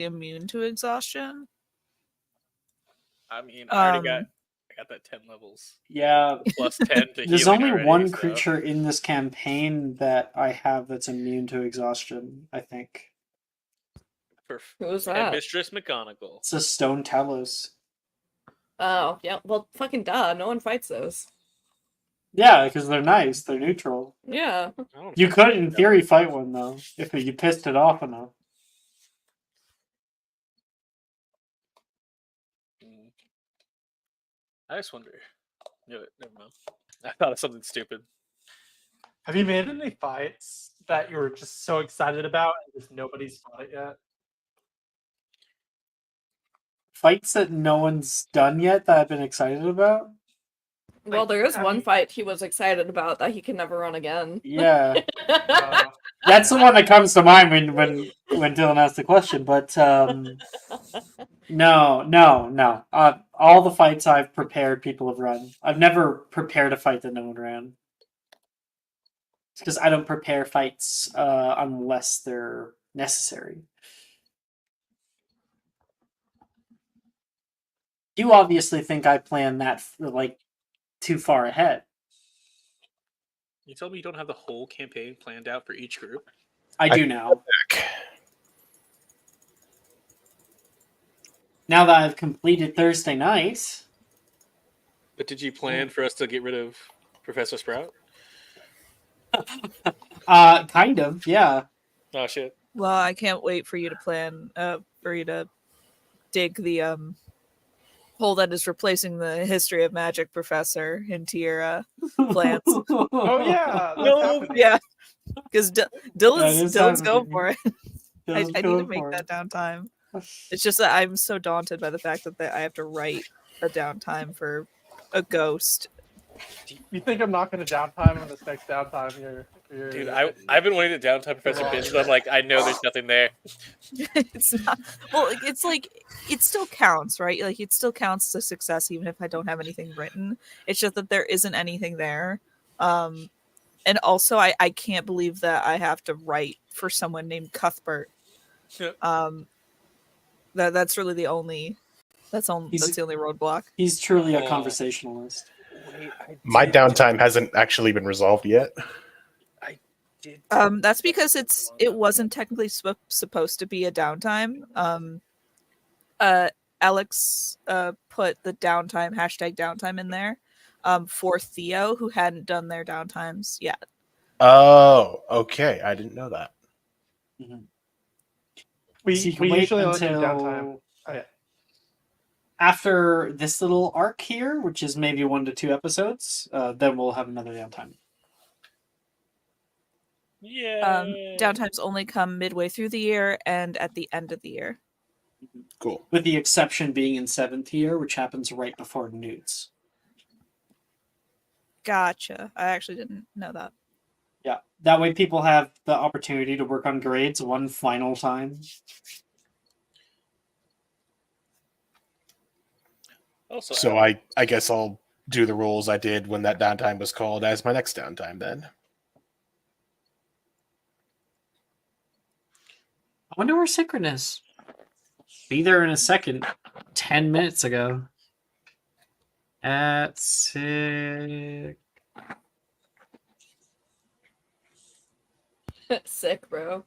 immune to exhaustion. I mean, I got that 10 levels. Yeah. Plus 10 to There's healing only already, one so. creature in this campaign that I have that's immune to exhaustion, I think. Who's that? Mistress McGonagall. It's a Stone Talos. Oh, yeah. Well, fucking duh. No one fights those. Yeah, because they're nice. They're neutral. Yeah. You could, in theory, fight one, though, if you pissed it off enough. I just wonder. Never mind. I thought of something stupid. Have you made any fights that you were just so excited about and just nobody's fought it yet? Fights that no one's done yet that I've been excited about? Well, there is one fight he was excited about that he can never run again. Yeah. That's the one that comes to mind when Dylan asked the question, but no. All the fights I've prepared, people have run. I've never prepared a fight that no one ran. It's because I don't prepare fights unless they're necessary. You obviously think I plan that too far ahead. You told me you don't have the whole campaign planned out for each group. I do now. Now that I've completed Thursday night. But did you plan for us to get rid of Professor Sprout? Kind of, yeah. Oh shit. Well, I can't wait for you to plan for you to dig the hole that is replacing the history of magic professor into your plans. Oh yeah. No, yeah. Because Dylan's going for it. I need to make that downtime. It's just that I'm so daunted by the fact that I have to write a downtime for a ghost. You think I'm not going to downtime on this next downtime here? Dude, I've been wanting to downtime Professor Binge, but I'm like, I know there's nothing there. It's not. Well, it's like it still counts, right? Like it still counts as a success even if I don't have anything written. It's just that there isn't anything there. And also I can't believe that I have to write for someone named Cuthbert. That's really the only that's the only roadblock. He's truly a conversationalist. My downtime hasn't actually been resolved yet. I did. That's because it wasn't technically supposed to be a downtime. Alex put the #downtime in there for Theo, who hadn't done their downtimes yet. Oh, okay. I didn't know that. Mm-hmm. We usually until only do downtime. Oh, yeah. After this little arc here, which is maybe 1 to 2 episodes, then we'll have another downtime. Yeah. Downtimes only come midway through the year and at the end of the year. Cool. With the exception being in 7th year, which happens right before Newts. Gotcha. I actually didn't know that. Yeah, that way people have the opportunity to work on grades one final time. Also, So I guess I'll do the rules I did when that downtime was called as my next downtime then. I wonder where Synchron is. Be there in a second. 10 minutes ago. At 6. Sick, bro.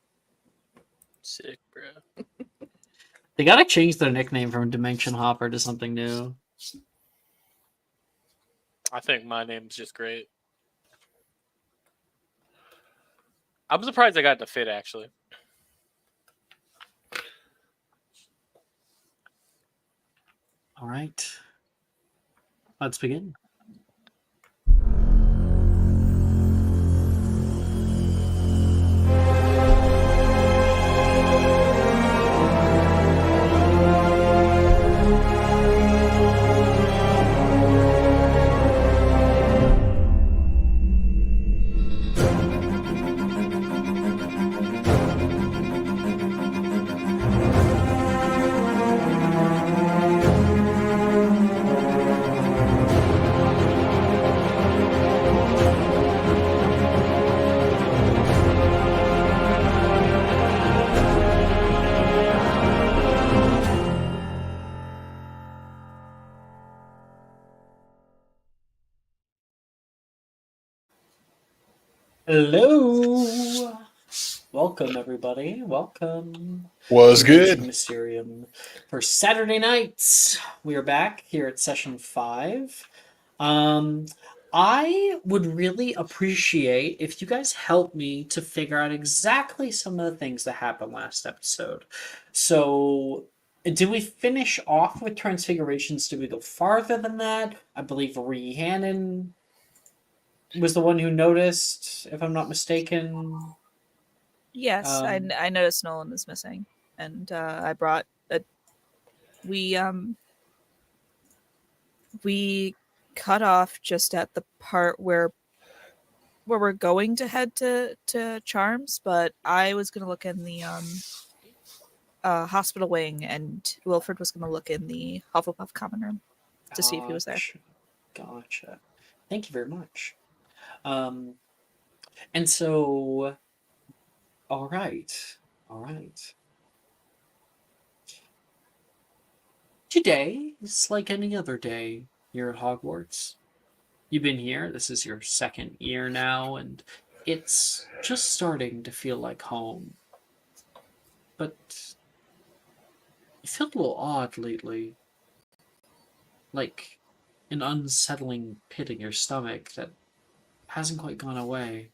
Sick, bro. They gotta change their nickname from Dimension Hopper to something new. I think my name's just great. I'm surprised I got to fit, actually. All right. Let's begin. Hello. Welcome, everybody. Welcome. Was to good. Mysterium for Saturday nights. We are back here at session 5. I would really appreciate if you guys help me to figure out exactly some of the things that happened last episode. So, did we finish off with Transfigurations? Did we go farther than that? I believe Rhiannon was the one who noticed, if I'm not mistaken. Yes, Um, I noticed Nolan is missing, and I brought a. We cut off just at the part where we're going to head to Charms, but I was gonna look in the hospital wing, and Wilfred was gonna look in the Hufflepuff common room to see if he was there. Gotcha. Thank you very much. And so, all right. Today is like any other day here at Hogwarts. You've been here, this is your second year now, and it's just starting to feel like home. But you felt a little odd lately. Like an unsettling pit in your stomach that hasn't quite gone away.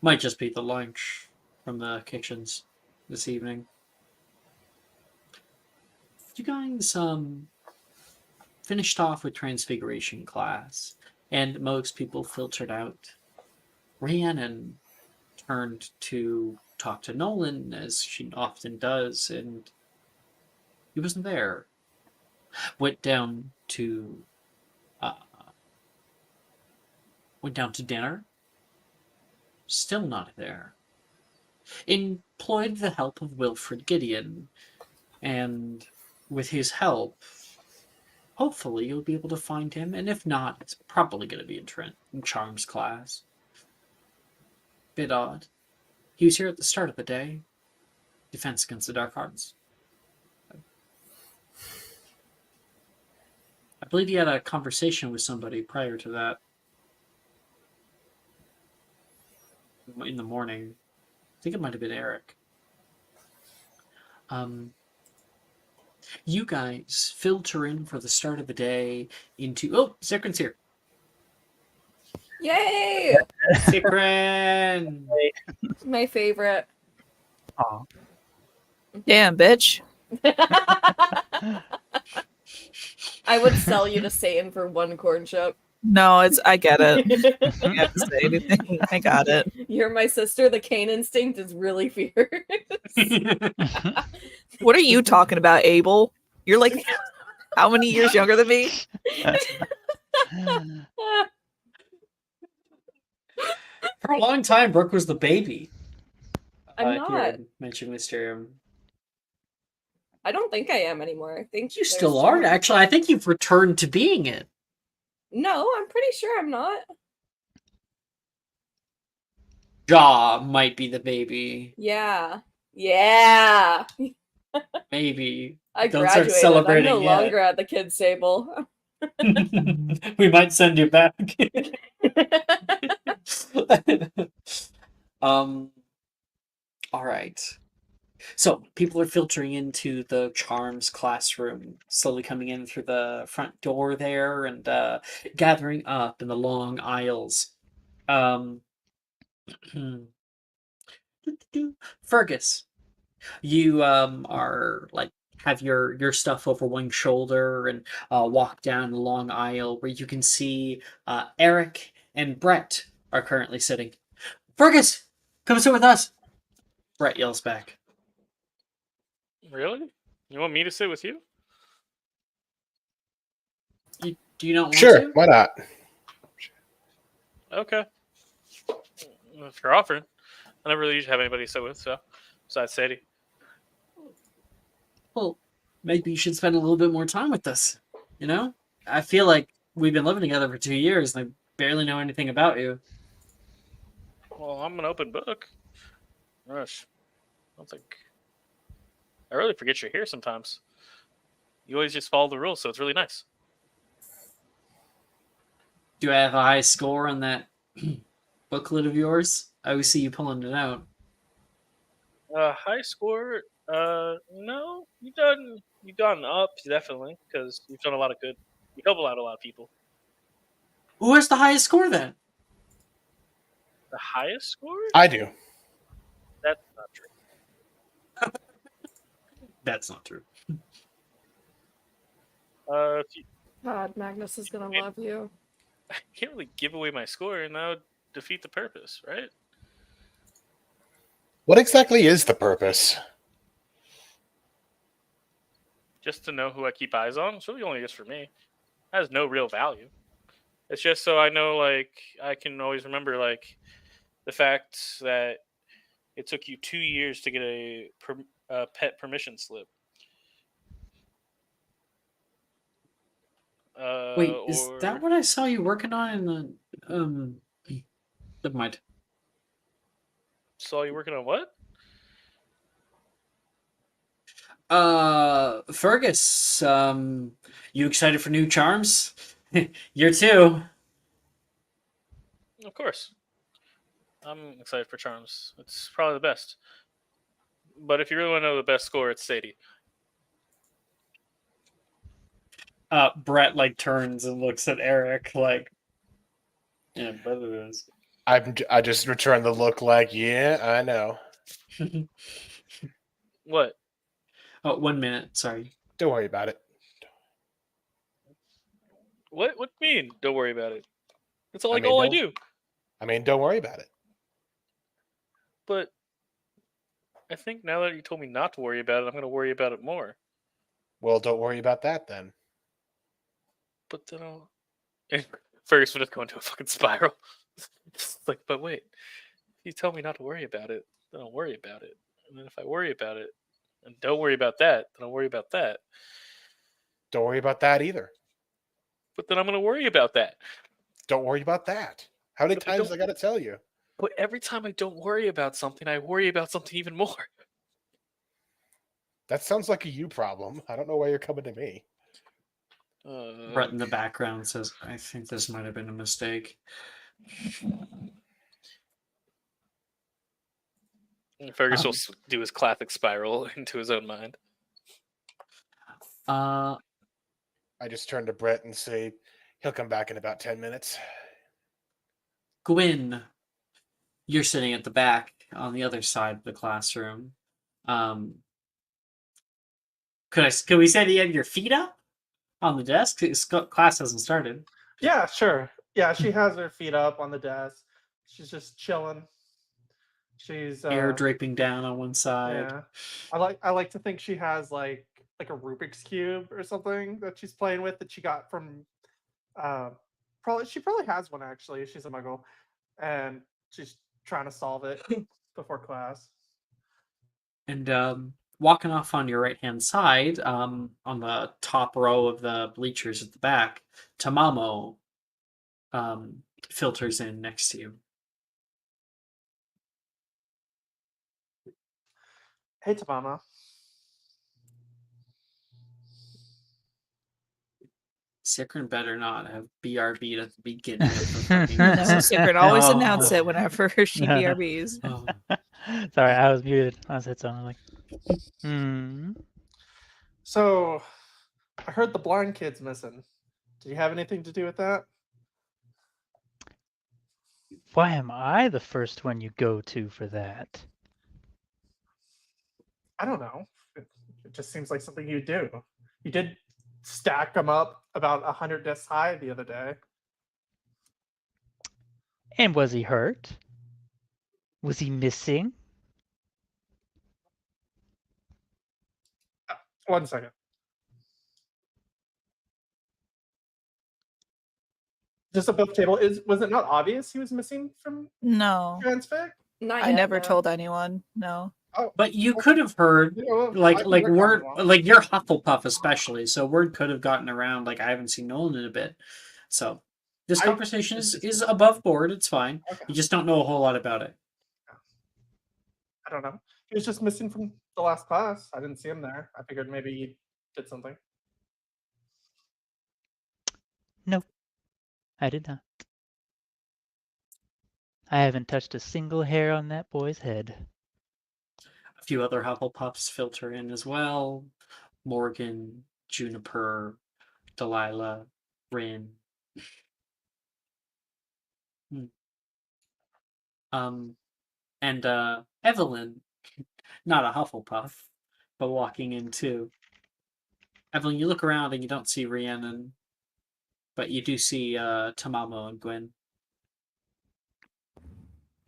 Might just be the lunch from the kitchens this evening. You guys finished off with Transfiguration class, and most people filtered out. Rhiannon turned to talk to Nolan, as she often does, and he wasn't there. Went down to dinner. Still not there. Employed the help of Wilfred Gideon, and with his help, hopefully you'll be able to find him, and if not, it's probably going to be in Charms class. Bit odd. He was here at the start of the day. Defense against the Dark Arts. I believe he had a conversation with somebody prior to that. In the morning. I think it might have been Eric. You guys filter in for the start of the day into... Oh, Zikrin's here. Yay! Zikrin! My favorite. Aw. Damn, bitch. I would sell you to Satan for one corn chip. No, I get it. I don't have to say anything. I got it. You're my sister. The Cain instinct is really fierce. What are you talking about, Abel? You're like how many years younger than me? For a long time, Brooke was the baby. I'm Here not. in Mention Mysterium. I don't think I am anymore. I think You there's still are. some- Actually, I think you've returned to being it. No, I'm pretty sure I'm not. Jaw might be the baby. Yeah. Yeah. Maybe. I Don't start graduated. celebrating I'm no yet. longer at the kids' table. We might send you back. All right. So people are filtering into the Charms classroom, slowly coming in through the front door there, and gathering up in the long aisles. Fergus, you are like have your stuff over one shoulder and walk down the long aisle where you can see Eric and Brett are currently sitting. Fergus, come sit with us. Brett yells back. Really? You want me to sit with you? Do you not want Sure, to? why not? Okay. If you're offering. I never really usually have anybody to sit with, so besides Sadie. Well, maybe you should spend a little bit more time with us. You know? I feel like we've been living together for 2 years and I barely know anything about you. Well, I'm an open book. Rush. I don't think. I really forget you're here sometimes. You always just follow the rules, so it's really nice. Do I have a high score on that booklet of yours? I always see you pulling it out. High score. No, you've gotten up definitely because you've done a lot of good. You help out a lot of people. Who has the highest score then? The highest score? I do. That's not true. That's not true. If you, God, Magnus is gonna love you. I can't really give away my score, and that would defeat the purpose, right? What exactly is the purpose? Just to know who I keep eyes on. It's really only just for me. It has no real value. It's just so I know, like, I can always remember, like, the fact that it took you 2 years to get a pet permission slip. Wait, is that what I saw you working on in the never mind. Saw you working on what? Fergus, you excited for new charms? You're too. Of course. I'm excited for Charms. It's probably the best. But if you really want to know the best score, it's Sadie. Brett like turns and looks at Eric like, yeah, both of those. I just return the look like, yeah, I know. What? Oh, 1 minute. Sorry. Don't worry about it. What do you mean? Don't worry about it. That's all, I like mean, all I don't- do. I mean, don't worry about it. But I think now that you told me not to worry about it, I'm going to worry about it more. Well, don't worry about that then. But then I'll. And Fergus would just go into a fucking spiral. It's like, but wait. If you tell me not to worry about it, then I'll worry about it. And then if I worry about it and don't worry about that, then I'll worry about that. Don't worry about that either. But then I'm going to worry about that. Don't worry about that. How many But I times don't- I gotta tell you? But every time I don't worry about something, I worry about something even more. That sounds like a you problem. I don't know why you're coming to me. Brett in the background says, "I think this might have been a mistake." Fergus will do his classic spiral into his own mind. Uh, I just turn to Brett and say, he'll come back in about 10 minutes. Gwyn, you're sitting at the back on the other side of the classroom. Could we say that you have your feet up on the desk? Class hasn't started. Yeah, sure. Yeah, she has her feet up on the desk. She's just chilling. She's Hair draping down on one side. yeah. I like to think she has like a Rubik's cube or something that she's playing with that she got from she probably has one actually. She's a muggle, and she's trying to solve it before class. And walking off on your right hand side, on the top row of the bleachers at the back, Tamamo filters in next to you. Hey, Tamama. Sikrin better not have BRB'd at the beginning of the fucking No, Secret always Oh. announce it whenever she BRBs. Oh. Sorry, I was muted. I said something like, hmm. So, I heard the blind kid's missing. Do you have anything to do with that? Why am I the first one you go to for that? I don't know. It just seems like something you do. You did stack them up about 100 discs high the other day. And was he hurt? Was he missing? 1 second. Just above table, was it not obvious he was missing from No, Transfix? Not I yet, never no. told anyone. No. Oh, But you could have heard you know, like I can word work on it. like you're Hufflepuff especially, so word could have gotten around. Like I haven't seen Nolan in a bit, so this I- conversation is above board. It's fine. Okay. You just don't know a whole lot about it. I don't know. He was just missing from the last class. I didn't see him there. I figured maybe he did something. No, I did not. I haven't touched a single hair on that boy's head. A few other Hufflepuffs filter in as well. Morgan, Juniper, Delilah, Rin. And Evelyn, not a Hufflepuff, but walking in too. Evelyn, you look around and you don't see Rhiannon, but you do see Tamamo and Gwen.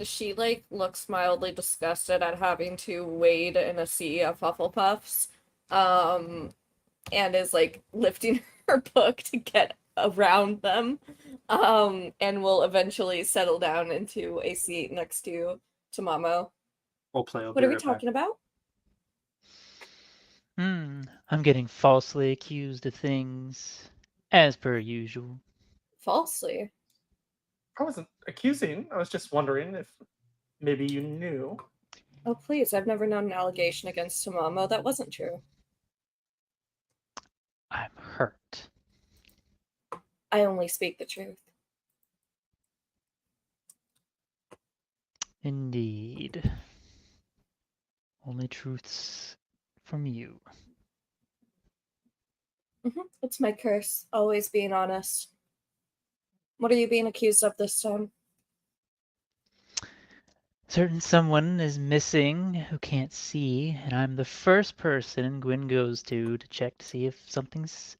She like looks mildly disgusted at having to wade in a sea of Hufflepuffs, and is like lifting her book to get around them, and will eventually settle down into a seat next to Tamamo. We'll play. What are we talking about? I'm getting falsely accused of things, as per usual. Falsely. I wasn't accusing. I was just wondering if maybe you knew. Oh please, I've never known an allegation against Tamamo that wasn't true. I'm hurt. I only speak the truth. Indeed. Only truths from you. It's my curse, always being honest. What are you being accused of this time? Certain someone is missing who can't see, and I'm the first person Gwen goes to check to see if something's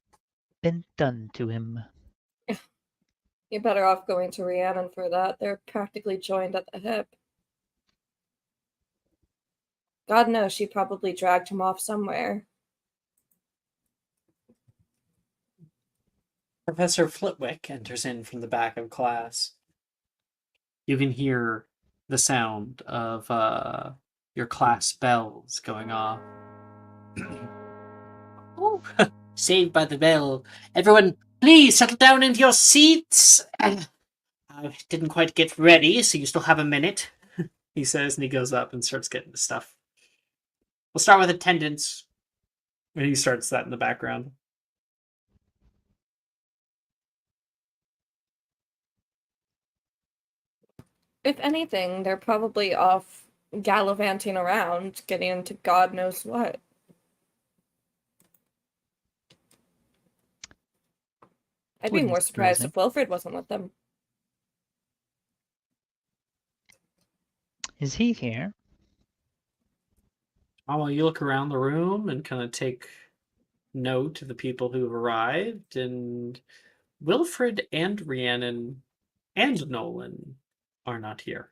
been done to him. You're better off going to Rhiannon for that. They're practically joined at the hip. God knows she probably dragged him off somewhere. Professor Flitwick enters in from the back of class. You can hear the sound of your class bells going off. Oh, saved by the bell. Everyone, please settle down into your seats. I didn't quite get ready, so you still have a minute, he says, and he goes up and starts getting the stuff. We'll start with attendance. And he starts that in the background. If anything, they're probably off gallivanting around, getting into God knows what. I'd be Wouldn't more surprise surprised me. if Wilfred wasn't with them. Is he here? Well, you look around the room and kind of take note of the people who have arrived, and Wilfred and Rhiannon and Nolan are not here.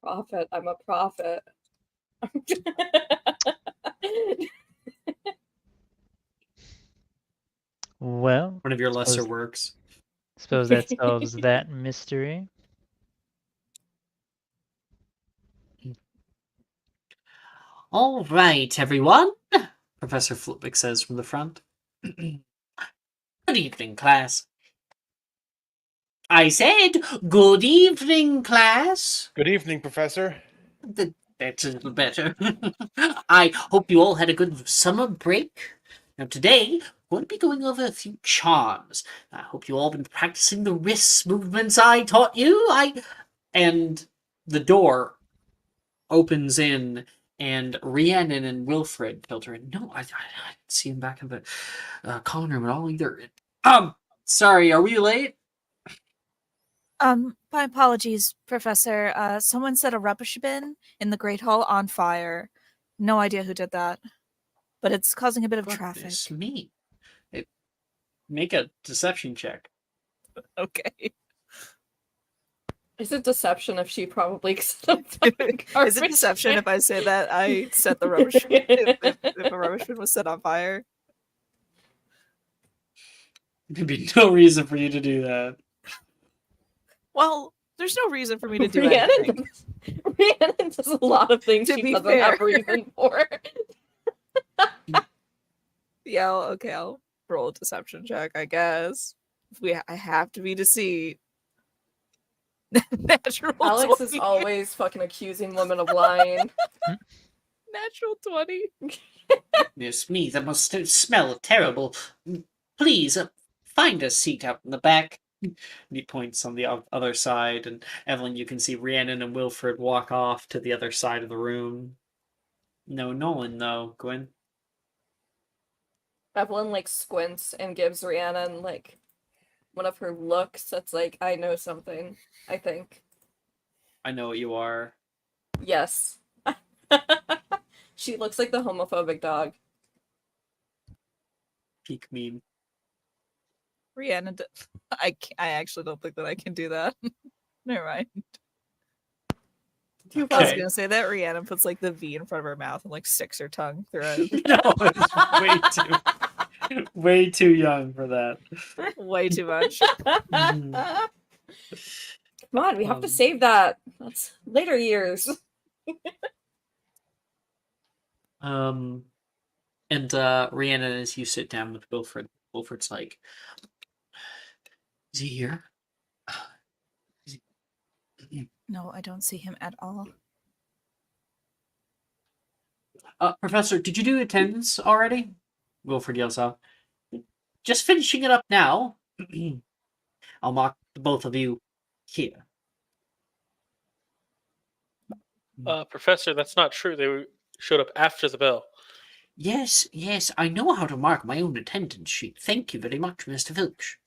Prophet, I'm a prophet. Well, One of your lesser Suppose- works. suppose that solves that mystery. All right, everyone, Professor Flitwick says from the front. Good evening, class. I said, good evening, class. Good evening, Professor. That's a little better. I hope you all had a good summer break. Now, today, we're going to be going over a few charms. I hope you all been practicing the wrist movements I taught you. And the door opens in, and Rhiannon and Wilfred filter in. No, I didn't see him back in the common room at all either. Sorry, are we late? My apologies, Professor. Someone set a rubbish bin in the Great Hall on fire. No idea who did that, but it's causing a bit of traffic. Goodness me. Make a deception check. Okay. Is it deception if she probably set Is it deception if I say that I set the rubbish bin? If a rubbish bin was set on fire? There'd be no reason for you to do that. Well, there's no reason for me to do Rhiannon anything. Rhiannon does a lot of things To she be doesn't fair. have reason for. Yeah, okay, I'll roll a deception check, I guess. I have to be deceit. Natural Alex 20. is always fucking accusing women of lying. Natural 20. Yes, me, that must smell terrible. Please, find a seat out in the back. He points on the other side, and Evelyn, you can see Rhiannon and Wilfred walk off to the other side of the room. No Nolan, though, Gwen. Evelyn like squints and gives Rhiannon like one of her looks that's like, I know something, I think. I know what you are. Yes. She looks like the homophobic dog. Peak meme. Rhiannon, I actually don't think that I can do that. Never mind. I was Okay. gonna say that Rhiannon puts like the V in front of her mouth and like sticks her tongue through it. No, it's way too young for that. Way too much. Come on, we have to Um, save that. That's later years. And Rhiannon, as you sit down with Wilfred, Wilfred's like, "Is he here?" No, I don't see him at all. Professor, did you do attendance already? Wilfred yells out. Just finishing it up now. I'll mark the both of you here. Professor, that's not true. Showed up after the bell. Yes, I know how to mark my own attendance sheet. Thank you very much, Mr. Filch.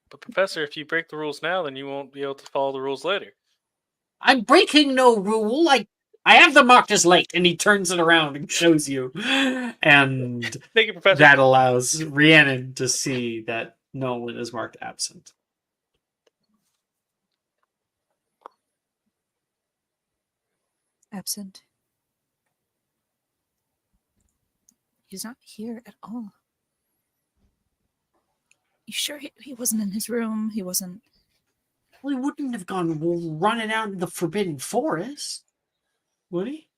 But Professor, if you break the rules now, then you won't be able to follow the rules later. I'm breaking no rule. I have them marked as late, and he turns it around and shows you. And Thank you, Professor. that allows Rhiannon to see that Nolan is marked absent. Absent. He's not here at all. You sure he wasn't in his room? He wasn't. Well, he wouldn't have gone running out in the Forbidden Forest, would he?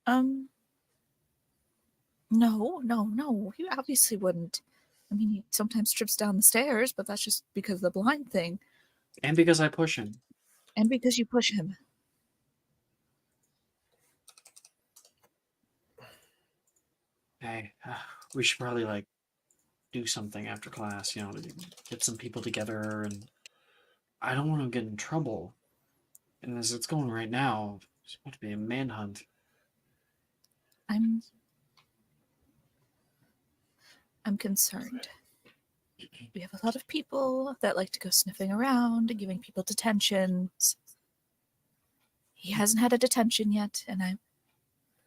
No. He obviously wouldn't. I mean, he sometimes trips down the stairs, but that's just because of the blind thing. And because I push him. And because you push him. Hey, we should probably do something after class, to get some people together, and I don't want to get in trouble. And as it's going right now, it's about to be a manhunt. I'm concerned. We have a lot of people that like to go sniffing around and giving people detentions. He hasn't had a detention yet, and I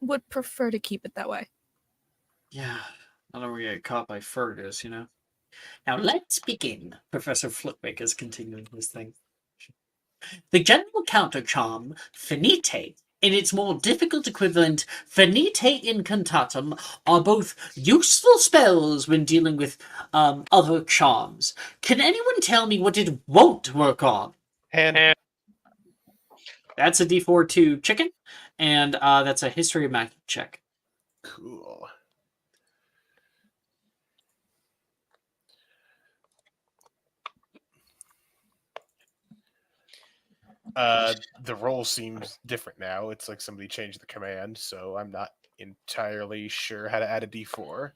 would prefer to keep it that way. Yeah, I don't want to get caught by Fergus, Now let's begin. Professor Flitwick is continuing his thing. The general counter charm, finite, in its more difficult equivalent, finite incantatum, are both useful spells when dealing with other charms. Can anyone tell me what it won't work on? And That's a D4 to chicken, and that's a history of magic check. cool. The role seems different now. It's like somebody changed the command, so I'm not entirely sure how to add a D4.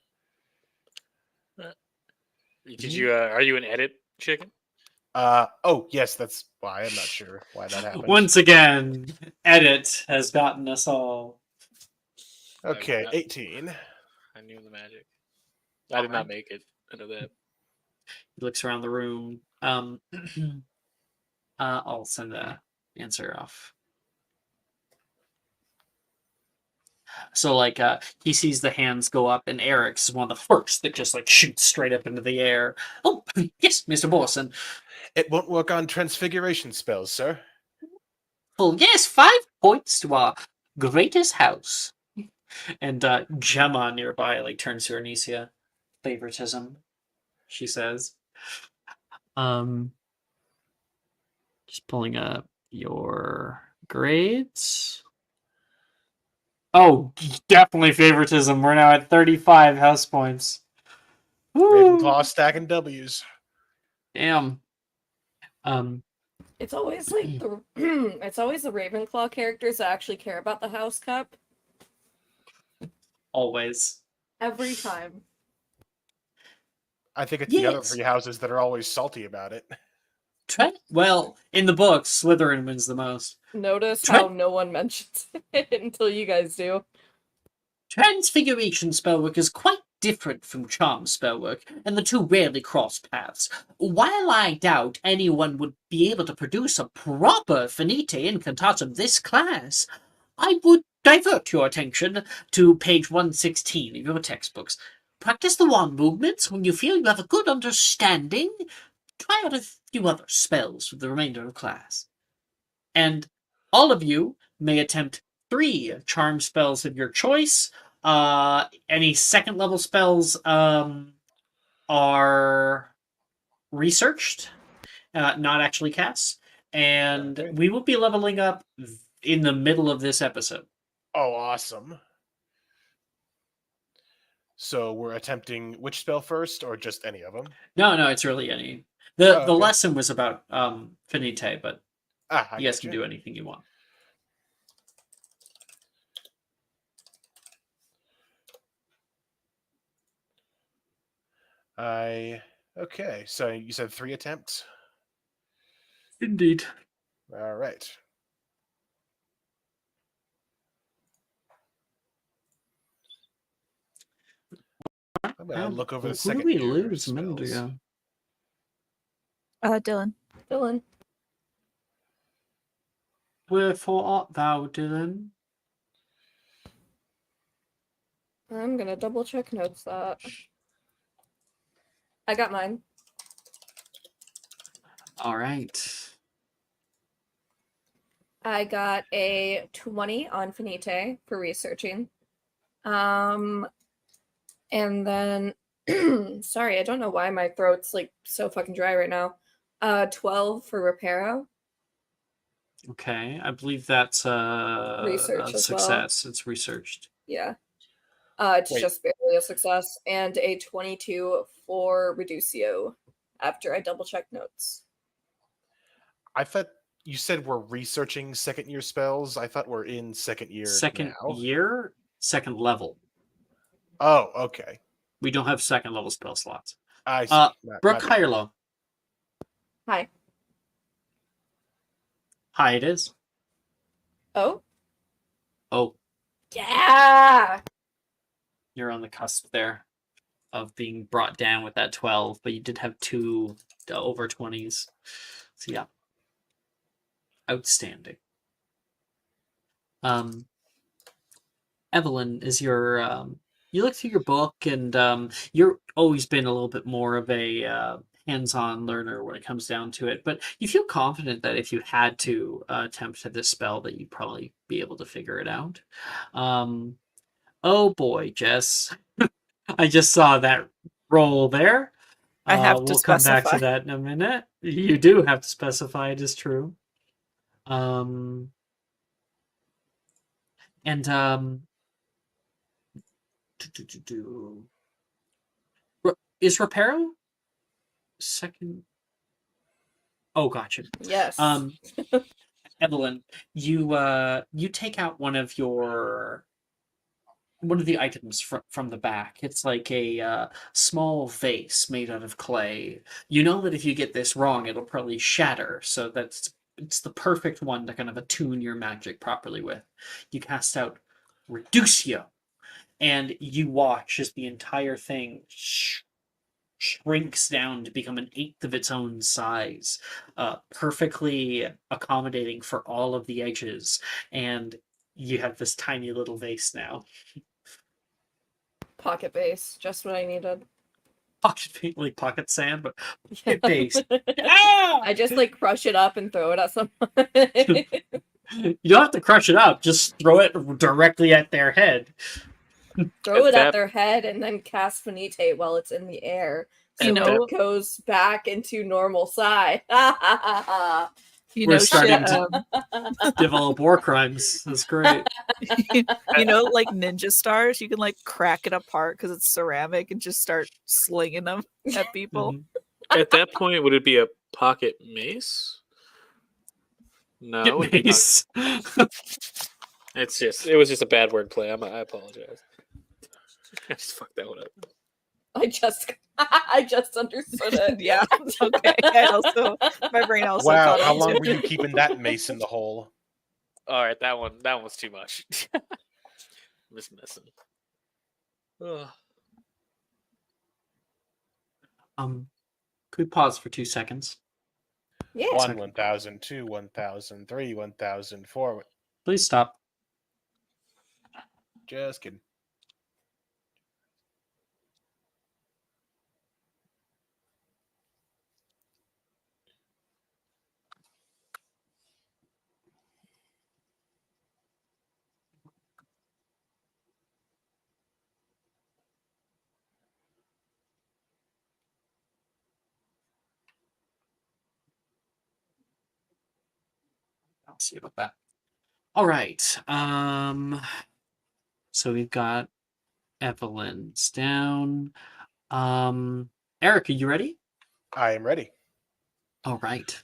Did you? Are you an edit chicken? Oh yes, that's why. I'm not sure why that happened. Once again, edit has gotten us all. Okay, 18. I knew the magic. I did not make it. I know that. He looks around the room. I'll send the answer off. So he sees the hands go up, and Eric's is one of the first that just shoots straight up into the air. Oh yes, Mr. Borson. It won't work on transfiguration spells, sir. Well, yes, 5 points to our greatest house. And Gemma nearby turns to Anicia. Favoritism, she says. Just pulling up your grades. Oh, definitely favoritism. We're now at 35 house points. Woo! Ravenclaw stacking W's. Damn. It's always the it's always the Ravenclaw characters that actually care about the House Cup. Always. Every time. I think it's the other Yes. 3 houses that are always salty about it. Well, in the books, Slytherin wins the most. Notice how no one mentions it until you guys do. Transfiguration spellwork is quite different from charm spellwork, and the two rarely cross paths. While I doubt anyone would be able to produce a proper Finite incantatum of this class, I would divert your attention to page 116 of your textbooks. Practice the wand movements when you feel you have a good understanding. Try out a few other spells for the remainder of class. And all of you may attempt 3 charm spells of your choice. Any second level spells are researched, not actually cast. And Okay. we will be leveling up in the middle of this episode. Oh, awesome. So we're attempting which spell first, or just any of them? No, it's really any. The okay. lesson was about Finite, but I you guys can gotcha. do anything you want. Okay, so you said 3 attempts? Indeed. All right. I'm gonna look over the Who second did we year lose a minute spells. ago? Dylan. Dylan. Wherefore art thou, Dylan? I'm gonna double check notes that. I got mine. All right. I got a 20 on Finite for researching. And then sorry, I don't know why my throat's like so fucking dry right now. 12 for Reparo. Okay, I believe that's Research a as well. success. It's researched. Yeah. It's Wait. just barely a success. And a 22 for Reducio after I double check notes. I thought you said we're researching second year spells. I thought we're in second year Second now. year, second level. Oh, okay. We don't have second level spell slots. I see. Brooke, My high bad. or low? Hi. High it is. Oh? Oh, Yeah! you're on the cusp there of being brought down with that 12, but you did have 2 over 20s. So yeah. Outstanding. Evelyn, is your you look through your book, and you're always been a little bit more of a hands-on learner when it comes down to it, but you feel confident that if you had to attempt this spell, that you'd probably be able to figure it out. Oh boy, Jess, I just saw that roll there. I have to We'll come back to specify. that in a minute. You do have to specify, it is true. And is Reparo second? Oh, gotcha. Yes. Evelyn, you take out one of the items from the back. It's like a small vase made out of clay. You know that if you get this wrong, it'll probably shatter. So it's the perfect one to kind of attune your magic properly with. You cast out Reducio, and you watch as the entire thing shrinks down to become an eighth of its own size, perfectly accommodating for all of the edges, and you have this tiny little vase now. Pocket base. Just what I needed. Like pocket sand, but Yeah. base. Ah! I just like crush it up and throw it at someone. You don't have to crush it up, just throw it directly at their head. Throw At it at that- their head and then cast Finite while it's in the air. So You know- it goes back into normal size. You We're know, starting shit, Develop war crimes. That's great. you know, like ninja stars, you can like crack it apart because it's ceramic and just start slinging them at people. Mhm. At that point, would it be a pocket mace? No, it would be not. Mace. It was just a bad word play. I apologize. I just fucked that one up. I just understood it. Yeah, okay. I also, my brain also Wow, caught how on long to were you keeping that mace in the hole? All right, that one was too much. Just missing. Ugh. Could we pause for 2 seconds? Yeah. 1, 1,000, 2, 1,000, 3, 1,000, 4. Please stop. Just kidding. I'll see about that. All right. So we've got Evelyn's down. Eric, are you ready? I am ready. All right.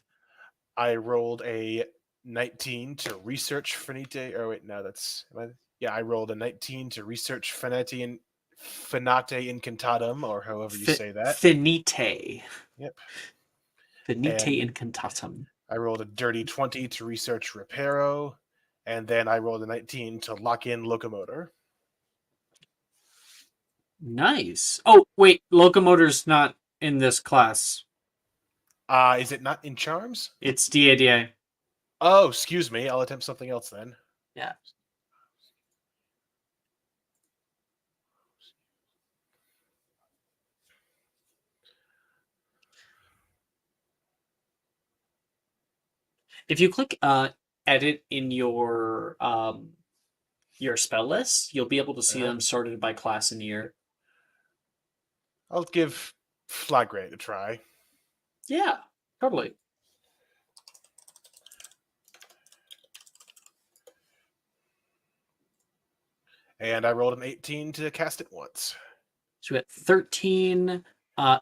I rolled a 19 to research Finite. Oh wait, no, I rolled a 19 to research Finite Incantatum, or however you say that. Finite. Yep. Finite And Incantatum. I rolled a dirty 20 to research Reparo, and then I rolled a 19 to lock in Locomotor. Nice. Oh, wait, Locomotor's not in this class. Is it not in Charms? It's DADA. Oh, excuse me. I'll attempt something else then. Yeah. If you click edit in your spell list, you'll be able to see them sorted by class and year. I'll give Flagrate a try. Yeah, totally. And I rolled an 18 to cast it once. So we got 13,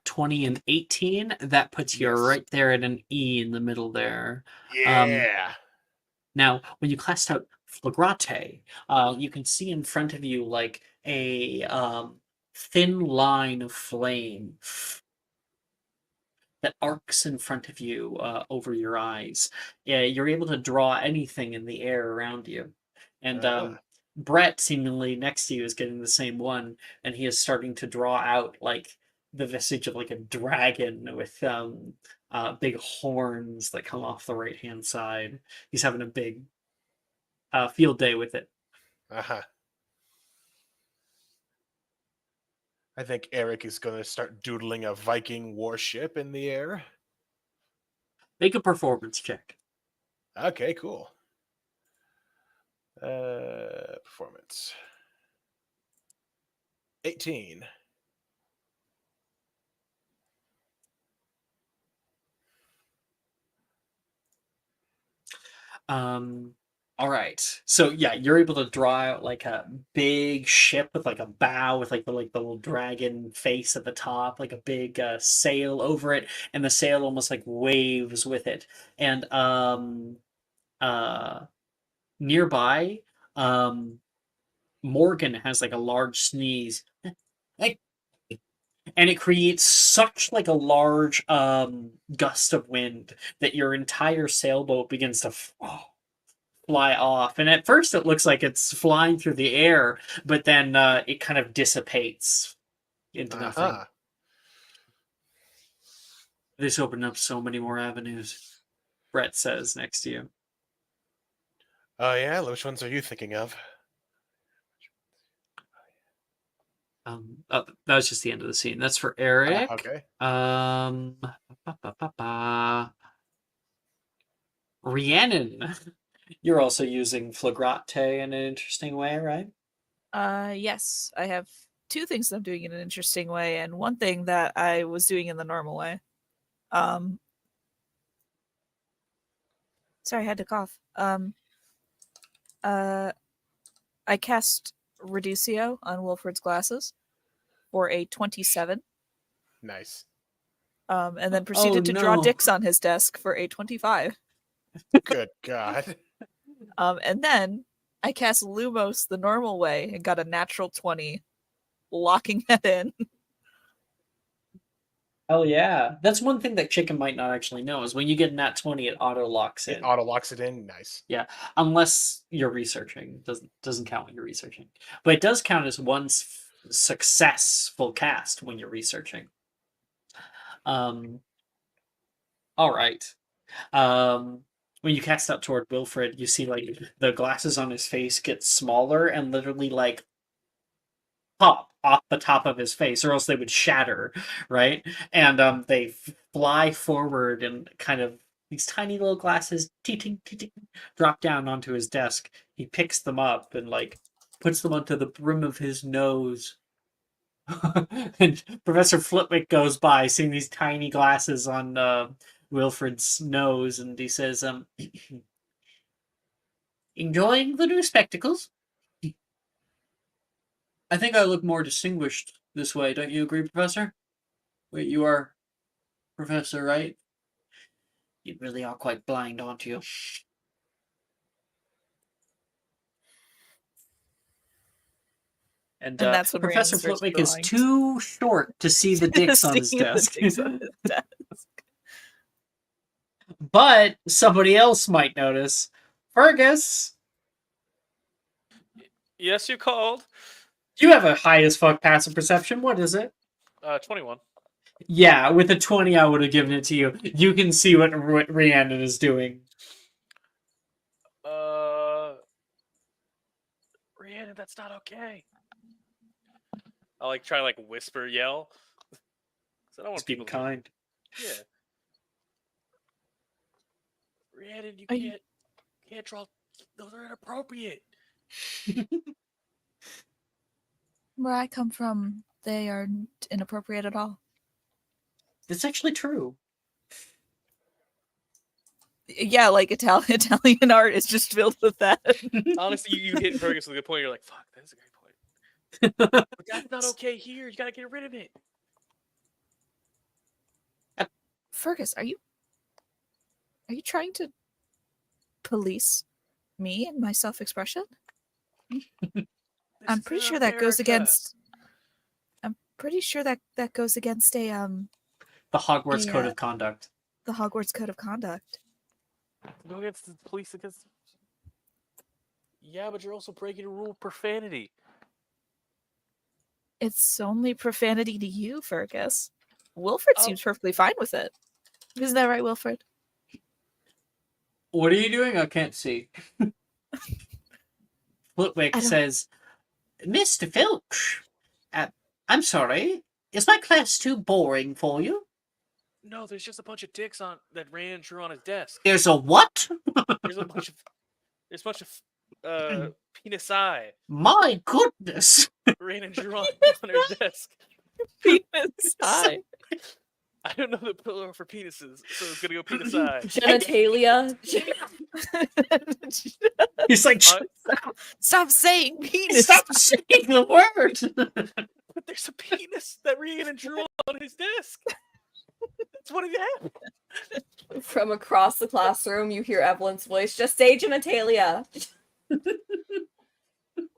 20, and 18. That puts you Yes. right there at an E in the middle there. Yeah. Now, when you cast out Flagrate, you can see in front of you like a thin line of flame that arcs in front of you over your eyes. Yeah, you're able to draw anything in the air around you. And Brett, seemingly next to you, is getting the same one, and he is starting to draw out like the visage of like a dragon with big horns that come off the right hand side. He's having a big field day with it. Uh-huh. I think Eric is going to start doodling a Viking warship in the air. Make a performance check. Okay, cool. Performance. 18. All right. So yeah, you're able to draw out like a big ship with like a bow with like the little dragon face at the top, like a big sail over it, and the sail almost like waves with it. And nearby, Morgan has like a large sneeze. Like, and it creates such like a large gust of wind that your entire sailboat begins to fly off. And at first it looks like it's flying through the air, but then it kind of dissipates into nothing. This opened up so many more avenues, Brett says next to you. Oh yeah? Which ones are you thinking of? That was just the end of the scene. That's for Eric. Okay. Rhiannon, you're also using Flagrate in an interesting way, right? Yes, I have two things that I'm doing in an interesting way, and one thing that I was doing in the normal way. Sorry, I had to cough. I cast Reducio on Wilfred's glasses for a 27. Nice. And then proceeded to draw dicks on his desk for a 25. Good God. And then I cast Lumos the normal way and got a natural 20. locking that in. Hell yeah. That's one thing that Chicken might not actually know is when you get nat 20, it auto locks It in. auto locks it in. Nice. Unless you're researching. Doesn't count when you're researching. But it does count as one successful cast when you're researching. All right. When you cast out toward Wilfred, you see like the glasses on his face get smaller and literally like pop off the top of his face, or else they would shatter, right? And they fly forward and kind of these tiny little glasses drop down onto his desk. He picks them up and like puts them onto the brim of his nose. And Professor Flitwick goes by, seeing these tiny glasses on Wilfred's nose, and he says, "Enjoying the new spectacles? I think I look more distinguished this way. Don't you agree, Professor? Wait, you are Professor, right? You really are quite blind, aren't you?" And And that's when Professor Rhiannon starts Flitwick is drawing. too short to see the dicks on his Seeing the desk. dicks on his desk. But somebody else might notice. Fergus, Yes, you called. you have a high as fuck passive perception. What is it? 21. Yeah, with a 20, I would have given it to you. You can see what Rhiannon is doing. Rhiannon, that's not okay. I like try to like whisper yell. 'Cause I don't want Just being people to- kind. Yeah. Rhiannon, you Are you- can't draw. Those are inappropriate. Where I come from, they aren't inappropriate at all. It's actually true. Yeah, like Italian art is just filled with that. Honestly, you hit Fergus with a good point. You're like, fuck, that's a great point. But that's not okay here. You gotta get rid of it. Fergus, are you trying to police me and my self-expression? I'm pretty sure that goes against. I'm pretty sure that goes against The Hogwarts Code Yeah. of Conduct. the Hogwarts Code of Conduct. Go against the police against. Yeah, but you're also breaking a rule of profanity. It's only profanity to you, Fergus. Wilfred Oh. seems perfectly fine with it. Isn't that right, Wilfred? What are you doing? I can't see. Flitwick I don't- says, "Mr. Filch, I'm sorry. Is my class too boring for you?" No, there's just a bunch of dicks on that Rand drew on his desk. There's a what? There's a bunch of penis eye My goodness. Rand drew on her desk. Penis eye. I don't know the plural for penises, so it's gonna go penis eye. Genitalia. He's like, Stop saying penis. stop saying the word. But there's a penis that Rhiannon drew on his desk. That's what he had. From across the classroom, you hear Evelyn's voice. Just say genitalia.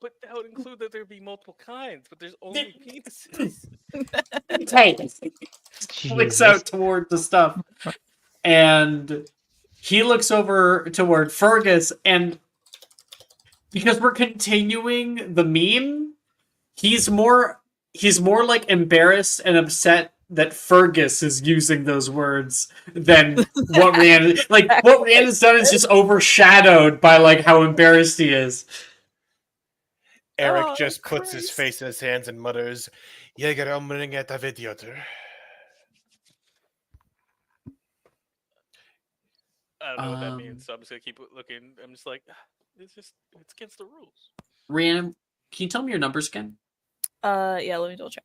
But that would include that there'd be multiple kinds, but there's only penises. Looks out toward the stuff. And he looks over toward Fergus, and because we're continuing the meme, he's more like embarrassed and upset that Fergus is using those words than what Rhiannon what Rhiannon's done is just overshadowed by like how embarrassed he is. Eric Oh, just puts his Christ. face in his hands and mutters, "Jag är omringat av idioter." I don't know what that means, so I'm just gonna keep looking. I'm just like, it's against the rules. Rhiannon, can you tell me your numbers again? Yeah, let me double check.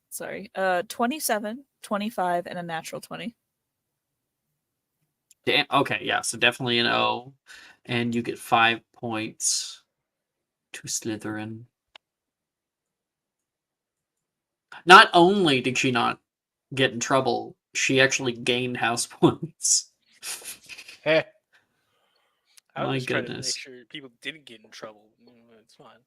Sorry. 27, 25, and a natural 20. Damn. Okay, yeah, so definitely an O. And you get 5 points to Slytherin. Not only did she not get in trouble, she actually gained house points. Heh. I was My just trying to make goodness. sure people didn't get in trouble. It's fine.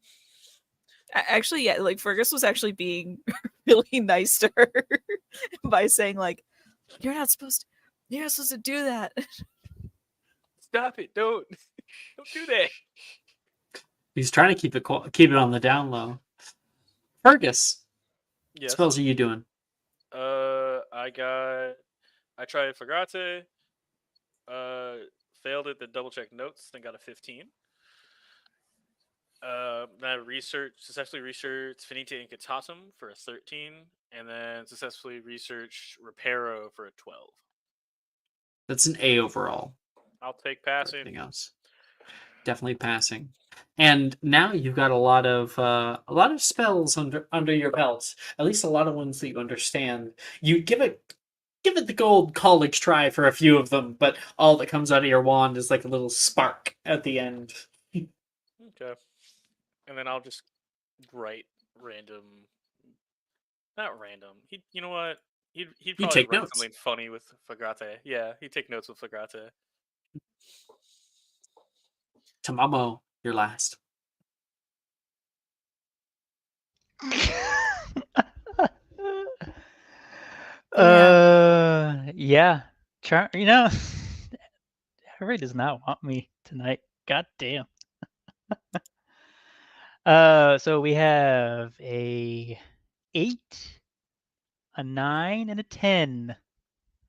Actually, yeah, like Fergus was actually being really nice to her by saying like, you're not supposed to do that." Stop it! Don't do that. He's trying to keep it on the down low. Fergus, what Yes. spells are you doing? I tried Fagate. Failed at the double check notes. Then got a 15. Then I successfully researched Finite Incantatum for a 13, and then successfully researched Reparo for a 12. That's an A overall. I'll take For passing. everything else, definitely passing. And now you've got a lot of spells under your belt. At least a lot of ones that you understand. You give it the old college try for a few of them, but all that comes out of your wand is like a little spark at the end. Okay. And then I'll just write random. Not random. You know what? He'd probably take write notes. something funny with Fagate. Yeah, he'd take notes with Fagate. Tamamo, you're last. Yeah. Harry does not want me tonight. God damn. So we have a 8, a 9, and a 10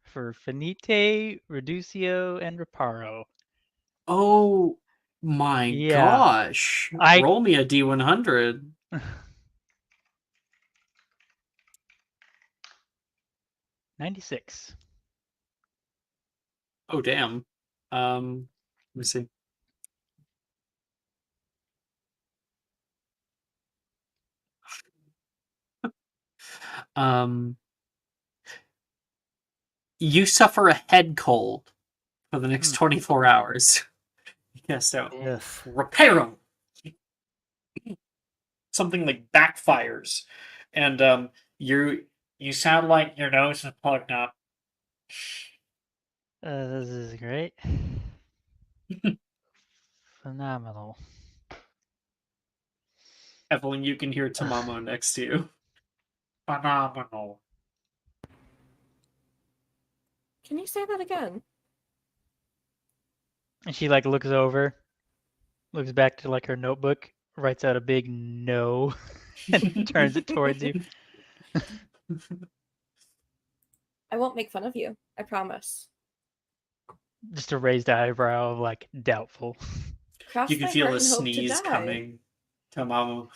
for Finite, Reducio, and Reparo. Oh my Yeah. gosh! I- Roll me a D100. 96. Oh damn. Let me see. You suffer a head cold for the next 24 hours. Yes, so Yes. Reparo. Something like backfires, and you sound like your nose is plugged up. This is great. Phenomenal. Evelyn, you can hear Tamamo next to you. Phenomenal. Can you say that again? And she like looks over, looks back to like her notebook, writes out a big no, and turns it towards you. I won't make fun of you. I promise. Just a raised eyebrow of like doubtful. Cross You can my feel heart a and hope to sneeze die. coming. Tamamo.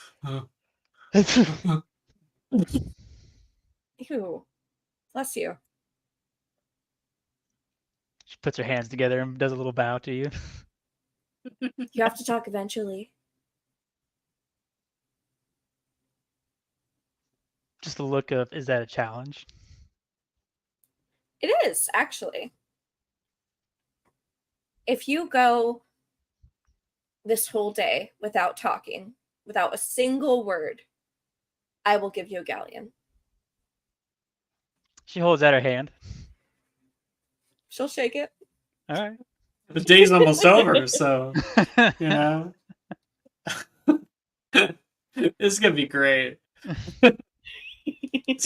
Ew. Bless you. She puts her hands together and does a little bow to you. You have to talk eventually. Just a look of, is that a challenge? It is, actually. If you go this whole day without talking, without a single word, I will give you a galleon. She holds out her hand. She'll shake it. All right. The day's almost over, so you know. This is gonna be great. So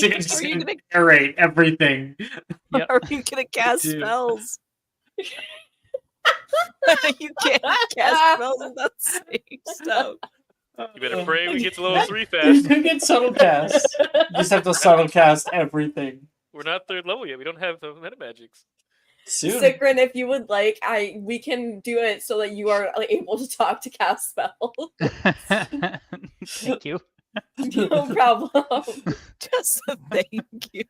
you're just Are you gonna gonna narrate everything. Yep. Are you gonna cast Dude. spells? You can't cast spells without saying stuff. You better pray we get to level That- 3 fast. You can subtle cast. You just have to subtle cast everything. We're not 3rd level yet. We don't have the meta magics. Soon. Sigrid, if you would like, we can do it so that you are able to talk to cast spells. Thank you. No problem. Just a thank you.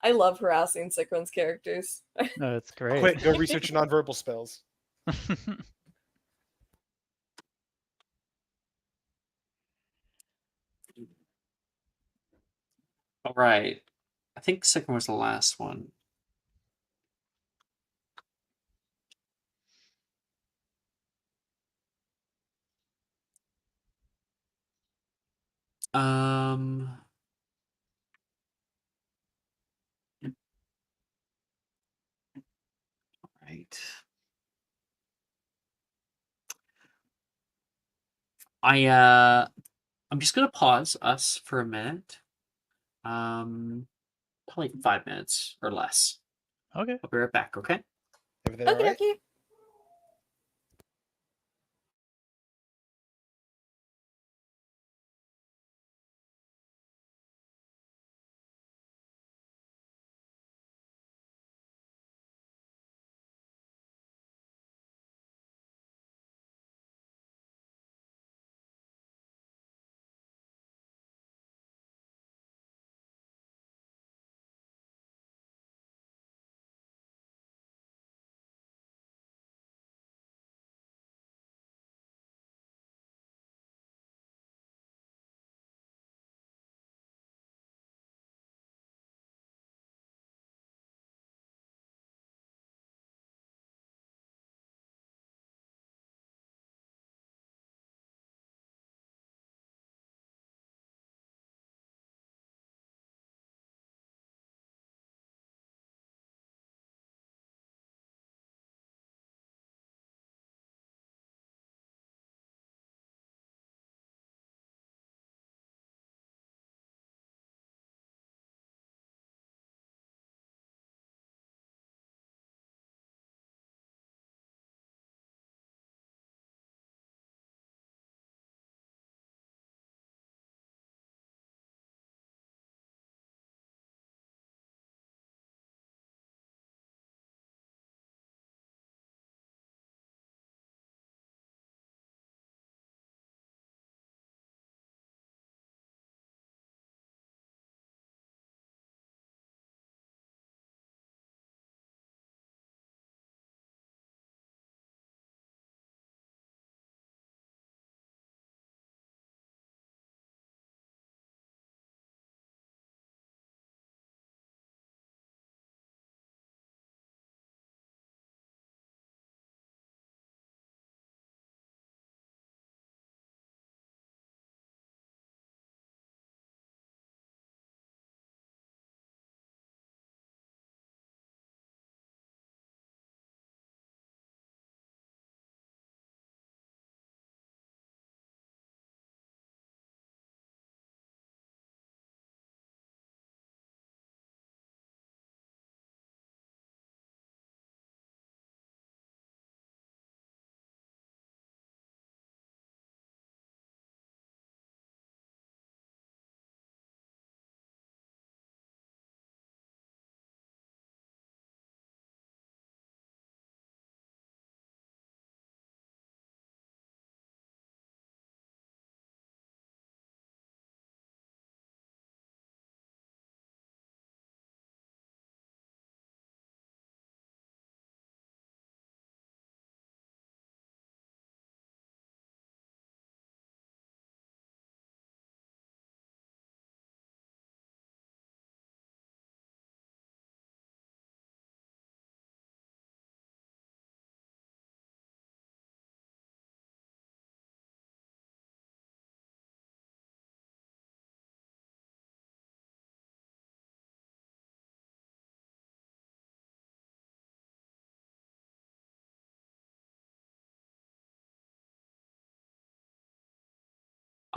I love harassing Sigrid's characters. No, that's great. Quick, go research nonverbal spells. All right. I think second was the last one. Um. right. I'm just gonna pause us for a minute. Probably 5 minutes or less. Okay. I'll be right back, okay? Everything all Okie right? dokie.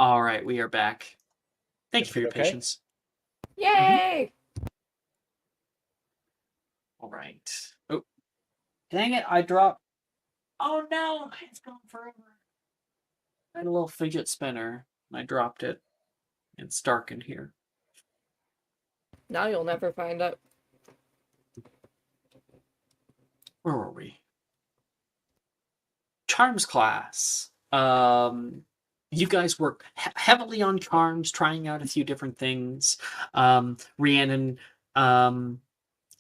All right, we are back. Thank you for your Everything okay? patience. Yay! All right. Oh, dang it! I dropped. Oh no! It's gone forever. I had a little fidget spinner, and I dropped it. It's dark in here. Now you'll never find it. Where were we? Charms class. You guys work heavily on charms, trying out a few different things. Rhiannon,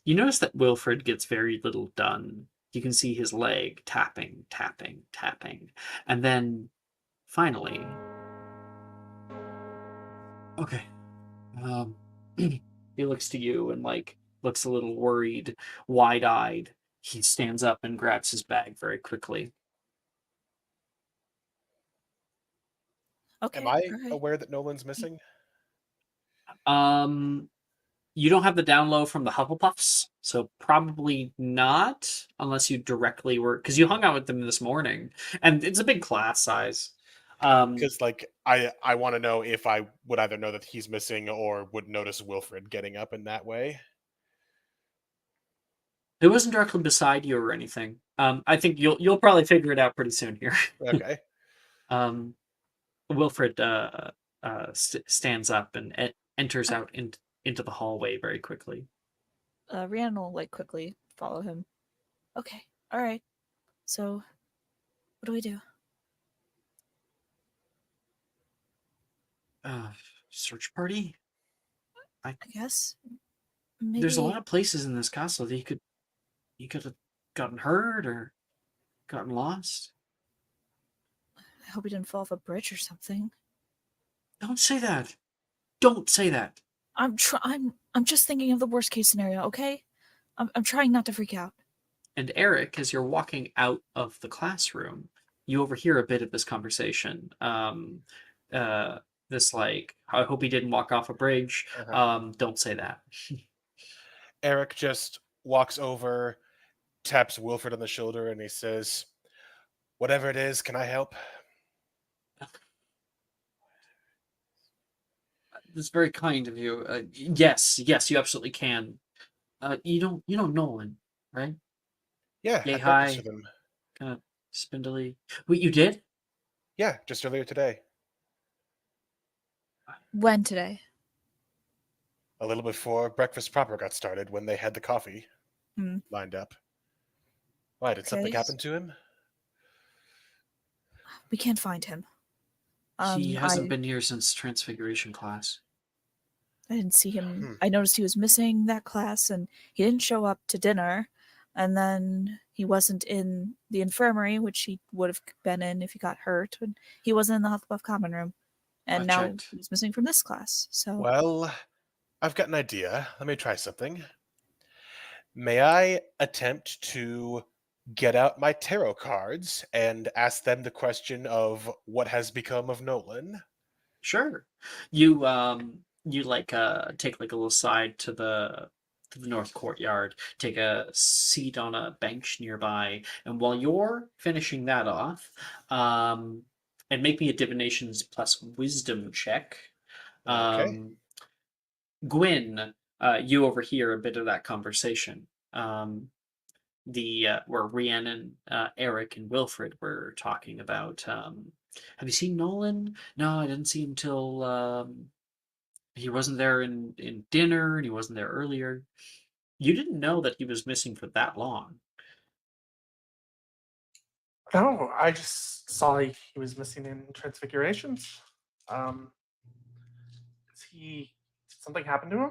you notice that Wilfred gets very little done. You can see his leg tapping, tapping, tapping. And then finally. Okay. He looks to you and looks a little worried, wide-eyed. He stands up and grabs his bag very quickly. Okay. Am I all right. aware that Nolan's missing? Um You don't have the down low from the Hufflepuffs, so probably not, unless you directly were, because you hung out with them this morning, and it's a big class size. Because like I want to know if I would either know that he's missing or would notice Wilfred getting up in that way. It wasn't directly beside you or anything. I think you'll probably figure it out pretty soon here. Okay. Wilfred stands up and enters out into the hallway very quickly. Rhiannon will like quickly follow him. Okay, all right. So, what do we do? Search party? I guess maybe There's a lot of places in this castle that you could have gotten hurt or gotten lost. I hope he didn't fall off a bridge or something. Don't say that. Don't say that. I'm just thinking of the worst case scenario. Okay, I'm trying not to freak out. And Eric, as you're walking out of the classroom, you overhear a bit of this conversation. This like, I hope he didn't walk off a bridge. Don't say that. Eric just walks over, taps Wilfred on the shoulder, and he says, "Whatever it is, can I help?" That's very kind of you. Yes, you absolutely can. You know Nolan, right? Yeah, Yay I practiced high, with him. kind of spindly. Wait, you did? Yeah, just earlier today. When today? A little before breakfast proper got started when they had the coffee lined up. Why, did something Okay. happen to him? We can't find him. He hasn't been here since Transfiguration class. I didn't see him. I noticed he was missing that class, and he didn't show up to dinner. And then he wasn't in the infirmary, which he would have been in if he got hurt. And he wasn't in the Hufflepuff common room. And now checked. he's missing from this class. So Well, I've got an idea. Let me try something. May I attempt to get out my tarot cards and ask them the question of what has become of Nolan? Sure. You like take like a little side to the north courtyard, take a seat on a bench nearby, and while you're finishing that off, and make me a divinations plus wisdom check. Okay. Gwyn, you overhear a bit of that conversation. Where Rhiannon, Eric, and Wilfred were talking about. Have you seen Nolan? No, I didn't see him till he wasn't there in dinner, and he wasn't there earlier. You didn't know that he was missing for that long. No, I just saw he was missing in Transfigurations. Did something happen to him?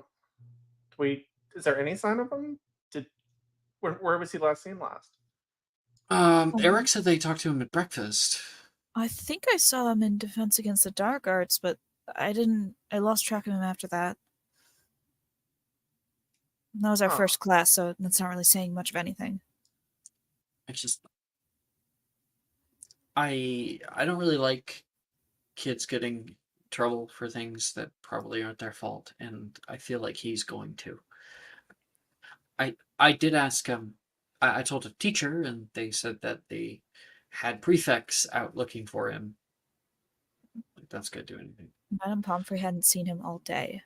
Is there any sign of him? Where was he last seen last? Eric said they talked to him at breakfast. I think I saw him in Defense Against the Dark Arts, but I lost track of him after that. That was our first class, so that's not really saying much of anything. It's just I don't really like kids getting trouble for things that probably aren't their fault, and I feel like he's going to. I did ask him. I told a teacher, and they said that they had prefects out looking for him. Like, that's gonna do anything. Madame Pomfrey hadn't seen him all day.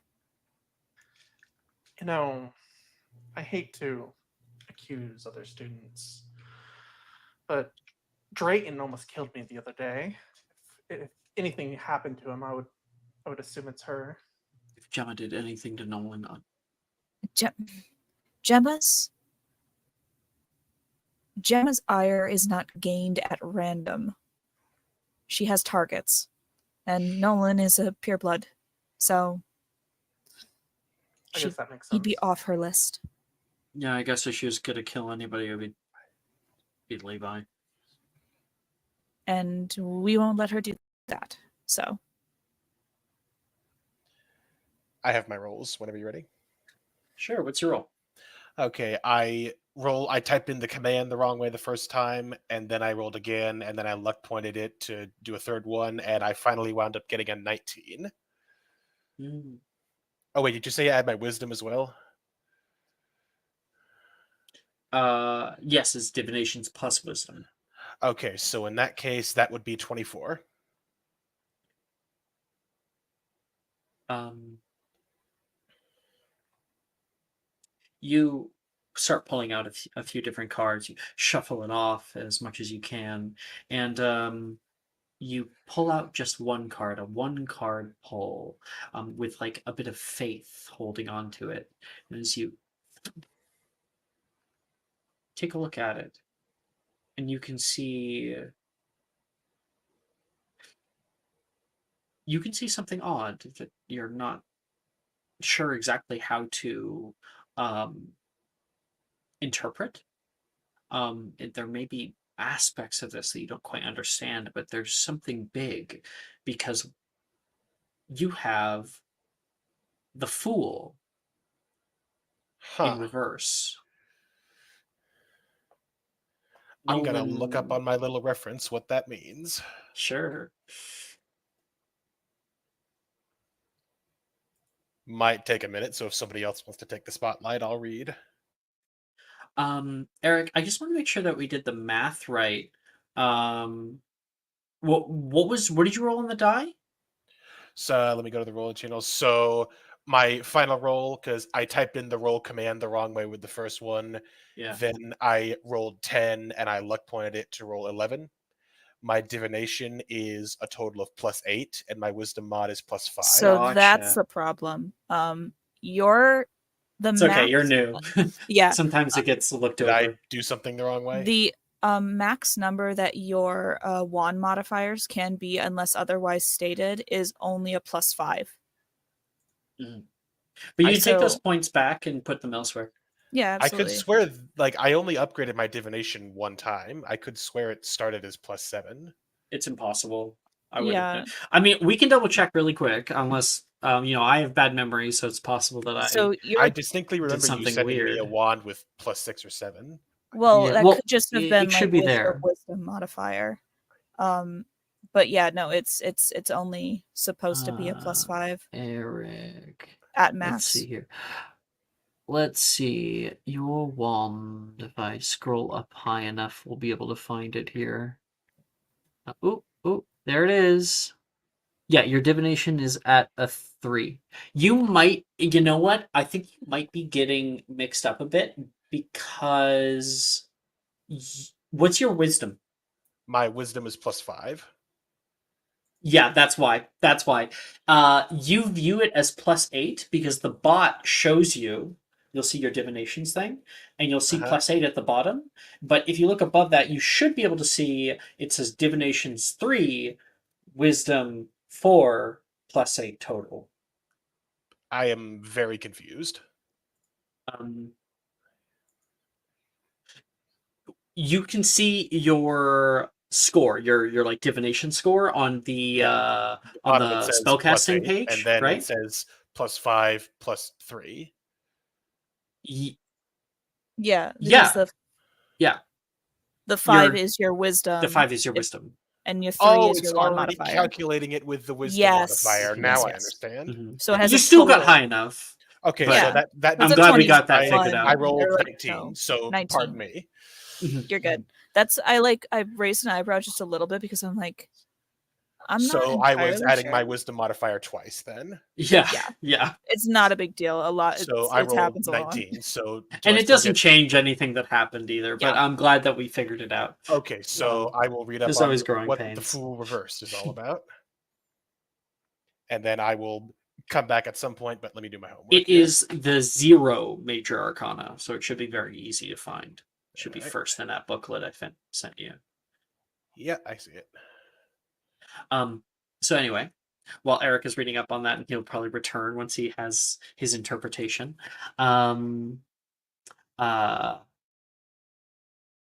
You know, I hate to accuse other students, but Drayton almost killed me the other day. If anything happened to him, I would assume it's her. If Gemma did anything to Nolan, Gemma's ire is not gained at random. She has targets, and Nolan is a pureblood, so I guess that makes sense. he'd be off her list. yeah, I guess if she was gonna kill anybody, it would be Levi. And we won't let her do that. So I have my rolls whenever you're ready. Sure, what's your roll? Okay, I typed in the command the wrong way the first time, and then I rolled again, and then I luck pointed it to do a third one, and I finally wound up getting a 19. Oh wait, did you say add my wisdom as well? Yes, it's divinations plus wisdom. Okay, so in that case, that would be 24. You start pulling out a few different cards. You shuffle it off as much as you can, and you pull out just one card, a one-card pull, with like a bit of faith holding on to it. And as you take a look at it, and you can see something odd that you're not sure exactly how to interpret. There may be aspects of this that you don't quite understand, but there's something big because you have the Fool in Huh. reverse. I'm gonna Nolan, look up on my little reference what that means. Sure. Might take a minute, so if somebody else wants to take the spotlight, I'll read. Eric, I just want to make sure that we did the math right. What did you roll on the die? So let me go to the rolling channel. So my final roll, because I typed in the roll command the wrong way with the first one. Yeah. Then I rolled 10 and I luck pointed it to roll 11. My divination is a total of +8, and my wisdom mod is +5. So that's Gotcha. the problem. You're the It's max. okay, you're new. Yeah. Sometimes it gets looked Did over. I do something the wrong way? The max number that your wand modifiers can be, unless otherwise stated, is only a +5. But you can take those So points back and put them elsewhere. yeah, I could absolutely. swear, like, I only upgraded my divination one time. I could swear it started as +7. It's impossible. I wouldn't. Yeah. I mean, we can double check really quick, unless I have bad memory, so it's possible that So I you're distinctly remember you something sending me a weird. wand with +6 or 7. well, Yeah, that well, could just have it been should like be with your there. wisdom modifier. But yeah, no, it's only supposed to be a +5 Eric. at Let's max. see here. Let's see. Your wand, if I scroll up high enough, we'll be able to find it here. Oh, there it is. Yeah, your divination is at a 3. You know what? I think you might be getting mixed up a bit because what's your wisdom? My wisdom is +5. Yeah, that's why. That's why. You view it as +8 because the bot shows you. You'll see your divinations thing, and you'll see +8 at the bottom. But if you look above that, you should be able to see it says divinations 3, wisdom 4, +8 total. I am very confused. You can see your score, your like divination score on the on Bottom the it says spellcasting +8, page, and then right? it says +5, +3. Yeah, because Yeah. Yeah. the 5 Your is your wisdom. The 5 is your wisdom. And your 3 Oh, is it's your wand already modifier. calculating it with the wisdom Yes. modifier. Yes, Now I yes. understand. So it has You a still got total. high enough. Okay, but- so Yeah. that I'm It's a glad we got that 21. figured out. I rolled Or, like, 19, no, so 19. pardon me. You're good. That's I raised an eyebrow just a little bit because I'm like, I'm not So I was entirely adding my sure. wisdom modifier twice then. Yeah. Yeah. Yeah. It's not a big deal. A lot. So It I rolled happens a lot. 19. So do And I it still doesn't get... change anything that happened either, but Yeah. I'm glad that we figured it out. Okay, so I will read up there's on always growing what the pains. Fool Reversed is all about. And then I will come back at some point, but let me do my homework. It is the 0 major arcana, so it should be very easy to find. It should be first in that booklet I sent you. Yeah, I see it. So anyway, while Eric is reading up on that, and he'll probably return once he has his interpretation.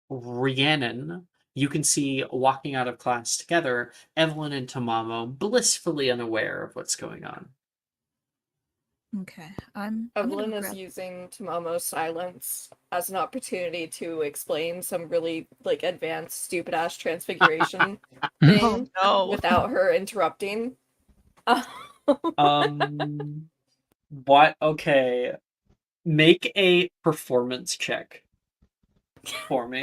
Rhiannon, you can see walking out of class together, Evelyn and Tamamo blissfully unaware of what's going on. Okay. I'm Evelyn gonna is grab... using Tomomo's silence as an opportunity to explain some really like advanced stupid ass transfiguration thing Oh no. without her interrupting. What? Okay. Make a performance check for me.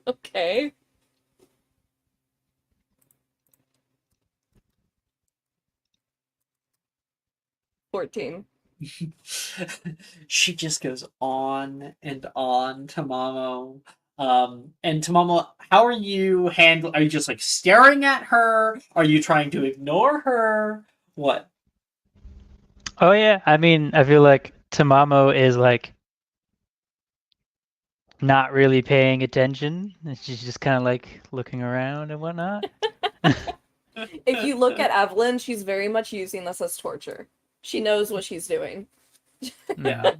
Okay. $14. She just goes on and on, Tamamo. And Tamamo, how are you handling? Are you just like staring at her? Are you trying to ignore her? What? Oh yeah, I mean, I feel like Tamamo is like not really paying attention. And she's just kind of like looking around and whatnot. If you look at Evelyn, she's very much using this as torture. She knows what she's doing. Yeah.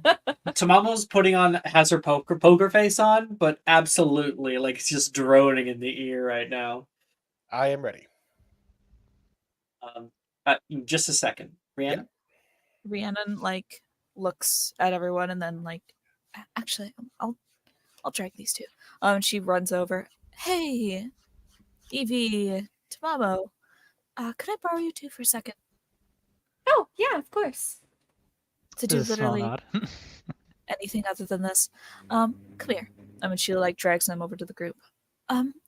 Tamamo's has her poker face on, but absolutely, like, it's just droning in the ear right now. I am ready. Um, just a second, Rhiannon. Rhiannon like looks at everyone and then like, actually, I'll drag these two. She runs over. Hey, Evie, Tamamo, could I borrow you two for a second Oh, yeah, of course. to do This is a small literally nod. anything other than this? Come here. She like drags them over to the group.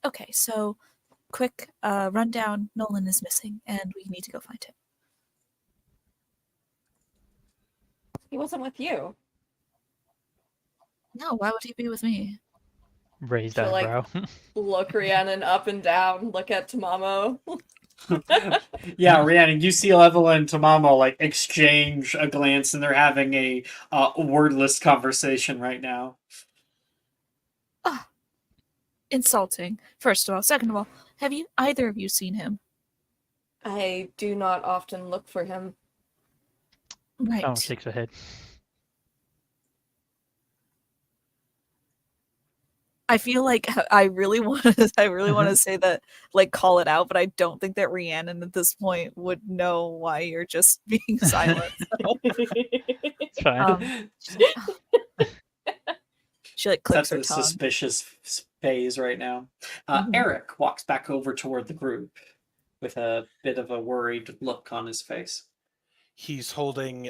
Okay, so quick rundown. Nolan is missing, and we need to go find him. He wasn't with you. No, why would he be with me? Raised So, like, eyebrow. Look Rhiannon up and down. Look at Tamamo. Yeah, Rhiannon, you see Evelyn and Tamamo like exchange a glance, and they're having a wordless conversation right now. Ah, insulting. First of all, second of all, have you either of you seen him? I do not often look for him. Right. Oh, shakes her head. I feel like I really want to say that, like, call it out, but I don't think that Rhiannon at this point would know why you're just being silent. So, It's fine. she's like, "Oh." She like clicks That's her a tongue. suspicious phase right now. Mhm. Eric walks back over toward the group with a bit of a worried look on his face. He's holding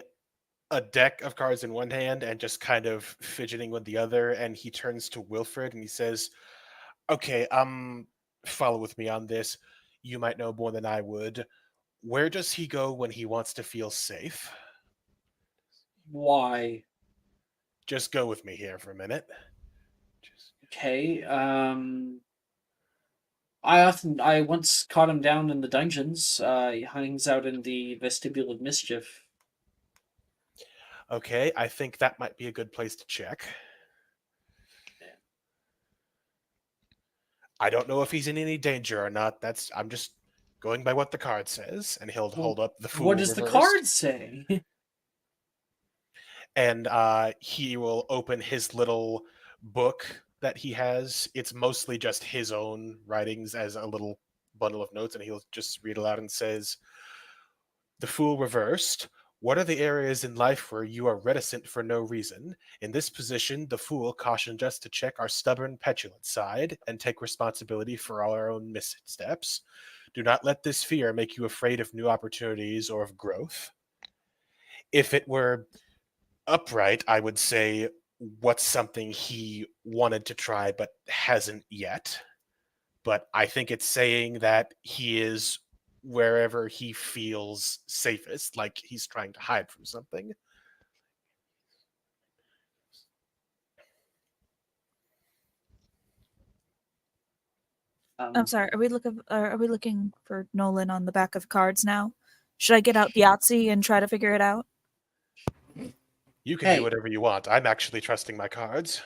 a deck of cards in one hand and just kind of fidgeting with the other, and he turns to Wilfred and he says, "Okay, follow with me on this. You might know more than I would. Where does he go when he wants to feel safe? Why? Just go with me here for a minute." Okay. I once caught him down in the dungeons. He hangs out in the vestibule of mischief. Okay, I think that might be a good place to check. I don't know if he's in any danger or not. I'm just going by what the card says, and he'll hold up the Fool What does the reversed, card say? and he will open his little book that he has. It's mostly just his own writings as a little bundle of notes, and he'll just read aloud and says, "The Fool reversed. What are the areas in life where you are reticent for no reason? In this position, the Fool cautioned us to check our stubborn, petulant side and take responsibility for all our own missteps. Do not let this fear make you afraid of new opportunities or of growth." If it were upright, I would say, what's something he wanted to try but hasn't yet? But I think it's saying that he is wherever he feels safest, like he's trying to hide from something. I'm sorry. Are we looking for Nolan on the back of cards now? Should I get out Yahtzee and try to figure it out? You can Hey. do whatever you want. I'm actually trusting my cards.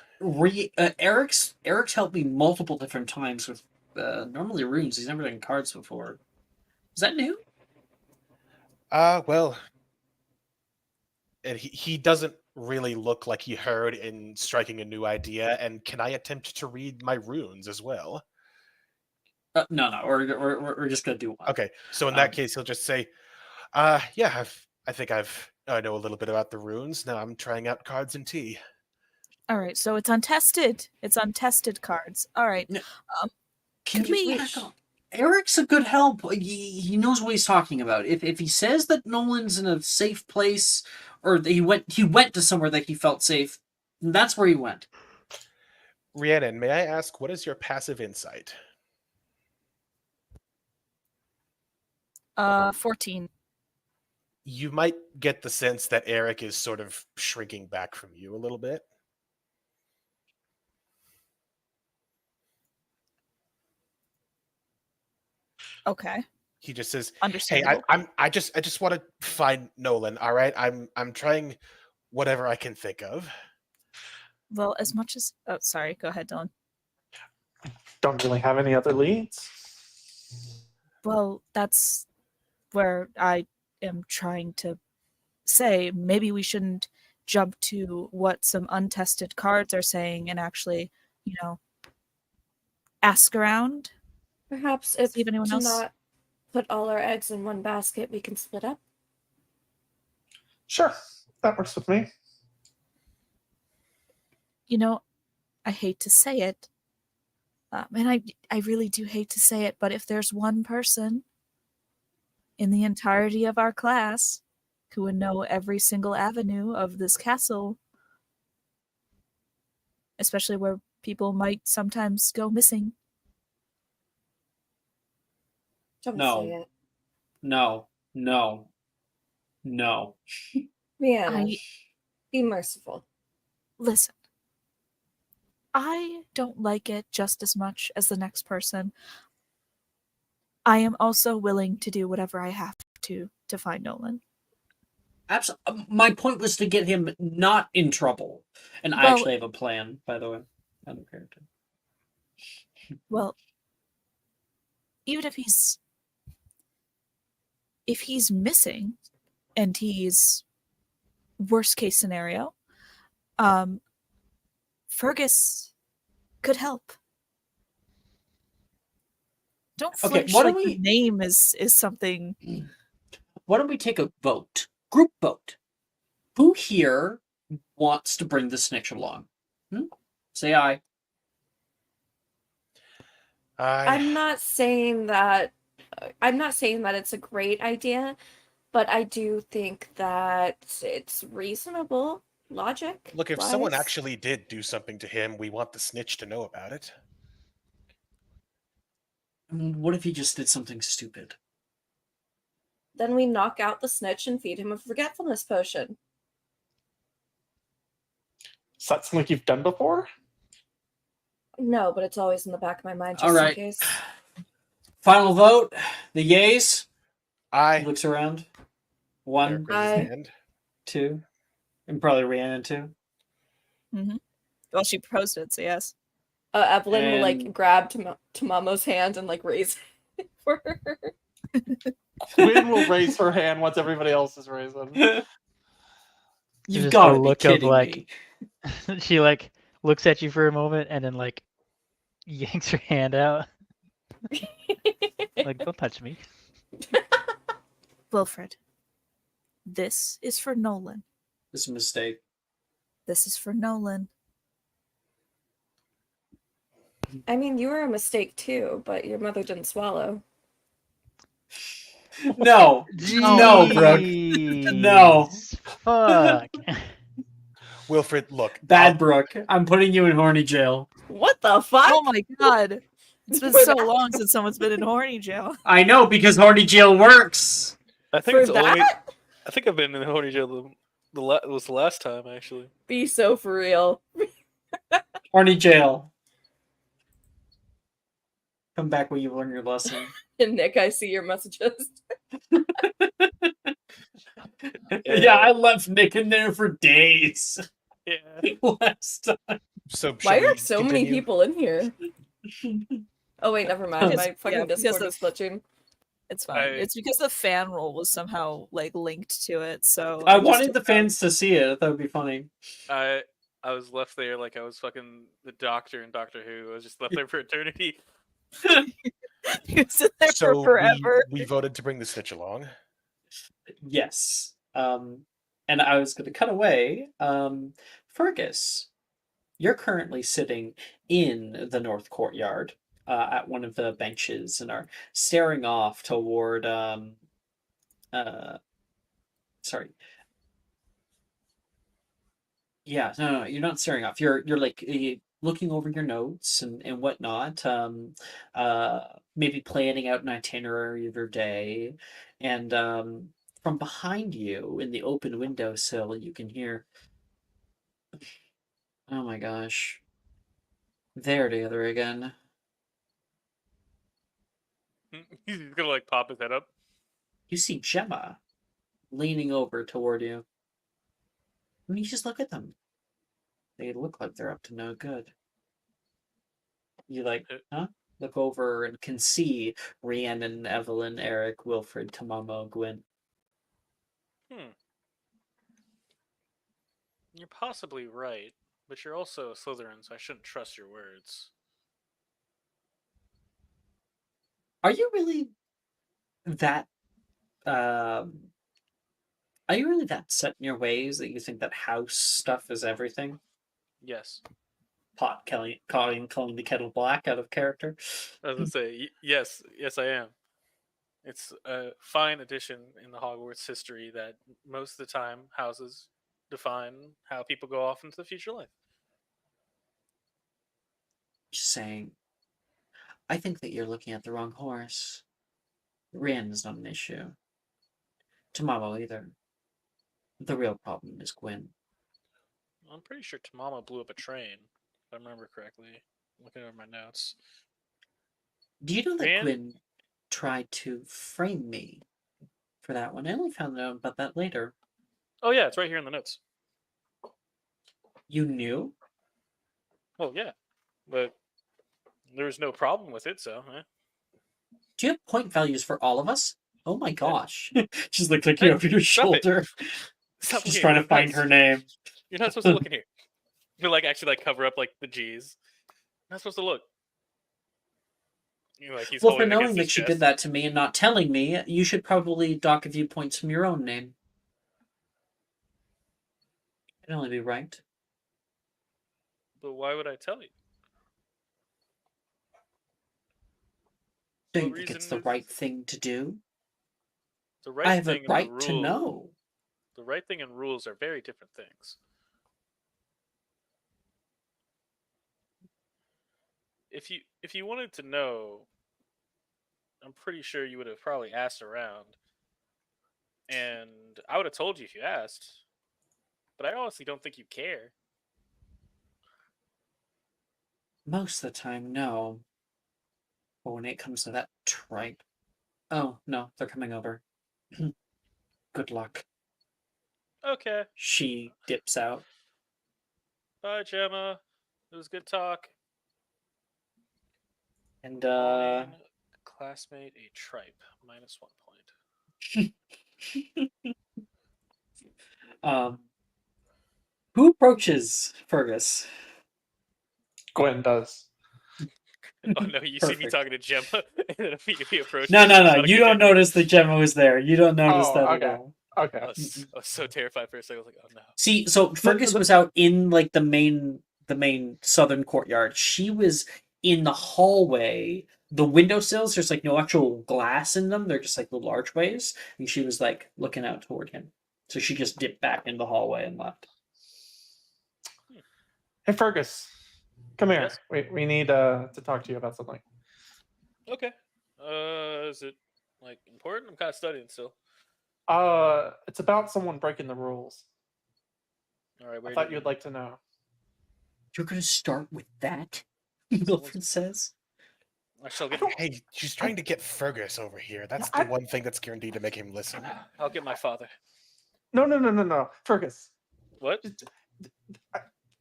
Eric's helped me multiple different times with normally runes. He's never done cards before. Is that new? Well, and he doesn't really look like he heard in striking a new idea. And can I attempt to read my runes as well? No. We're just gonna do one. Okay, so in that case, he'll just say, yeah, I know a little bit about the runes. Now I'm trying out cards and tea." All right, so it's untested. It's untested cards. All right. No. Could we? Eric's a good help. He knows what he's talking about. If he says that Nolan's in a safe place, or that he went to somewhere that he felt safe, that's where he went. Rhiannon, may I ask, what is your passive insight? 14. You might get the sense that Eric is sort of shrinking back from you a little bit. Okay, He just says, "Hey, understandable. I just want to find Nolan. All right, I'm trying whatever I can think of." Well, as much as sorry, go ahead, Dylan. Don't really have any other leads. Well, that's where I am trying to say maybe we shouldn't jump to what some untested cards are saying and actually, ask around. Perhaps if See if anyone to else. not put all our eggs in one basket, we can split up. Sure, that works with me. I hate to say it, and I really do hate to say it, but if there's one person in the entirety of our class who would know every single avenue of this castle, especially where people might sometimes go missing. Don't No. say it. No. Rhiannon, I be merciful. listen. I don't like it just as much as the next person. I am also willing to do whatever I have to find Nolan. Absolutely. My point was to get him not in trouble, and I Well- actually have a plan, by the way. Other character. Well, even if he's missing and he's worst case scenario, Fergus could help. Don't Okay, flinch why don't like the we- name is something. Why don't we take a vote? Group vote. Who here wants to bring the snitch along? Say aye. I'm not saying that it's a great idea, but I do think that it's reasonable logic. Look, if someone actually did do something to him, we want the snitch to know about it. I mean, what if he just did something stupid? Then we knock out the snitch and feed him a forgetfulness potion. Is that something you've done before? No, but it's always in the back of my mind just All right. in case. Final vote. The yays. He I looks around. Eric 1, raises his Aye. hand. 2, and probably Rhiannon too. Well, she proposed it, so yes. Evelyn will And- grab Tamamo's hand and raise it for her. Quinn will raise her hand once everybody else is raising. You've just got a to be look of, kidding like- me. She looks at you for a moment and then yanks her hand out. Don't touch me. Wilfred, this is for Nolan. It's a mistake. This is for Nolan. I mean, you were a mistake too, but your mother didn't swallow. No. No, Brooke. No. Jeez, Fuck. Wilfred, look. Bad Brooke. I'm putting you in horny jail. What the fuck? Oh my god. It's been For so that? long since someone's been in horny jail. I know, because horny jail works. I think For it's only. that? I think I've been in horny jail. It was the last time actually. Be so for real. Horny jail. Come back when you learn your lesson. And Nick, I see your messages. Yeah, I left Nick in there for days. Yeah. Last time. So Why shall are we so many continue? people in here? Oh wait, never mind. Because- My fucking yeah, because Discord of- is glitching. It's fine. I- It's because the fan roll was somehow linked to it. So I just wanted the took fans to see it. I thought it would be funny. I was left there like I was fucking the Doctor in Doctor Who. I was just left there for eternity. He was in there So for forever. we voted to bring the snitch along. Yes. And I was going to cut away. Fergus, you're currently sitting in the North Courtyard. at one of the benches and are staring off toward. Sorry. Yeah, no, you're not staring off. You're like looking over your notes and whatnot. Maybe planning out an itinerary of your day, and from behind you in the open windowsill, you can hear. Oh my gosh, they're together again. He's gonna like pop his head up. You see Gemma leaning over toward you. And you just look at them. They look like they're up to no good. You like, huh? Look over and can see Rhiannon, Evelyn, Eric, Wilfred, Tamamo, Gwyn. You're possibly right, but you're also a Slytherin, so I shouldn't trust your words. Are you really that are you really that set in your ways that you think that house stuff is everything? Yes. Pot calling the kettle black out of character. I was gonna say yes, I am. It's a fine addition in the Hogwarts history that most of the time houses define how people go off into the future life. Just saying. I think that you're looking at the wrong horse. Rhiannon is not an issue. Tamamo either. The real problem is Gwyn. I'm pretty sure Tamama blew up a train, if I remember correctly. Looking over my notes. Do you know that Rhiannon? Gwyn tried to frame me for that one? I only found out about that later. Oh yeah, it's right here in the notes. You knew? Oh yeah, but there was no problem with it, so. Do you have point values for all of us? Oh my gosh. She's like looking Hey, over your stop it. shoulder. Stop She's looking trying at to find notes. her name. You're not supposed to look in here. You're like actually like cover up like the G's. You're not supposed to look. You're like he's Well, for holding it knowing against that his she chest. did that to me and not telling me, you should probably dock a few points from your own name. It'd only be right. But why would I tell you? Do What you think it's reason the is- right thing to do? The right I have a thing and right the to rule. know. The right thing and rules are very different things. If you wanted to know, I'm pretty sure you would have probably asked around. And I would have told you if you asked. But I honestly don't think you care. Most of the time, no. But when it comes to that tripe. Oh, no, they're coming over. Good luck. Okay. She dips out. Bye, Gemma. It was good talk. And, Calling classmate a tripe. -1 point. who approaches Fergus? Gwen does. Oh no, you see me Perfect. talking to Gemma and then immediately approach No, me, no, no. shouting You at don't me. notice that Gemma was there. You don't notice Oh, that at okay. all. Okay. I was so terrified for a second. I was like, oh no. See, so Fergus was out in like the main southern courtyard. She was in the hallway. The windowsills, there's like no actual glass in them. They're just like little archways. And she was like looking out toward him. So she just dipped back in the hallway and left. Hey, Fergus, come here. Yes? We need to talk to you about something. Okay. Is it like important? I'm kind of studying still. It's about someone breaking the rules. All right. I thought you'd like to know. You're gonna start with that? Wilfred says. I shall get. Hey, she's trying to get Fergus over here. That's I- the one thing that's guaranteed to make him listen. I'll get my father. No, Fergus. What?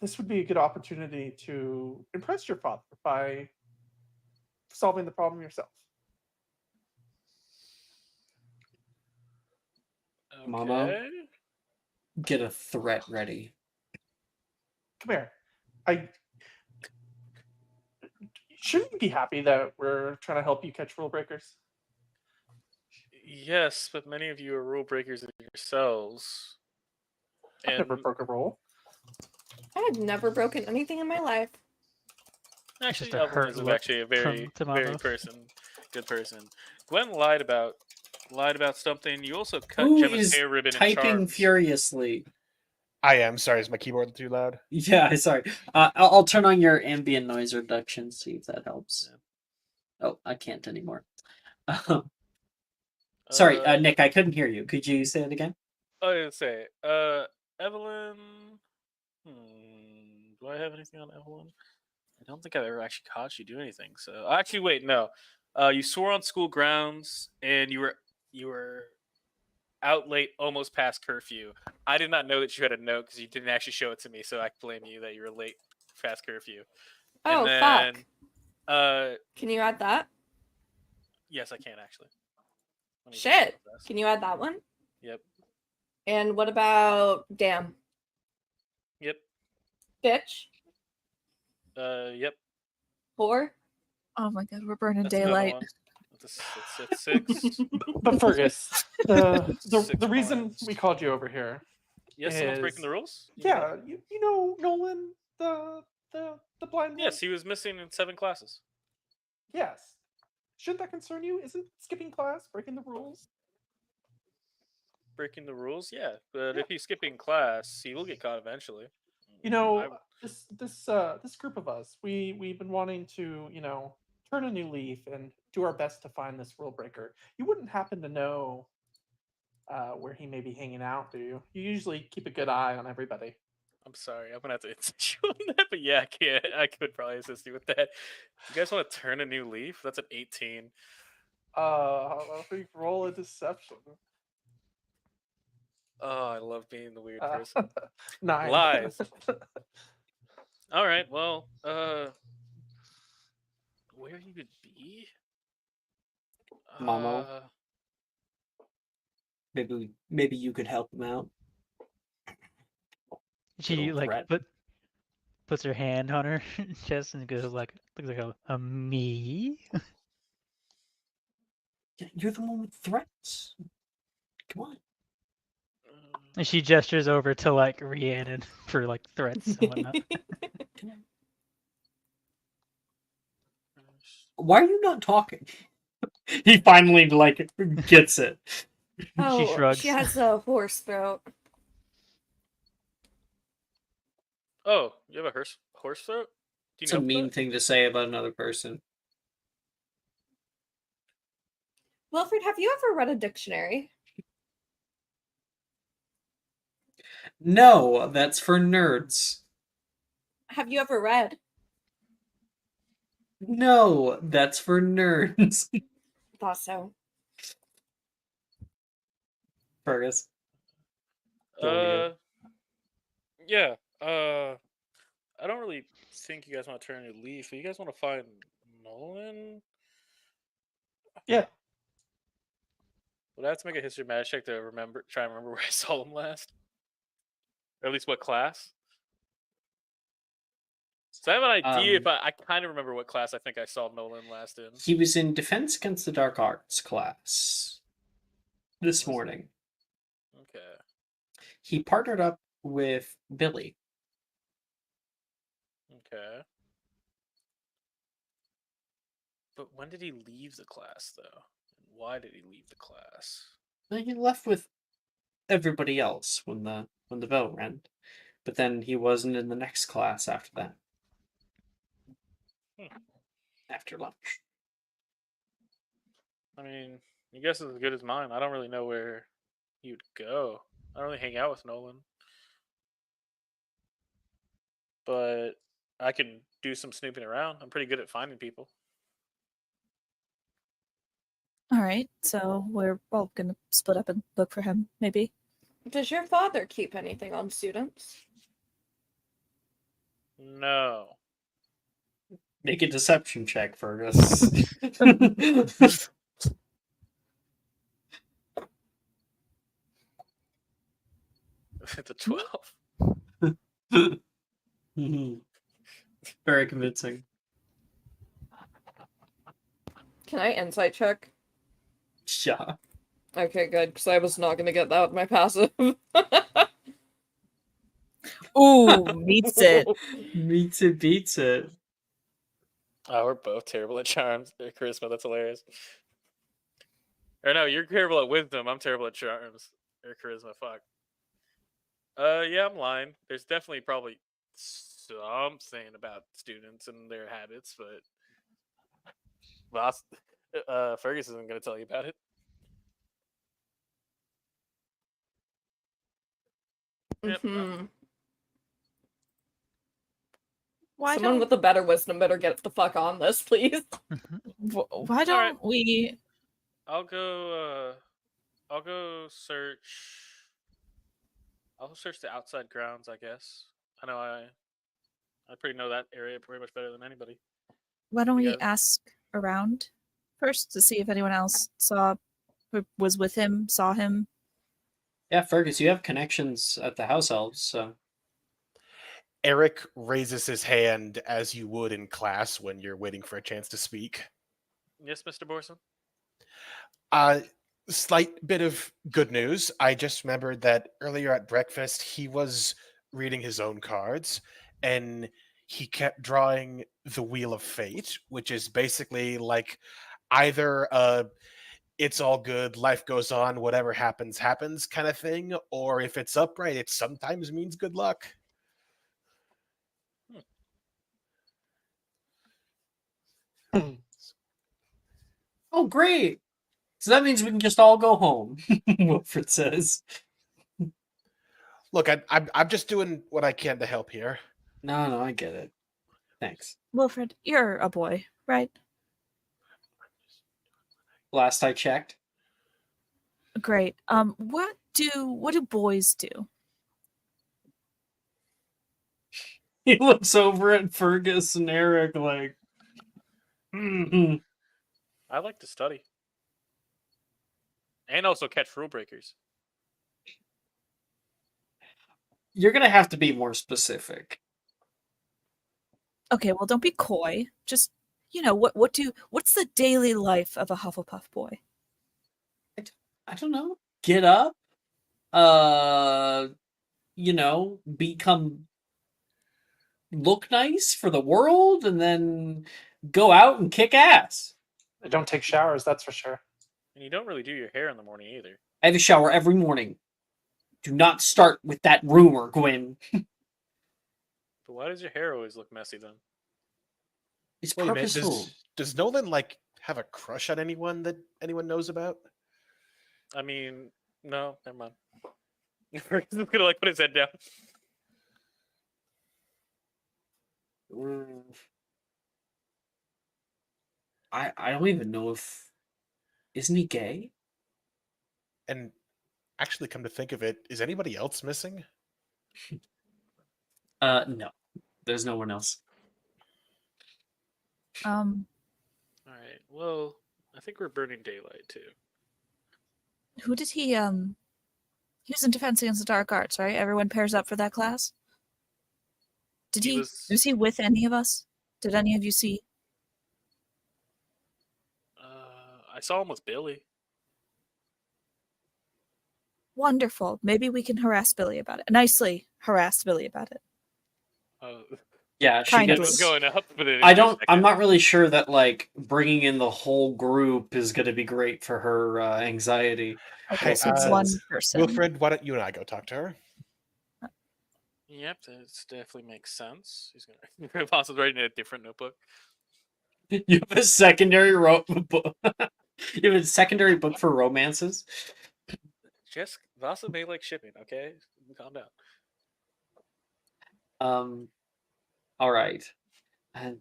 This would be a good opportunity to impress your father by solving the problem yourself. Okay. Mama? Get a threat ready. Come here. Shouldn't you be happy that we're trying to help you catch rule breakers? Yes, but many of you are rule breakers yourselves. I've never And broke a rule. I have never broken anything in my life. Actually, just a Evelyn hurt is look actually a very, from very Tomato. good person. Gwen lied about something. You also cut Who Gemma's is hair ribbon and typing charms. furiously? I am sorry. Is my keyboard too loud? Yeah, sorry. I'll turn on your ambient noise reduction, see if that helps. Oh, I can't anymore. Sorry, Nick, I couldn't hear you. Could you say it again? I was gonna say, Evelyn. Do I have anything on Evelyn? I don't think I've ever actually caught you do anything. So actually, wait, no. You swore on school grounds, and you were out late, almost past curfew. I did not know that you had a note because you didn't actually show it to me, so I blame you that you were late past curfew. Oh, And fuck. then, Can you add that? yes, I can actually. Let me Shit. just this. Can you add that one? Yep. And what about damn? Yep. Bitch? Yep. Whore? Oh my god, we're burning That's another daylight. one. That's 6. But Fergus, the Six reason points. we called you over here. Yes, someone's breaking is- the rules. Yeah, you know Nolan, the blind Yes, one? he was missing in 7 classes. Yes. Shouldn't that concern you? Isn't skipping class breaking the rules? Breaking the rules, yeah. But Yeah. if he's skipping class, he will get caught eventually. You know, I- this group of us, we've been wanting to, turn a new leaf and do our best to find this rule breaker. You wouldn't happen to know where he may be hanging out, do you? You usually keep a good eye on everybody. I'm sorry, I'm gonna have to insist you on that. But yeah, I could probably assist you with that. You guys want to turn a new leaf? That's an 18. I think roll a deception. Oh, I love being the weird person. 9. Lies. All right, well, where you could be? Momo. Uh, Maybe you could help him out. She Little like threat. puts her hand on her chest and goes like, looks like a me. Yeah, you're the one with threats. Come on. And she gestures over to like Rhiannon for like threats and whatnot. Why are you not talking? He finally gets it. Oh, shrugs. she has a horse throat. oh, you have a horse throat? Do you It's know a mean that? thing to say about another person. Wilfred, have you ever read a dictionary? No, that's for nerds. Have you ever read? No, that's for nerds. Thought so. Fergus. Go to you. Yeah. I don't really think you guys want to turn a new leaf. You guys want to find Nolan? Yeah. Would I have to make a history magic check to try and remember where I saw him last? Or at least what class? So I have an idea if I kind of remember what class I think I saw Nolan last in. He was in Defense Against the Dark Arts class this morning. Okay. He partnered up with Billy. Okay. But when did he leave the class, though? And why did he leave the class? He left with everybody else when the bell rang, but then he wasn't in the next class after that. After lunch. I mean, your guess is as good as mine. I don't really know where he would go. I don't really hang out with Nolan. But I can do some snooping around. I'm pretty good at finding people. All right, so we're all gonna split up and look for him, maybe. Does your father keep anything on students? No. Make a deception check, Fergus. It's a 12. Very convincing. Can I insight check? Yeah. Okay, good, because I was not going to get that with my passive. Ooh, meets it. Meets it, beats it. Oh, we're both terrible at charms or charisma. That's hilarious. Or no, you're terrible at wisdom. I'm terrible at charms or charisma. Fuck. Yeah, I'm lying. There's definitely probably something about students and their habits, but Voss, Fergus isn't going to tell you about it. Yep. Hmm. Why Someone don't with a better wisdom better get the fuck on this, please. why don't we? I'll go. I'll go search. I'll search the outside grounds. I guess. I know I pretty know that area pretty much better than anybody. Why don't You we guys- ask around first to see if anyone else was with him, saw him? Yeah, Fergus, you have connections at the house elves, so Eric raises his hand as you would in class when you're waiting for a chance to speak. Yes, Mr. Borson. Slight bit of good news. I just remembered that earlier at breakfast he was reading his own cards and he kept drawing the Wheel of Fate, which is basically like either it's all good, life goes on, whatever happens, happens kind of thing, or if it's upright, it sometimes means good luck. oh great. So that means we can just all go home, Wilfred says. Look, I'm just doing what I can to help here. No, I get it. Thanks. Wilfred, you're a boy, right? Last I checked. Great. What do boys do? He looks over at Fergus and Eric like, "Mhm." I like to study. And also catch rule breakers. You're gonna have to be more specific. Okay, well, don't be coy. Just what's the daily life of a Hufflepuff boy? I don't know. Get up. Become look nice for the world and then go out and kick ass. I don't take showers, that's for sure. And you don't really do your hair in the morning either. I have a shower every morning. Do not start with that rumor, Gwyn. But why does your hair always look messy then? It's Wait a minute, purposeful. does Nolan like have a crush on anyone that anyone knows about? I mean, no, never mind. Fergus is gonna like put his head down. I don't even know if isn't he gay? And actually, come to think of it, is anybody else missing? No. There's no one else. All right. Well, I think we're burning daylight too. Who did he was in Defense Against the Dark Arts, right? Everyone pairs up for that class? Was he with any of us? Did any of you see? I saw him with Billy. Wonderful. Maybe we can harass Billy about it. Nicely harass Billy about it. Yeah, she Kind of. It was gets. going up, but it I'm not really sure that like bringing in the whole group is going to be great for her anxiety. Okay, Hey, so one person. Wilfred, why don't you and I go talk to her? Yep, that definitely makes sense. He's gonna. Voss is writing in a different notebook. You have a secondary book. You have a secondary book for romances. Just Voss may like shipping. Okay, calm down. All right. And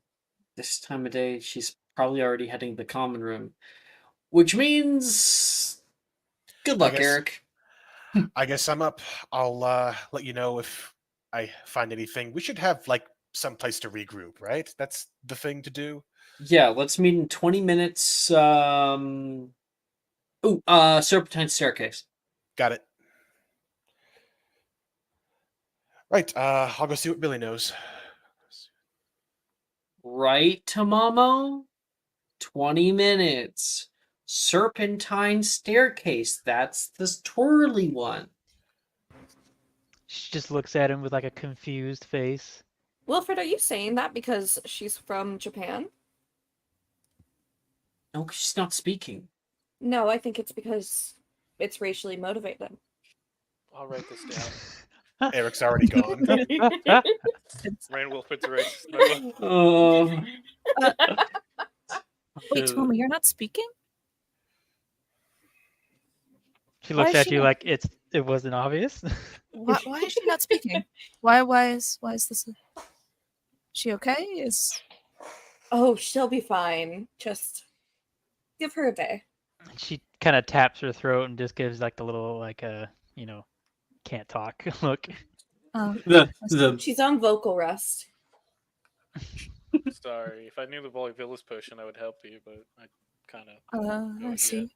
this time of day, she's probably already heading to the common room, which means good luck, Eric. I guess I'm up. I'll let you know if I find anything. We should have like some place to regroup, right? That's the thing to do. Yeah, let's meet in 20 minutes. Serpentine staircase. Got it. Right, I'll go see what Billy knows. Right, Tamamo? 20 minutes. Serpentine staircase. That's the twirly one. She just looks at him with like a confused face. Wilfred, are you saying that because she's from Japan? No, 'cause she's not speaking. No, I think it's because it's racially motivated. I'll write this down. Eric's already gone. Rain Wilford's racist. Nova. Oh. Wait, Tomo, you're not speaking? She Why looks is at she you not- like it wasn't obvious. Why is she not speaking? Why is this? She okay? Is Oh, she'll be fine. Just give her a day. She kind of taps her throat and just gives like the little can't talk look. The She's on vocal rest. Sorry, if I knew the Volivilus potion, I would help you, but I kind of. I see.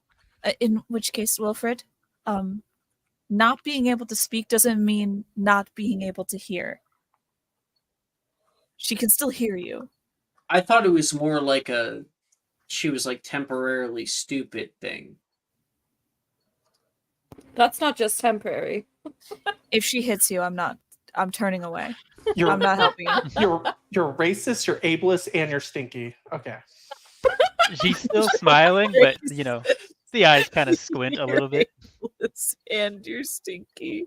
In which case, Wilfred, not being able to speak doesn't mean not being able to hear. She can still hear you. I thought it was more like she was like temporarily stupid thing. That's not just temporary. If she hits you, I'm turning away. You're I'm not helping you. you're racist, you're ableist, and you're stinky. Okay. She's still smiling, but the eyes kind of squint a little bit. And you're stinky.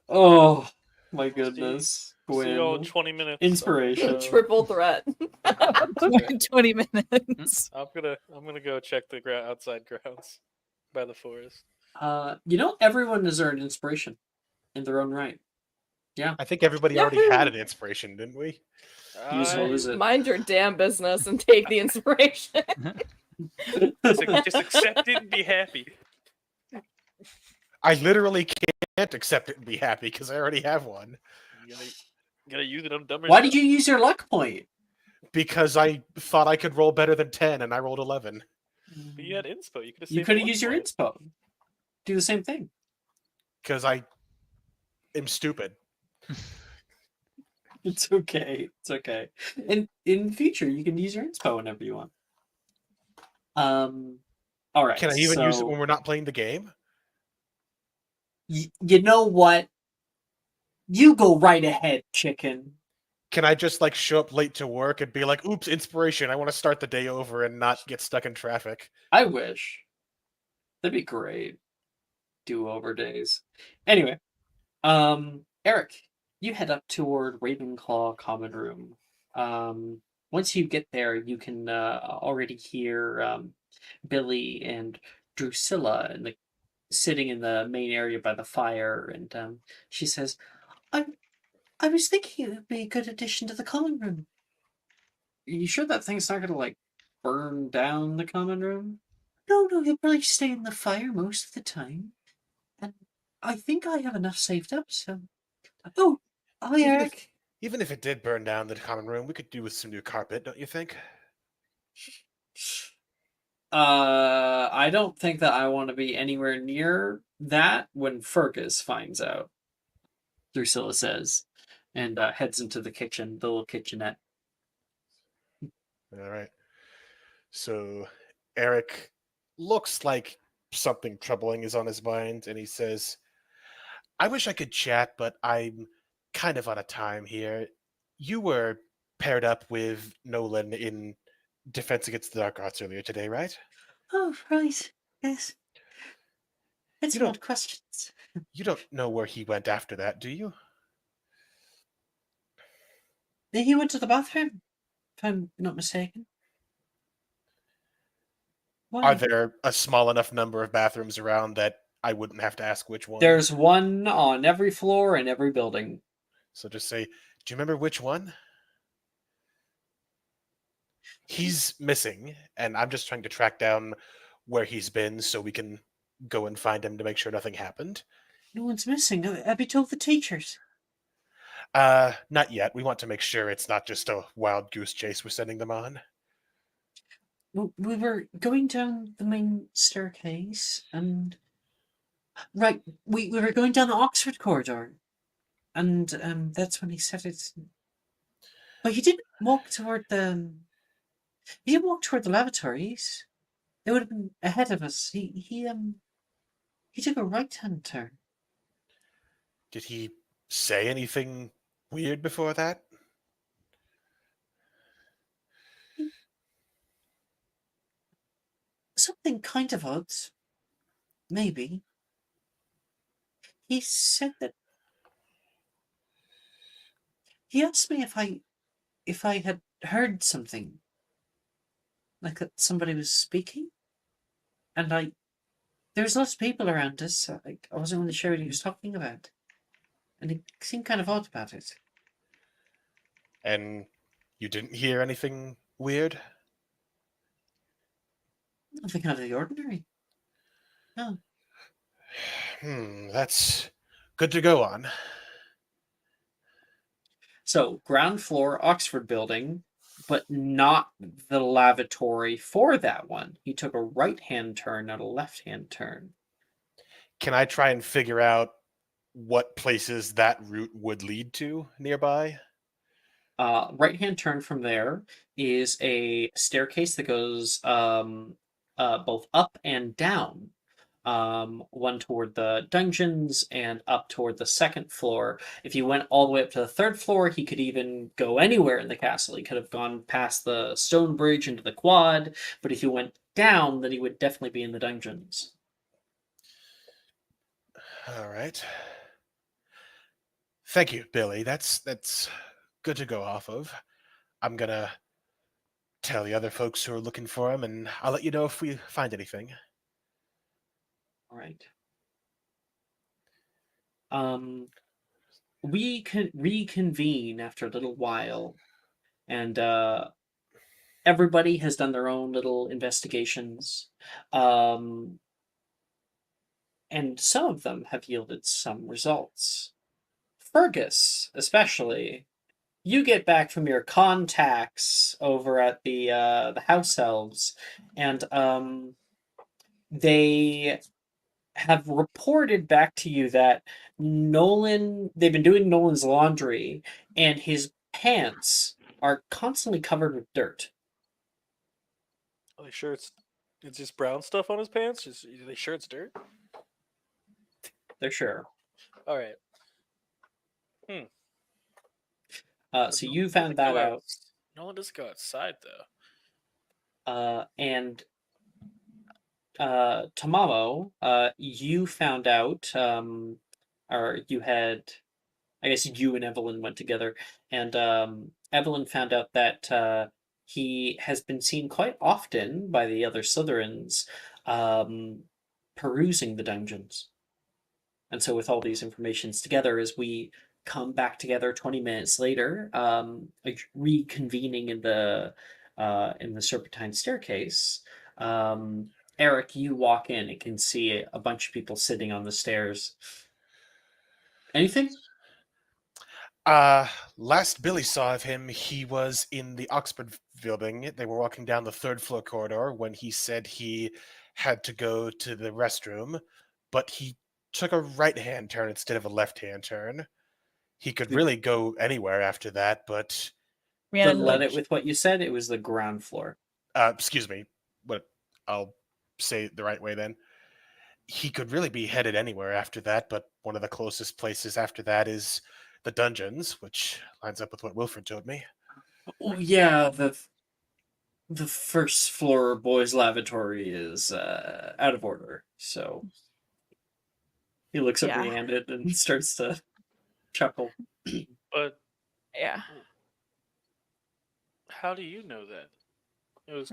Oh my goodness. See you all in Gwen. 20 minutes. Inspiration. Triple threat. 20 minutes. I'm gonna go check the outside grounds by the forest. Everyone has earned inspiration in their own right. I think everybody already had an inspiration, didn't we? Useful, is it? Mind your damn business and take the inspiration. Just accept it and be happy. I literally can't accept it and be happy because I already have one. You gotta use it on dumber. Why did you use your luck point? Because I thought I could roll better than 10 and I rolled 11. But you had inspo. You could have used your inspo. Do the same thing. Because I am stupid. It's okay. It's okay. And in future, you can use your inspo whenever you want. All right. Can I even use it when we're not playing the game? You know what? You go right ahead, chicken. Can I just like show up late to work and be like, oops, inspiration, I want to start the day over and not get stuck in traffic? I wish. That'd be great. Do-over days. Anyway, Eric, you head up toward Ravenclaw Common Room. Once you get there, you can already hear Billy and Drusilla sitting in the main area by the fire, and she says, I was thinking it would be a good addition to the common room. Are you sure that thing's not gonna burn down the common room? No, you'll probably stay in the fire most of the time. And I think I have enough saved up, so... Oh, hi, Eric. Even if it did burn down the common room, we could do with some new carpet, don't you think? I don't think that I want to be anywhere near that when Fergus finds out, Drusilla says, and heads into the kitchen, the little kitchenette. All right. So Eric looks like something troubling is on his mind, and he says, I wish I could chat, but I'm kind of out of time here. You were paired up with Nolan in Defense Against the Dark Arts earlier today, right? Oh, right. Yes. It's You don't- odd questions. You don't know where he went after that, do you? He went to the bathroom, if I'm not mistaken. Why? Are there a small enough number of bathrooms around that I wouldn't have to ask which one? There's one on every floor in every building. So just say, do you remember which one? He's missing, and I'm just trying to track down where he's been so we can go and find him to make sure nothing happened. No one's missing. Have you told the teachers? Not yet. We want to make sure it's not just a wild goose chase we're sending them on. We were going down the main staircase, and... Right, we were going down the Oxford corridor, and that's when he said it. But he didn't walk toward the... He didn't walk toward the lavatories. They would have been ahead of us. He took a right-hand turn. Did he say anything weird before that? something kind of odd. Maybe. He said that he asked me if I had heard something. Like that somebody was speaking. And there's lots of people around us, so I wasn't really sure what he was talking about. And he seemed kind of odd about it. And you didn't hear anything weird? Nothing out of the ordinary. No. That's good to go on. So, ground floor, Oxford building, but not the lavatory for that one. He took a right-hand turn, not a left-hand turn. Can I try and figure out what places that route would lead to nearby? Right-hand turn from there is a staircase that goes both up and down. One toward the dungeons and up toward the second floor. If you went all the way up to the third floor, he could even go anywhere in the castle. He could have gone past the stone bridge into the quad, but if you went down, then he would definitely be in the dungeons. All right. Thank you, Billy. That's good to go off of. I'm gonna tell the other folks who are looking for him, and I'll let you know if we find anything. All right. We can reconvene after a little while, and everybody has done their own little investigations. And some of them have yielded some results. Fergus, especially, you get back from your contacts over at the house elves, and they have reported back to you that they've been doing Nolan's laundry, and his pants are constantly covered with dirt. Are they sure it's just brown stuff on his pants? Are they sure it's dirt? They're sure. All right. So you found that out. Nolan doesn't go outside though. And Tamamo, you found out, or you had, I guess you and Evelyn went together, and Evelyn found out that he has been seen quite often by the other Slytherins perusing the dungeons. And so, with all these informations together, as we come back together 20 minutes later, reconvening in the Serpentine Staircase, Eric, you walk in and can see a bunch of people sitting on the stairs. Anything? Last Billy saw of him, he was in the Oxford building. They were walking down the third floor corridor when he said he had to go to the restroom, but he took a right-hand turn instead of a left-hand turn. He could really go anywhere after that, but But let it with what you said, it was the ground floor. excuse me, but I'll say it the right way then. He could really be headed anywhere after that, but one of the closest places after that is the dungeons, which lines up with what Wilfred told me. Oh yeah, the first floor boys' lavatory is out of order, so he looks Yeah. apprehended and starts to chuckle. But Yeah. how do you know that? It was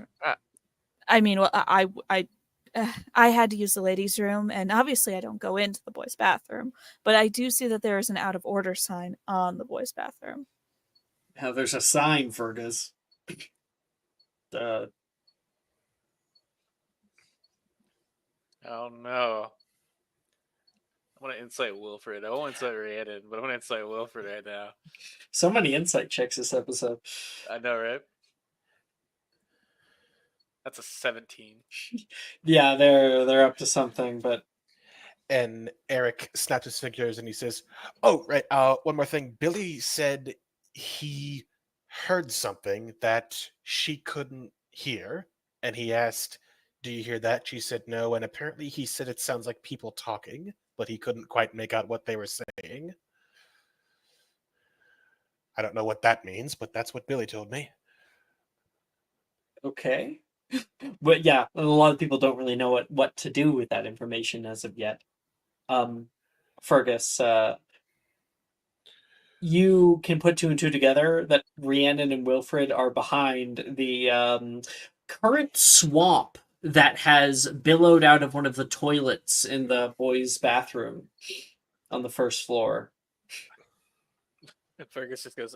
I mean, well, I had to use the ladies' room, and obviously I don't go into the boys' bathroom, but I do see that there is an out of order sign on the boys' bathroom. Now there's a sign, Fergus. oh no. I want to insight Wilfred. I won't insight Rhiannon, but I want to insight Wilfred right now. So many insight checks this episode. I know, right? That's a 17. Yeah, they're up to something, but And Eric snaps his fingers and he says, "Oh, right. One more thing. Billy said he heard something that she couldn't hear, and he asked, 'Do you hear that?' She said no, and apparently he said it sounds like people talking, but he couldn't quite make out what they were saying. I don't know what that means, but that's what Billy told me." okay. But yeah, a lot of people don't really know what to do with that information as of yet. Fergus, you can put two and two together that Rhiannon and Wilfred are behind the current swamp that has billowed out of one of the toilets in the boys' bathroom on the first floor. And Fergus just goes,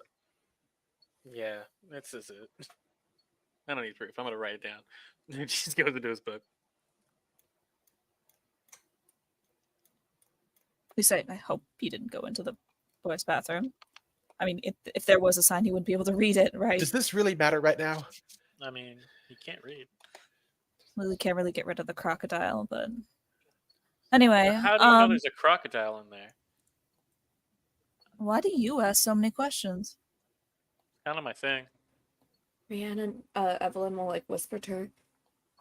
"Yeah, this is it. I don't need proof. I'm gonna write it down." And he just goes into his book. We say, I hope he didn't go into the boys' bathroom. I mean, if there was a sign, he wouldn't be able to read it, right? Does this really matter right now? I mean, he can't read. Well, we can't really get rid of the crocodile, but anyway. How do you know there's a crocodile in there? Why do you ask so many questions? Kind of my thing. Rhiannon, Evelyn will like whisper to her,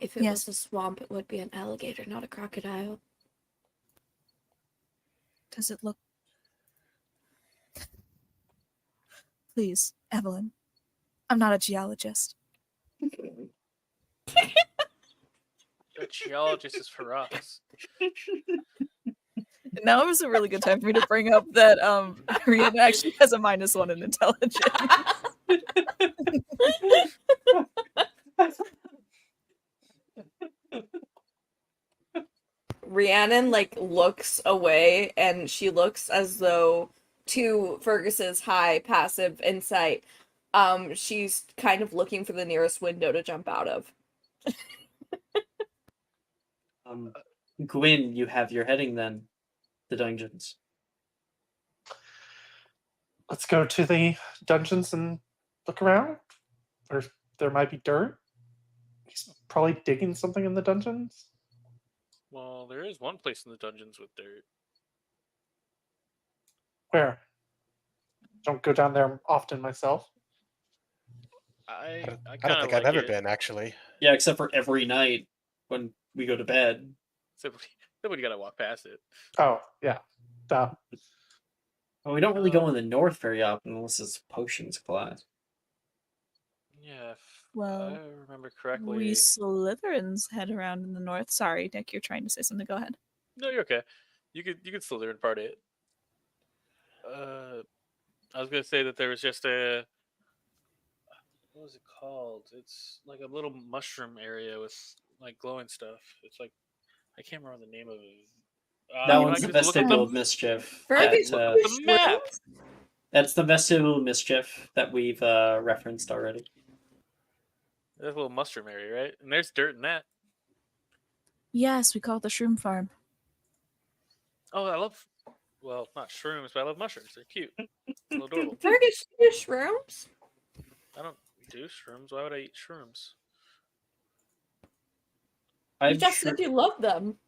if it Yes. was a swamp, it would be an alligator, not a crocodile. Does it look... Please, Evelyn. I'm not a geologist. A geologist is for us. Now is a really good time for me to bring up that Rhiannon actually has a -1 in intelligence. Rhiannon like looks away and she looks as though to Fergus's high passive insight, she's kind of looking for the nearest window to jump out of. Gwyn, you have your heading then. The dungeons. Let's go to the dungeons and look around. Or there might be dirt. He's probably digging something in the dungeons. Well, there is one place in the dungeons with dirt. Where? Don't go down there often myself. I don't kind think of I've like ever it. been, actually. Yeah, except for every night when we go to bed. Somebody gotta walk past it. Oh, yeah. Duh. Well, we don't really go in the north very often unless it's potions class. Yeah, if Well, I remember correctly. We Slytherins head around in the north. Sorry, Nick, you're trying to say something. Go ahead. No, you're okay. You could Slytherin part it. I was gonna say that there was just a, what was it called? It's like a little mushroom area with like glowing stuff. It's like, I can't remember the name of it. That you know, one's I the could look up vestibule of mischief. Fergus, That, look up the map. that's the vestibule of mischief that we've referenced already. There's a little mushroom area, right? And there's dirt in that. Yes, we call it the Shroom Farm. Oh, I love, well, not shrooms, but I love mushrooms. They're cute. A little adorable. Fergus, you do shrooms? I don't do shrooms. Why would I eat shrooms? You just said you love them.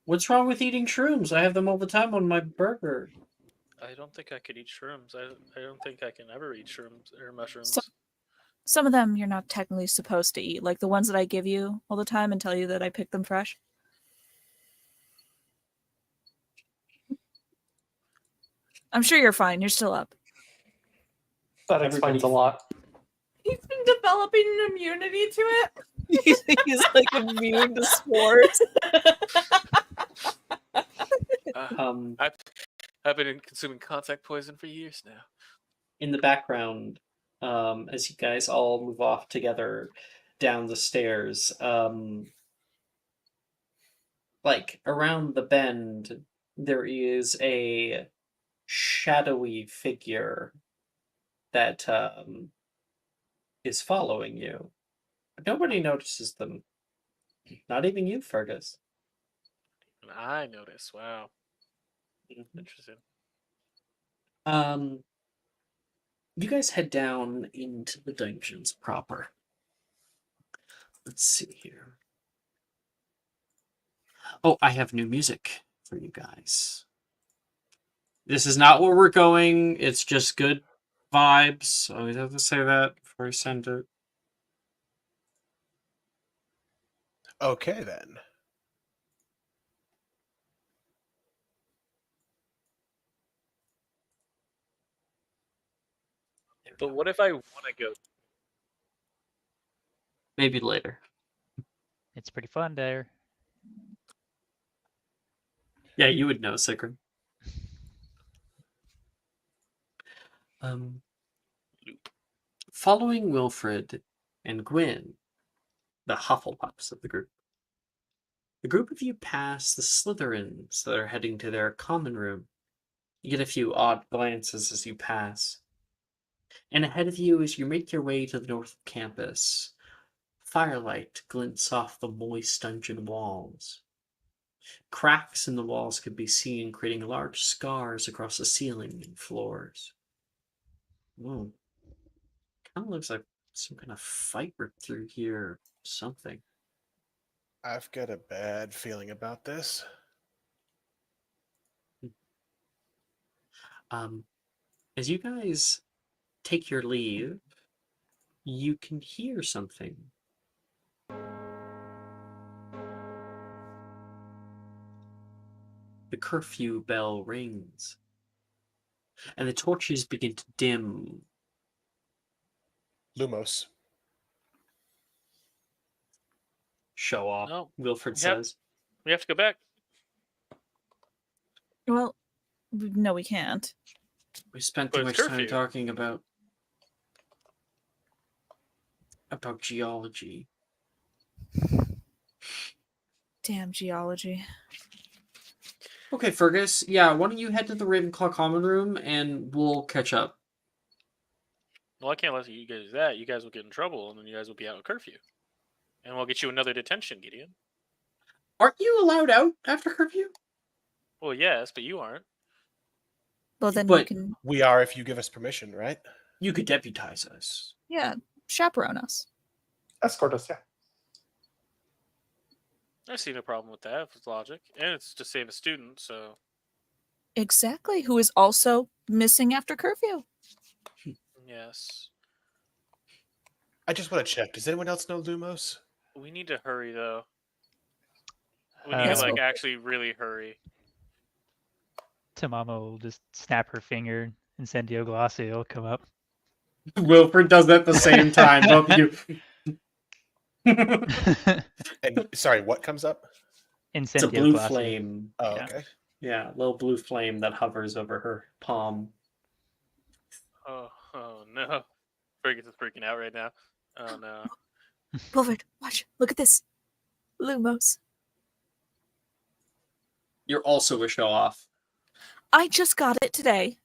What's wrong with eating shrooms? I have them all the time on my burger. I don't think I could eat shrooms. I don't think I can ever eat shrooms or mushrooms. Some of them you're not technically supposed to eat, like the ones that I give you all the time and tell you that I pick them fresh. I'm sure you're fine. You're still up. That explains a lot. He's been developing an immunity to it. He's like immune to spores. I've been consuming contact poison for years now. In the background, as you guys all move off together down the stairs, like around the bend, there is a shadowy figure that is following you. But nobody notices them. Not even you, Fergus. And I notice. Wow. Interesting. You guys head down into the dungeons proper. Let's see here. Oh, I have new music for you guys. This is not where we're going. It's just good vibes. I always have to say that before I send it. Okay, then. But what if I want to go? Maybe later. It's pretty fun there. Yeah, you would know, Sigrid. Following Wilfred and Gwyn, the Hufflepuffs of the group of you pass the Slytherins that are heading to their common room. You get a few odd glances as you pass. And ahead of you, as you make your way to the north campus, firelight glints off the moist dungeon walls. Cracks in the walls could be seen, creating large scars across the ceiling and floors. Whoa. Kind of looks like some kind of fight ripped through here. Something. I've got a bad feeling about this. As you guys take your leave, you can hear something. The curfew bell rings, and the torches begin to dim. Lumos. Show off, No, Wilfred Yep. says. We have to go back. Well, no, we can't. We spent But too it's much time curfew. talking about geology. Damn geology. Okay, Fergus. Yeah, why don't you head to the Ravenclaw common room and we'll catch up. Well, I can't let you guys do that. You guys will get in trouble, and then you guys will be out of curfew. And we'll get you another detention, Gideon. Aren't you allowed out after curfew? Well, yes, but you aren't. Well, then But- you can, We are if you give us permission, right? You could deputize us. yeah, chaperone us. Escort us, yeah. I see no problem with that. If it's logic, and it's to save a student. So Exactly. Who is also missing after curfew. yes, I just want to check. Does anyone else know Lumos? we need to hurry though. We need Yes, to well- actually really hurry. Tamamo will just snap her finger. Incendio Glossy will come up. Wilfred does that at the same time, both of you. And sorry, what comes up? It's a Incendio blue Glossy. flame. Oh, Yeah. okay. Yeah, a little blue flame that hovers over her palm. Oh no, Fergus is freaking out right now. Oh no. Wilfred, watch. Look at this. Lumos. You're also a show off. I just got it today.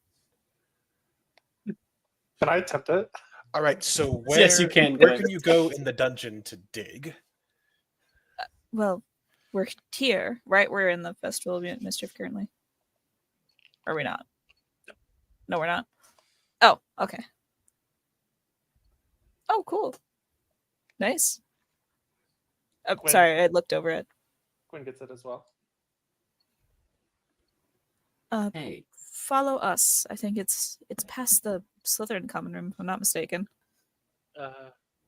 Can I attempt it? All right. So where? Yes, you can, Where Gwen. can you go in the dungeon to dig? Well, we're here, right? We're in the Festival of Mischief currently. Are we not? No, we're not. Oh, okay. Oh, cool. Nice. Gwen. Sorry, I looked over it. Quinn gets it as well. Hey, Follow us. I think it's past the Slytherin common room, if I'm not mistaken.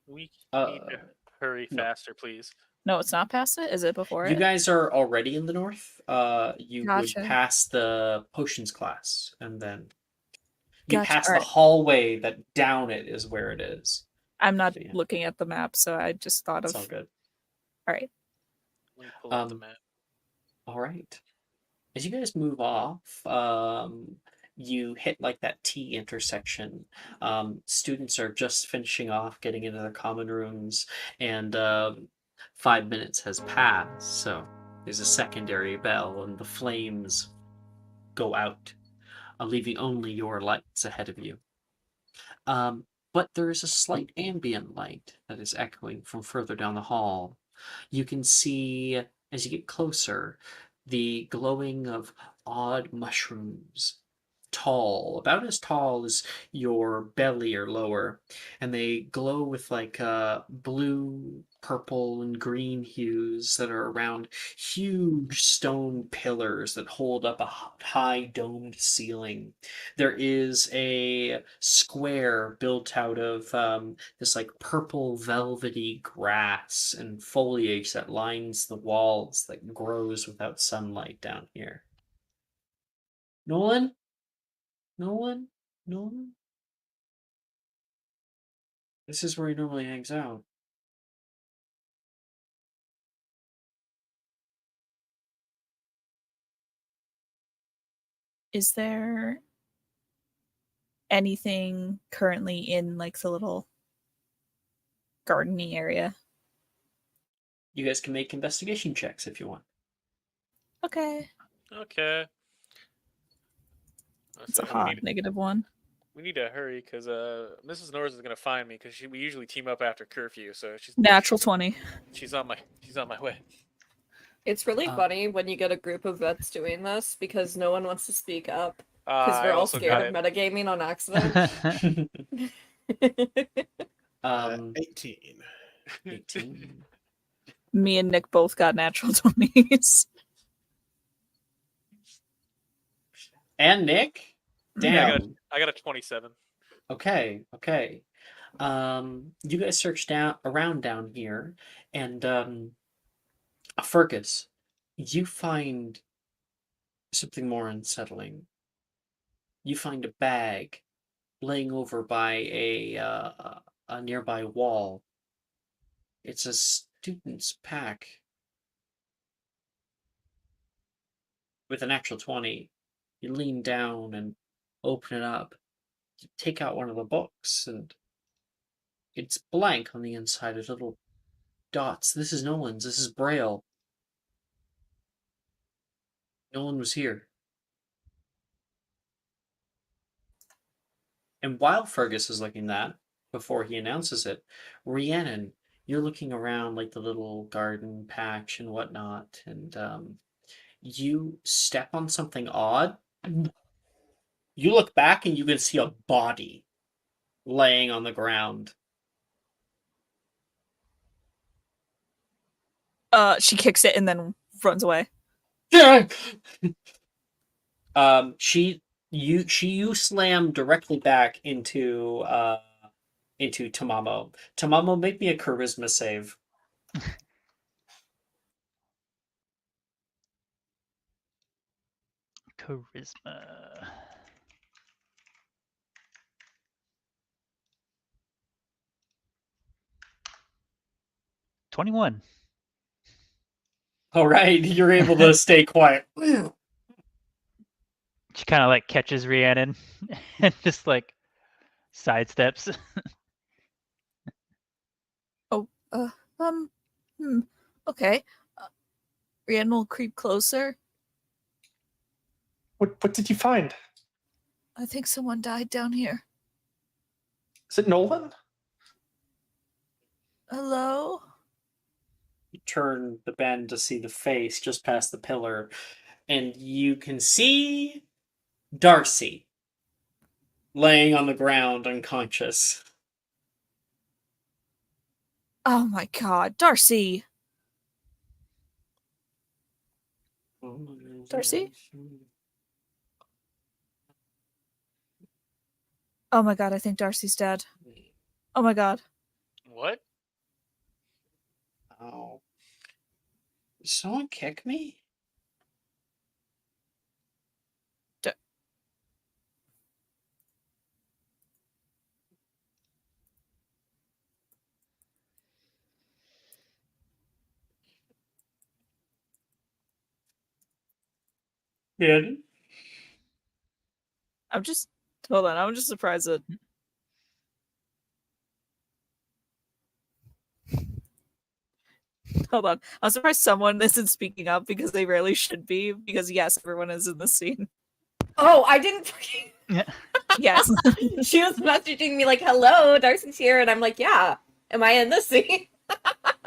We Uh, need to hurry no. faster, please. No, it's not past it. Is it before you it? guys are already in the north. You Gotcha. would pass the potions class, and then you Gotcha, pass the alright. hallway that down it is where it is. I'm not So, yeah. looking at the map, so I just thought It's of. all good. All right. Let me pull up the Um, map. All right. As you guys move off, you hit like that T intersection. Students are just finishing off, getting into their common rooms, and 5 minutes has passed. So there's a secondary bell, and the flames go out, leaving only your lights ahead of you. But there is a slight ambient light that is echoing from further down the hall. You can see, as you get closer, the glowing of odd mushrooms, tall, about as tall as your belly or lower, and they glow with like blue, purple, and green hues that are around huge stone pillars that hold up a high domed ceiling. There is a square built out of this like purple velvety grass and foliage that lines the walls that grows without sunlight down here. Nolan? Nolan? Nolan? This is where he normally hangs out. Is there anything currently in like the little gardeny area? You guys can make investigation checks if you want. Okay. Okay. It's a So hot -1. we need to hurry because Mrs. Norris is gonna find me because we usually team up after curfew. So Natural 20. she's on my way. It's really funny when you get a group of vets doing this because no one wants to speak up because I we're all also scared got of it. metagaming on accident. 18. 18. Me and Nick both got natural 20s. And Nick? Yeah, Damn. I got a 27. Okay, okay. You guys search around down here, and Fergus, you find something more unsettling. You find a bag laying over by a nearby wall. It's a student's pack with an actual 20. You lean down and open it up. You take out one of the books, and it's blank on the inside. There's little dots. This is Nolan's. This is Braille. Nolan was here. And while Fergus is looking that, before he announces it, Rhiannon, you're looking around like the little garden patch and whatnot, and you step on something odd. You look back and you can see a body laying on the ground. She kicks it and then runs away. You slam directly back into Tamamo. Tamamo, make me a charisma save. Charisma. $21. All right, you're able to stay quiet. She kind of like catches Rhiannon and just like sidesteps. Okay. Rhiannon will creep closer. What did you find? I think someone died down here. Is it Nolan? Hello? You turn the bend to see the face just past the pillar, and you can see Darcy laying on the ground unconscious. Oh my god, Darcy! Darcy? Oh my god, I think Darcy's dead. Oh my god. What? Oh. Did someone kick me? Yeah. Hold on, I'm just surprised that hold on. I'm surprised someone isn't speaking up because they rarely should be, because yes, everyone is in the scene. Oh, I didn't fucking. Yes. She was messaging me like, "Hello, Darcy's here," and I'm like, "Yeah, am I in this scene?" I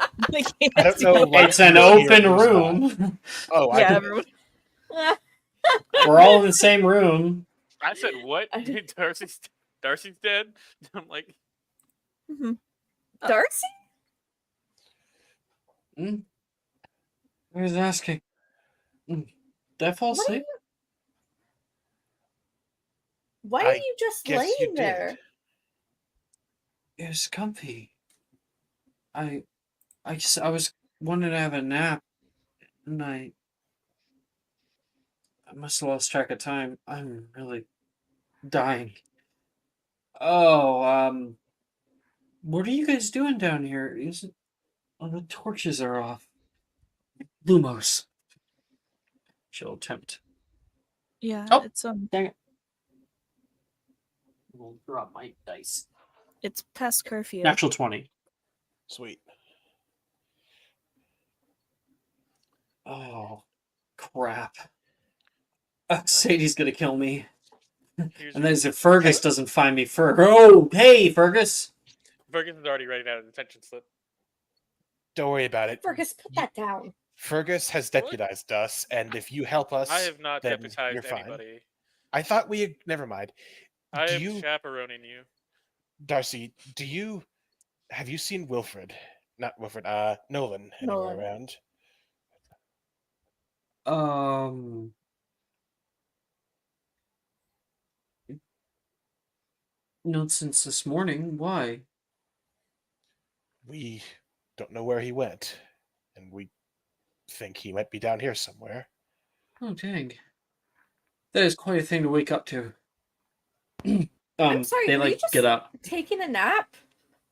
don't know why It's an who's here, open who's not. room. Oh, I Yeah, didn't. everyone. We're all in the same room. I said what? I did- Darcy's dead. I'm like, Darcy? I was asking. Did I fall What are asleep? Why I are you just guess you laying did. there? It was comfy. I was wanted to have a nap, and I must have lost track of time. I'm really dying. Oh, what are you guys doing down here? Oh, the torches are off. Lumos. She'll attempt Yeah, Oh. it's Dang it. We'll drop my dice. it's past curfew. Natural 20. Sweet. Oh, crap. Sadie's gonna kill me. Here's And your then if Fergus Hey. doesn't find me first. Oh, hey, Fergus. Ferguson's already writing out a detention slip. Don't worry about it. Fergus, put that down. Fergus has What? deputized us, and if you help us, I have not then deputized you're fine. anybody. I thought we. Never mind. I Do am you, chaperoning you. Darcy? Have you seen Wilfred? Not Wilfred. Nolan anywhere Nolan. around? Not since this morning. Why? We don't know where he went, and we think he might be down here somewhere. Oh, dang. That is quite a thing to wake up to. I'm sorry, They were you like just get up. taking a nap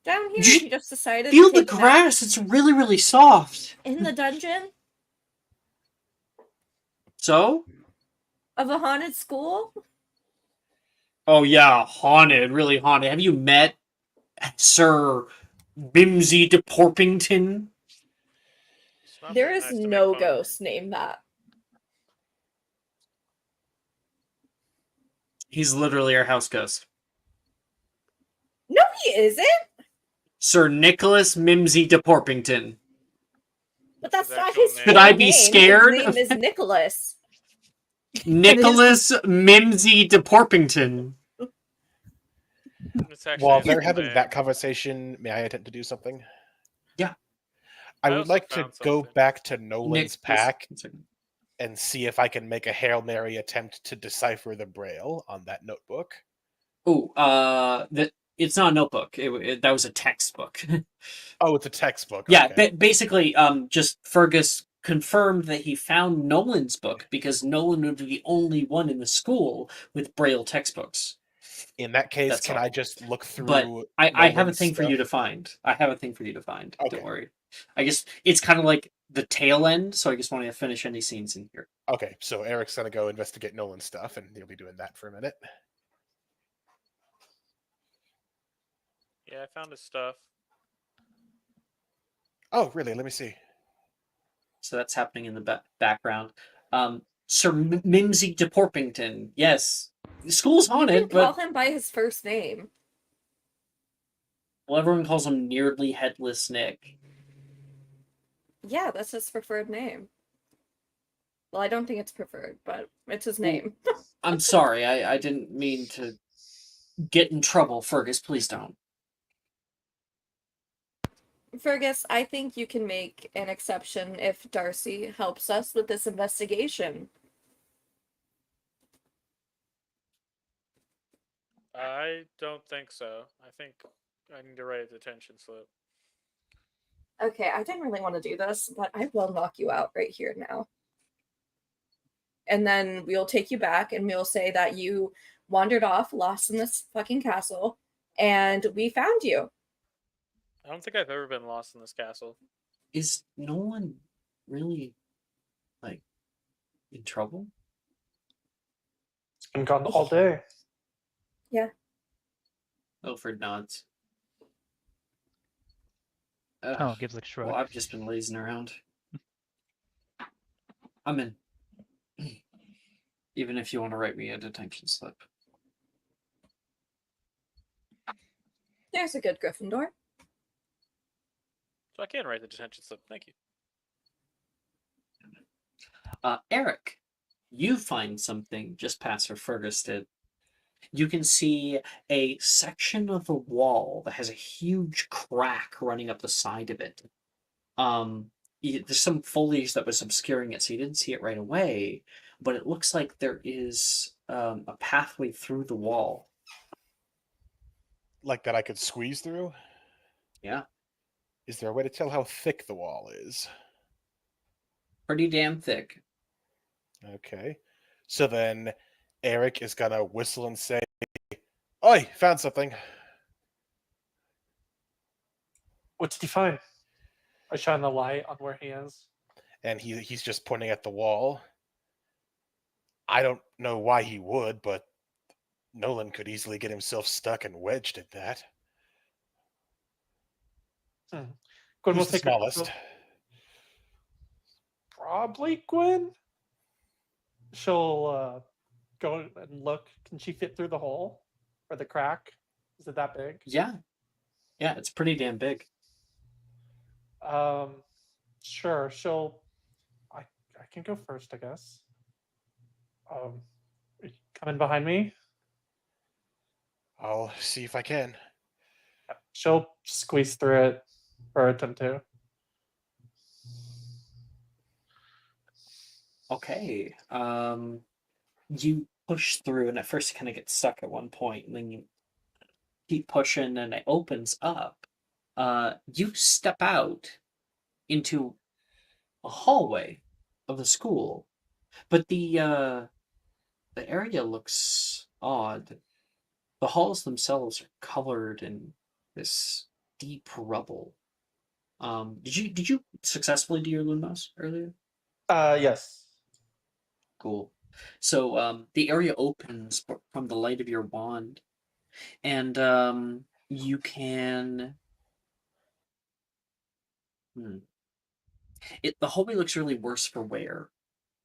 down here? You You just decided Feel to the take a nap grass. It's really, really soft. in the dungeon So? of a haunted school? Oh yeah, haunted, really haunted. Have you met Sir Bimsy de Porpington? It's not There very is nice to make no fun of him. ghost named that. He's literally our house ghost. No, he isn't. Sir Nicholas Mimsy de Porpington. But that's His not actual his name. full Should I be name. scared? His name is Nicholas. Nicholas Mimsy de Porpington. It's actually While his they're full having name. that conversation, may I attempt to do something? Yeah. I I would also like to found go something. back to Nolan's pack One second. and see if I can make a Hail Mary attempt to decipher the Braille on that notebook. Oh, it's not a notebook. That was a textbook. Oh, it's a textbook. Yeah, Okay. basically, just Fergus confirmed that he found Nolan's book because Nolan would be the only one in the school with Braille textbooks. In that case, That's can all. I just look through? But I have a Nolan's thing for you to stuff? find. I have a thing for you to find. Okay. Don't worry. I guess it's kind of like the tail end, so I just want to finish any scenes in here. Okay, so Eric's gonna go investigate Nolan's stuff, and he'll be doing that for a minute. Yeah, I found his stuff. Oh, really? Let me see. So that's happening in the background. Sir Mimsy de Porpington. Yes, the school's You can haunted, call but him by his first name. well, everyone calls him Nearly Headless Nick. Yeah, that's his preferred name. Well, I don't think it's preferred, but it's his name. I'm sorry, I didn't mean to get in trouble, Fergus. Please don't. Fergus, I think you can make an exception if Darcy helps us with this investigation. I don't think so. I think I need to write a detention slip. Okay, I didn't really want to do this, but I will knock you out right here now. And then we'll take you back and we'll say that you wandered off, lost in this fucking castle, and we found you. I don't think I've ever been lost in this castle. Is Nolan really, like, in trouble? Been gone all day. Ilford nods. Oh, gives like a shrug. Well, I've just been lazing around. I'm in. Even if you want to write me a detention slip. There's a good Gryffindor. So I can write the detention slip. Thank you. Eric, you find something just past where Fergus did. You can see a section of the wall that has a huge crack running up the side of it. There's some foliage that was obscuring it, so you didn't see it right away. But it looks like there is a pathway through the wall. Like that I could squeeze through? Yeah, Is there a way to tell how thick the wall is? pretty damn thick. Okay. So then Eric is gonna whistle and say, "Oi, found something." What did you find? I shine the light on where he is. And he's just pointing at the wall. I don't know why he would, but Nolan could easily get himself stuck and wedged at that. Gwen will Who's the take smallest? probably Gwen. She'll go and look. Can she fit through the hole or the crack? Is it that big? Yeah, it's pretty damn big. Sure. I can go first, I guess. You coming behind me? I'll see if I can. She'll squeeze through it, or attempt to. Okay. You push through, and at first you kind of get stuck at one point, and then you keep pushing, and it opens up. You step out into a hallway of the school, but the area looks odd. The halls themselves are colored in this deep rubble. Did you successfully do your Lunamos earlier? Yes. Cool. So the area opens from the light of your wand, and you can. The hallway looks really worse for wear.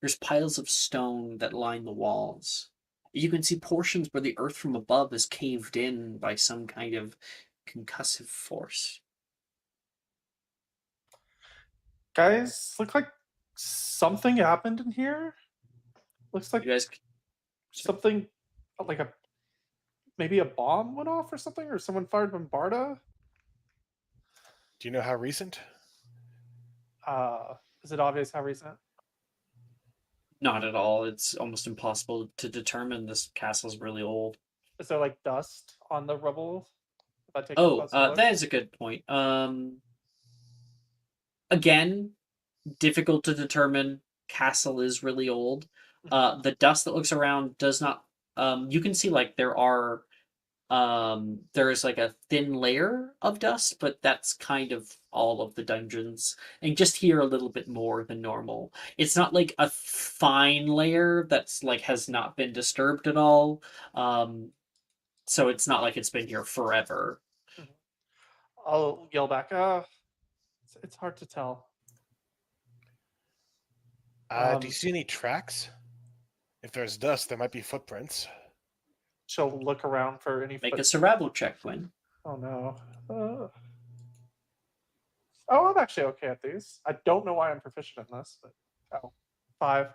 There's piles of stone that line the walls. You can see portions where the earth from above is caved in by some kind of concussive force. Guys, look like something happened in here. Looks like You guys, something like maybe a bomb went off or something, or someone fired bombarda. Do you know how recent? Is it obvious how recent? not at all. It's almost impossible to determine. This castle's really old. Is there like dust on the rubble? If I take a Oh, closer look? that is a good point. Again, difficult to determine. Castle is really old. The dust that looks around does not. You can see like there is like a thin layer of dust, but that's kind of all of the dungeons, and just here a little bit more than normal. It's not like a fine layer that's like has not been disturbed at all. So it's not like it's been here forever. I'll yell back. It's hard to tell. Do you see any tracks? If there's dust, there might be footprints. She'll look around for any. Make a survival check, Gwen. Oh no. Oh, I'm actually okay at these. I don't know why I'm proficient in this, but 5.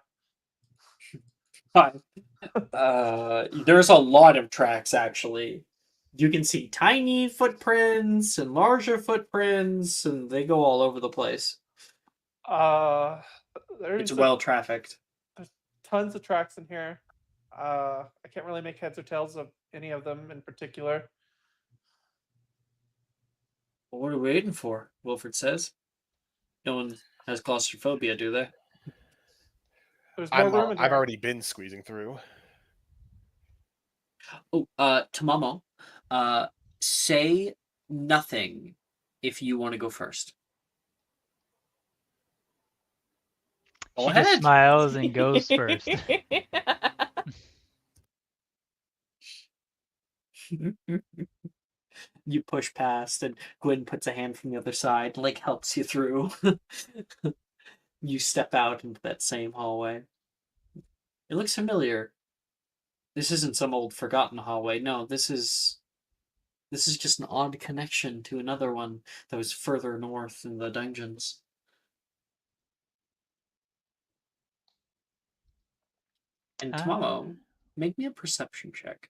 Fine. There's a lot of tracks actually. You can see tiny footprints and larger footprints, and they go all over the place. There's It's well trafficked. There's tons of tracks in here. I can't really make heads or tails of any of them in particular. Well, what are we waiting for? Wilfred says. No one has claustrophobia, do they? There's more room in here. I've already been squeezing through. Oh, Tamamo, say nothing if you want to go first. Go She ahead. just smiles and goes first. You push past, and Gwen puts a hand from the other side, like helps you through. You step out into that same hallway. It looks familiar. This isn't some old forgotten hallway. No, this is just an odd connection to another one that was further north in the dungeons. And Tamamo, make me a perception check.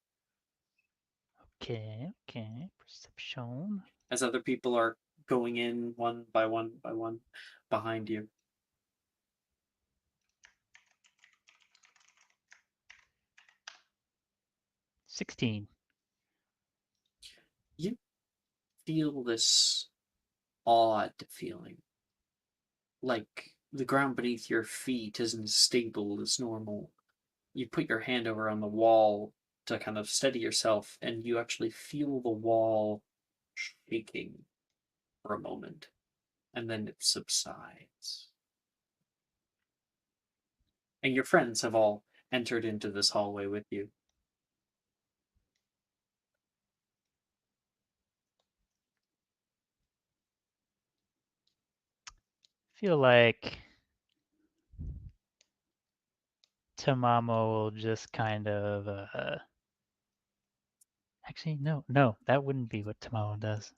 Okay. Perception. As other people are going in one by one behind you. 16. You feel this odd feeling. Like the ground beneath your feet isn't as stable as normal. You put your hand over on the wall to kind of steady yourself, and you actually feel the wall shaking for a moment, and then it subsides. And your friends have all entered into this hallway with you. Feel like Tamamo will just kind of actually no, that wouldn't be what Tamamo does.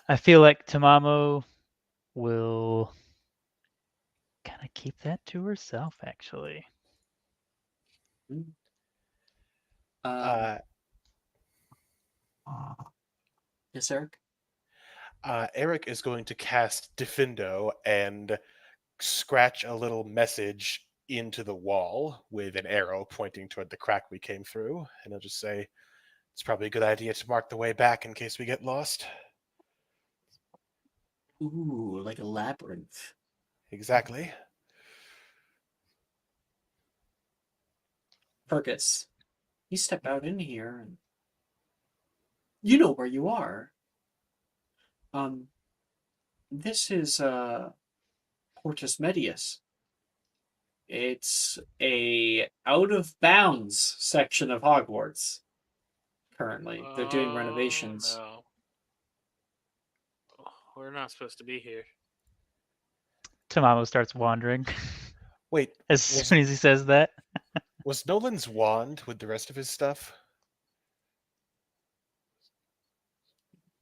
I feel like Tamamo will kind of keep that to herself, actually. Uh, Yes, Eric? Eric is going to cast Defendo and scratch a little message into the wall with an arrow pointing toward the crack we came through, and he'll just say, "It's probably a good idea to mark the way back in case we get lost." Ooh, like a labyrinth. Exactly. Fergus, you step out in here and you know where you are. This is Portus Medius. It's a out of bounds section of Hogwarts. Currently, they're doing renovations. No. We're not supposed to be here. Tamamo starts wandering Wait, as soon as he says that. was Nolan's wand with the rest of his stuff?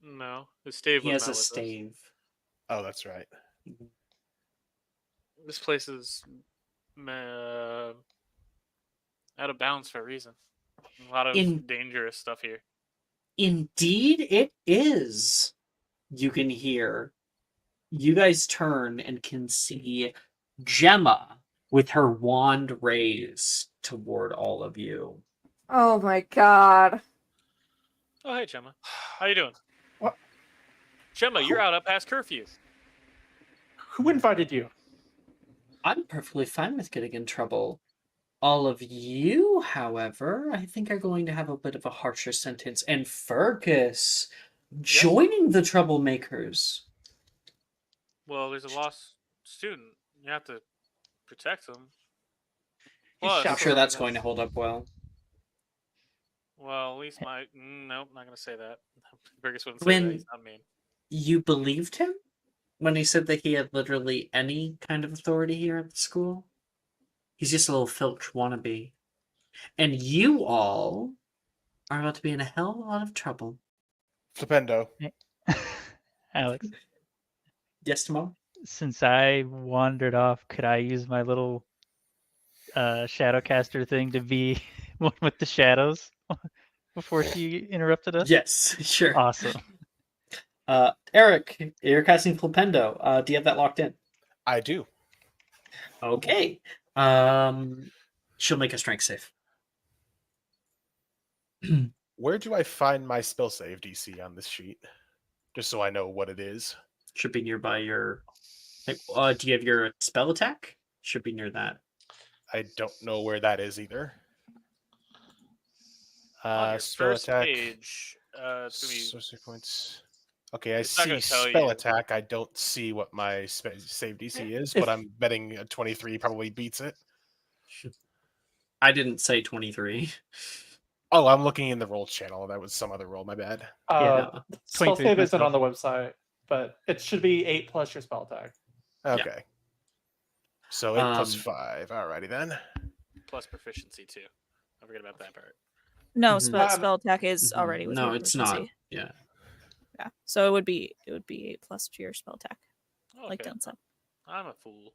No, the stave He was has not a with us. stave. Oh, that's right. This place is out of bounds for a reason. A lot of dangerous stuff here. Indeed, it is. You can hear. You guys turn and can see Gemma with her wand raised toward all of you. Oh my god. Oh, hey, Gemma. How you doing? What? Gemma, you're out up past curfew. Who invited you? I'm perfectly fine with getting in trouble. All of you, however, I think are going to have a bit of a harsher sentence. And Fergus joining the troublemakers. Well, there's a lost student. You have to protect him. He's Plus, I'm sure that's chaperoning going to us. hold up well. well, at least my nope, not gonna say that. Burgess wouldn't say When- that. He's not mean. You believed him when he said that he had literally any kind of authority here at the school? He's just a little Filch wannabe. And you all are about to be in a hell of a lot of trouble. Flipendo. Alex, Yes, Timon? since I wandered off, could I use my little shadowcaster thing to be one with the shadows before she interrupted us? Yes, sure. Awesome. Eric, you're casting Flipendo. Do you have that locked in? I do. Okay. She'll make a strength save. Where do I find my spell save DC on this sheet? Just so I know what it is. Should be nearby your. Do you have your spell attack? Should be near that. I don't know where that is either. On your Spell first attack. page, it's gonna be Sorcery points. Okay, I It's not see gonna tell spell you. attack. I don't see what my save DC is, If- but I'm betting a 23 probably beats it. I didn't say 23. Oh, I'm looking in the roll channel. That was some other roll. My bad. Yeah, No. Spell 23 save isn't myself. on the website, but it should be 8 plus your spell attack. Okay. So 8 plus Um, 5. Alrighty then. plus proficiency too. Don't forget about that part. No, Mhm. spell attack is Mhm. already with No, your it's not. proficiency. Yeah. Yeah, so it would be 8 plus to your spell attack, Okay. like Dan said. I'm a fool.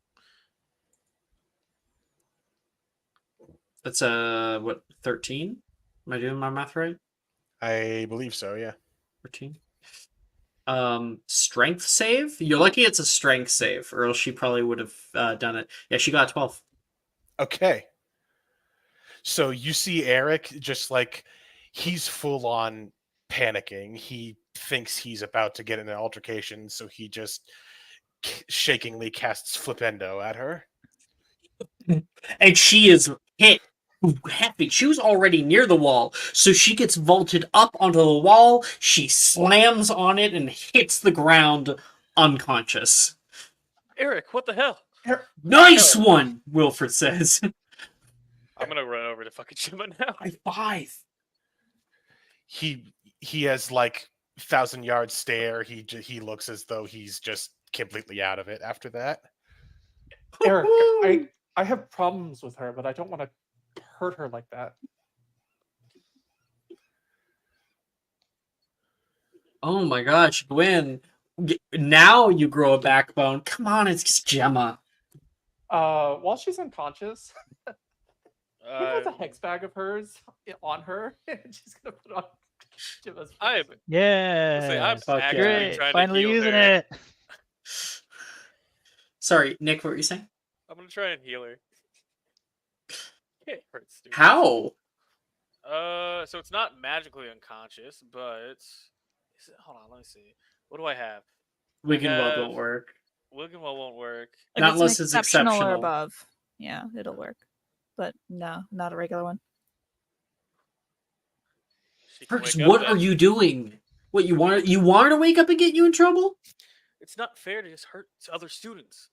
That's what, 13? Am I doing my math right? I believe so, yeah. 13. Strength save? You're lucky it's a strength save, or else she probably would have done it. Yeah, she got 12. Okay. So you see Eric just like he's full on panicking. He thinks he's about to get in an altercation, so he just shakingly casts Flipendo at her. And she is hit heavy. She was already near the wall, so she gets vaulted up onto the wall. She slams on it and hits the ground unconscious. Eric, what the hell? Nice one, Wilfred says. I'm gonna run over to fucking Gemma now. High five. He has like 1,000-yard stare. He looks as though he's just completely out of it after that. Eric, I have problems with her, but I don't want to hurt her like that. Oh my gosh, Gwen. Now you grow a backbone. Come on, it's Gemma. While she's unconscious, Gwen has a Uh, hex bag of hers on her, and she's gonna put on Gemma's. I am. face. Yeah. I'm Fuck actually yeah. Great. trying Finally to heal using her. it. Sorry, Nick, what were you saying? I'm gonna try and heal her. It hurts, dude. How? So it's not magically unconscious, but hold on, let me see. What do I have? Wiggenweld have- won't work. Wiggenwell won't work. If Not it's an unless it's or exceptional. above, yeah, it'll work. But no, not a regular one. She can Fergus, wake up what then. are you doing? What, you want her to wake up and get you in trouble? It's not fair to just hurt other students.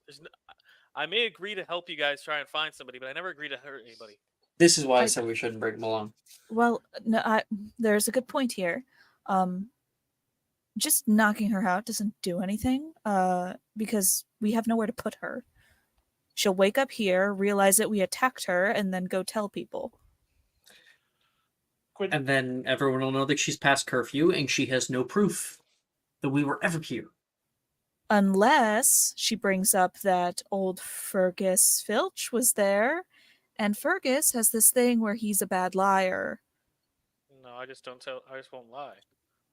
I may agree to help you guys try and find somebody, but I never agree to hurt anybody. This is why I said we shouldn't bring him along. Well, no, there's a good point here. Just knocking her out doesn't do anything. Because we have nowhere to put her. She'll wake up here, realize that we attacked her, and then go tell people. Gwen, And then everyone will know that she's past curfew and she has no proof that we were ever here. Unless she brings up that old Fergus Filch was there, and Fergus has this thing where he's a bad liar. No, I just don't tell. I just won't lie.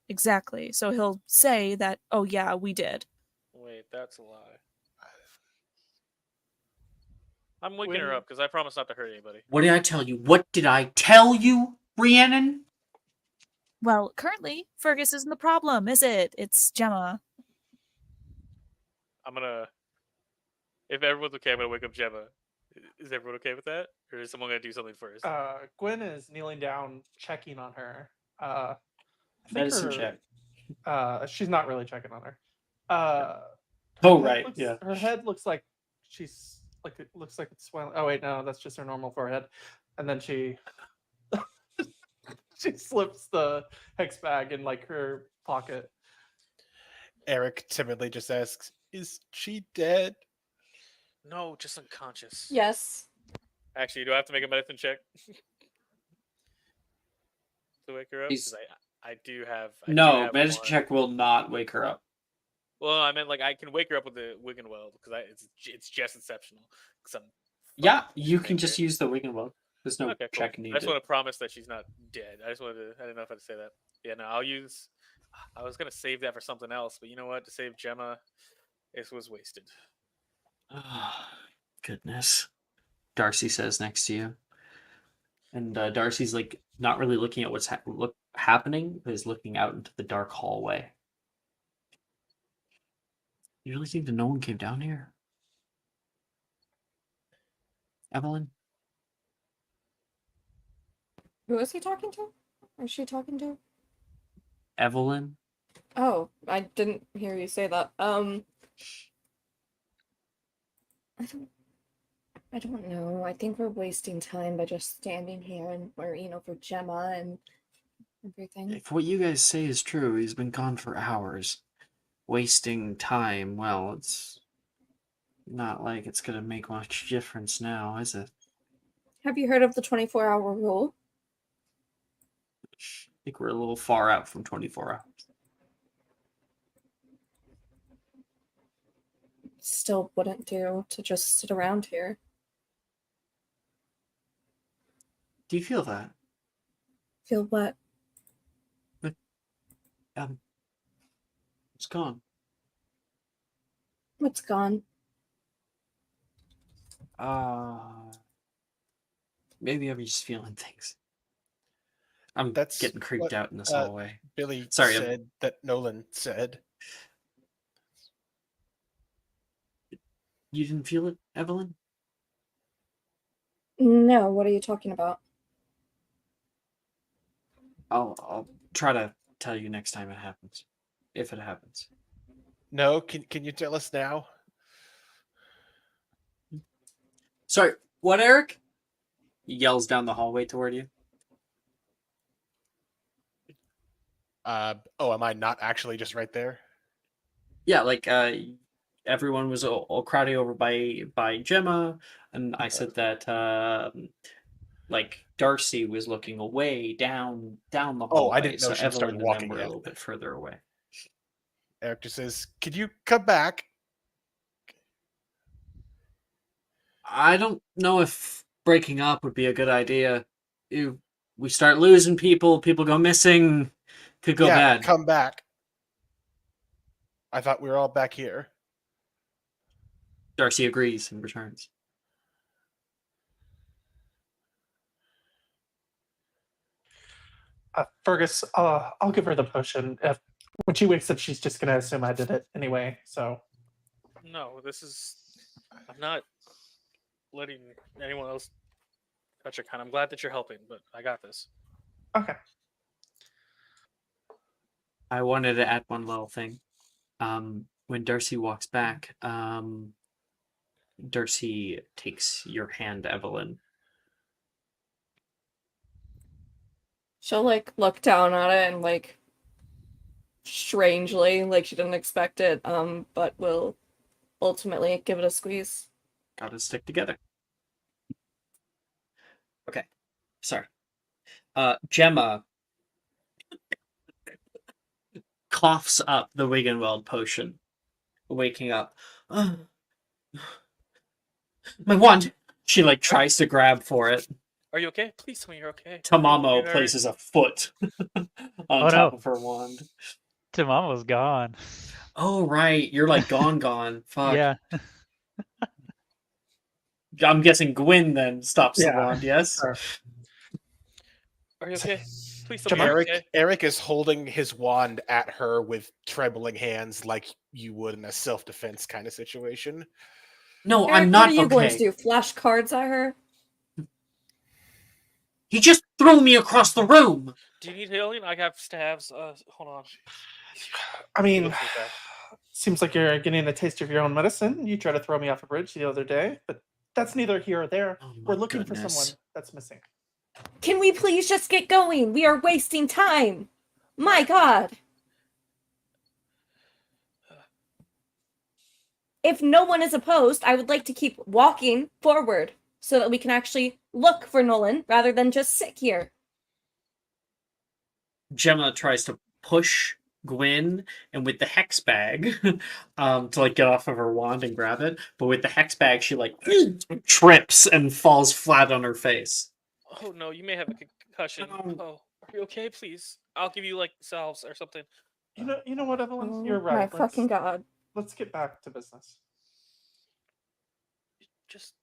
Exactly. So he'll say that, oh yeah, we did. Wait, that's a lie. I'm waking her When- up because I promise not to hurt anybody. What did I tell you? What did I tell you, Rhiannon? Well, currently, Fergus isn't the problem, is it? It's Gemma. I'm gonna. If everyone's okay, I'm gonna wake up Gemma. Is everyone okay with that, or is someone gonna do something first? Gwen is kneeling down, checking on her. I think Medicine her- check. She's not really checking on her. Oh, her head right, looks- yeah. Her head looks like she's like it looks like it's swelling. Oh wait, no, that's just her normal forehead. And then she she slips the hex bag in like her pocket. Eric timidly just asks, "Is she dead?" No, just unconscious. Yes. Actually, do I have to make a medicine check to wake her up? He's- 'Cause I do have. I do No, have medicine one. check will not wake her up. Well, I meant like I can wake her up with the Wiggenweld because it's just exceptional. Because I'm. Yeah, you can Thank just you. use the Wiggenweld. There's no Okay, cool. check I needed. just want to promise that she's not dead. I didn't know if I had to say that. Yeah, no, I'll use. I was gonna save that for something else, but you know what? To save Gemma, it was wasted. Goodness. Darcy says next to you. And Darcy's like not really looking at what's happening, but is looking out into the dark hallway. You really think that no one came down here? Evelyn? Who is he talking to? Or is she talking to? Evelyn? Oh, I didn't hear you say that. I don't know. I think we're wasting time by just standing here and we're, for Gemma and everything. If what you guys say is true, he's been gone for hours. Wasting time, well, it's not like it's gonna make much difference now, is it? Have you heard of the 24-hour rule? I think we're a little far out from 24 hours. Still wouldn't do to just sit around here. Do you feel that? Feel what? It's gone. What's gone? Maybe I'm just feeling things. I'm That's getting creeped what, out in this uh, hallway. Billy Sorry, said that Nolan said. You didn't feel it, Evelyn? No, what are you talking about? I'll try to tell you next time it happens. If it happens. No, can you tell us now? Sorry, what, Eric? He yells down the hallway toward you. Oh, am I not actually just right there? Yeah, like everyone was all crowding over by Gemma, and I said that like Darcy was looking away down the hallway. Oh, I didn't know so she'd started Evelyn and them walking were a yet. little bit further away. Eric just says, "Could you come back?" I don't know if breaking up would be a good idea. If we start losing people, people go missing, could go Yeah, bad. come back. I thought we were all back here. Darcy agrees and returns. Fergus, I'll give her the potion. If when she wakes up, she's just gonna assume I did it anyway. So No, this is. I'm not letting anyone else touch your kind. I'm glad that you're helping, but I got this. okay. I wanted to add one little thing. When Darcy walks back, Darcy takes your hand, Evelyn. She'll like look down at it and like strangely, like she didn't expect it, but will ultimately give it a squeeze. Gotta stick together. Okay. Sorry. Gemma coughs up the Wiggenweld potion, waking up. My wand! She like tries to grab for it. Are you okay? Please tell me you're okay. Tamamo You're- places a foot on Oh, top no. of her wand. Tamamo's gone. Oh right, you're like gone. Fuck. Yeah. I'm guessing Gwyn then stops the Yeah, wand. Yes. sure. Are you okay? Please tell me you're Eric, okay. Eric is holding his wand at her with trembling hands, like you would in a self-defense kind of situation. No, Eric, I'm not what are you okay. going to do? Flash cards at her? He just threw me across the room. Do you need healing? I have stabs. Hold on. I mean, Looks like that. seems like you're getting a taste of your own medicine. You tried to throw me off a bridge the other day, but that's neither here or there. Oh, my We're looking for goodness. someone that's missing. Can we please just get going? We are wasting time. My God. If no one is opposed, I would like to keep walking forward so that we can actually look for Nolan rather than just sit here. Gemma tries to push Gwyn, and with the hex bag, to like get off of her wand and grab it. But with the hex bag, she like trips and falls flat on her face. Oh no, you may have a concussion. Um, Oh, are you okay? Please, I'll give you like salves or something. You know what, Evelyn? Oh, You're my right. fucking God. Let's get back to business. Just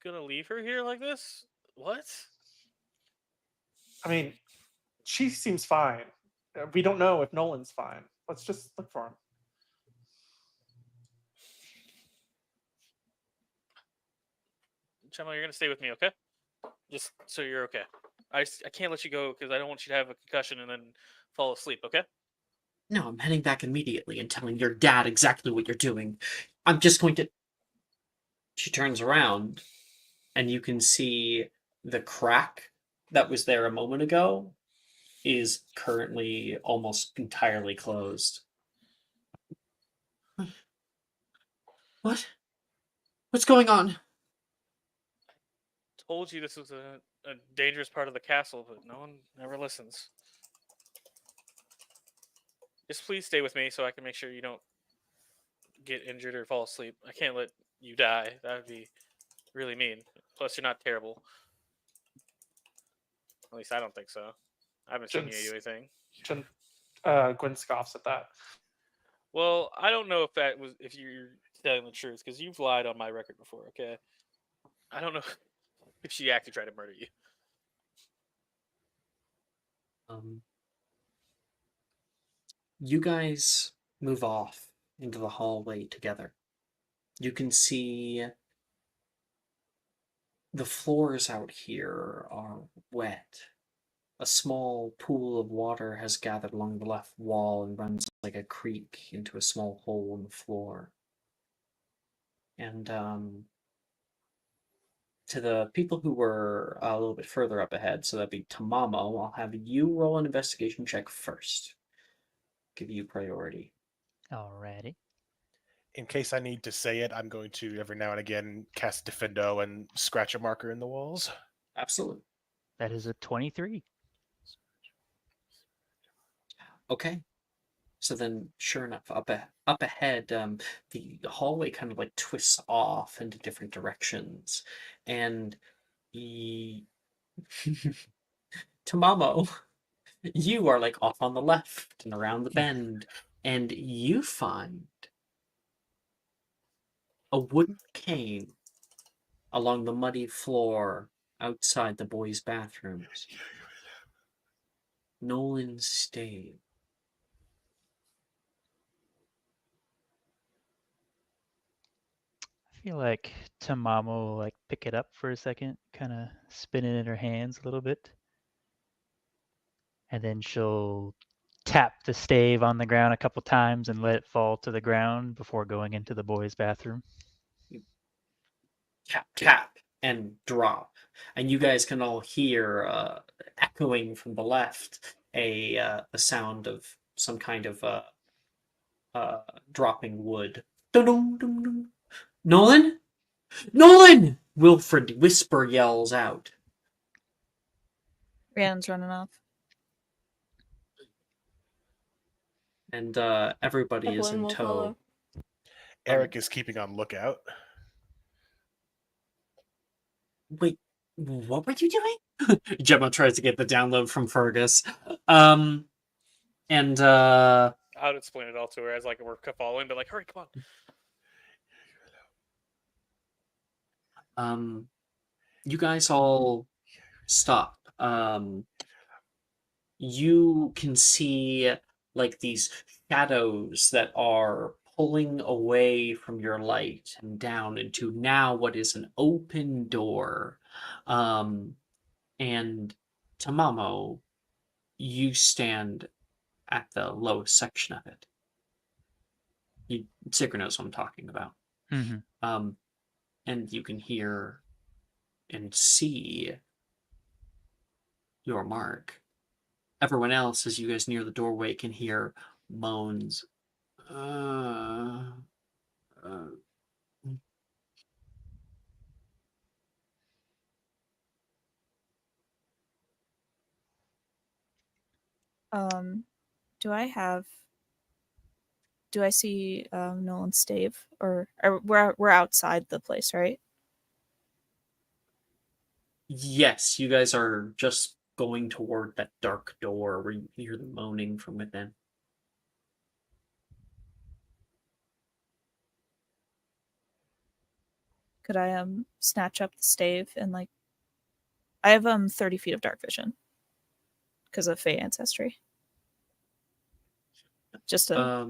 gonna leave her here like this? What? I mean, she seems fine. We don't know if Nolan's fine. Let's just look for him. Gemma, you're gonna stay with me, okay? Just so you're okay. I can't let you go because I don't want you to have a concussion and then fall asleep, okay? No, I'm heading back immediately and telling your dad exactly what you're doing. I'm just going to. She turns around, and you can see the crack that was there a moment ago is currently almost entirely closed. What? What's going on? Told you this was a dangerous part of the castle, but no one ever listens. Just please stay with me so I can make sure you don't get injured or fall asleep. I can't let you die. That would be really mean. Plus, you're not terrible. At least I don't think so. I haven't seen you do anything. Gwen scoffs at that. Well, I don't know if you're telling the truth because you've lied on my record before. Okay, I don't know if she actually tried to murder you. You guys move off into the hallway together. You can see the floors out here are wet. A small pool of water has gathered along the left wall and runs like a creek into a small hole in the floor. And to the people who were a little bit further up ahead, so that'd be Tamamo. I'll have you roll an investigation check first. Give you priority. Alrighty. In case I need to say it, I'm going to every now and again cast Defendo and scratch a marker in the walls. Absolutely. That is a 23. Okay. So then, sure enough, up ahead, the hallway kind of like twists off into different directions, and Tamamo, you are like off on the left and around the bend, and you find a wooden cane along the muddy floor outside the boys' bathrooms. Nolan's stave. I feel like Tamamo will like pick it up for a second, kind of spin it in her hands a little bit. And then she'll tap the stave on the ground a couple times and let it fall to the ground before going into the boys' bathroom. Tap, tap, and drop. And you guys can all hear echoing from the left a sound of some kind of dropping wood. Dun-dun-dun-dun. Nolan? Nolan! Wilfred whisper yells out. Rhiannon's running off. And everybody is Evelyn in will tow. follow. Eric is keeping on lookout. Wait, what were you doing? Gemma tries to get the download from Fergus. And I would explain it all to her as like we're following, but like, hurry, come on. You guys all stop. You can see like these shadows that are pulling away from your light and down into now what is an open door. And Tamamo, you stand at the lowest section of it. Sigrid knows what I'm talking about. Mm-hmm. And you can hear and see your mark. Everyone else, as you guys near the doorway, can hear moans. Do I see Nolan's stave, or we're outside the place, right? Yes, you guys are just going toward that dark door where you hear the moaning from within. Could I snatch up the stave and like I have 30 feet of dark vision because of Fey ancestry. Just a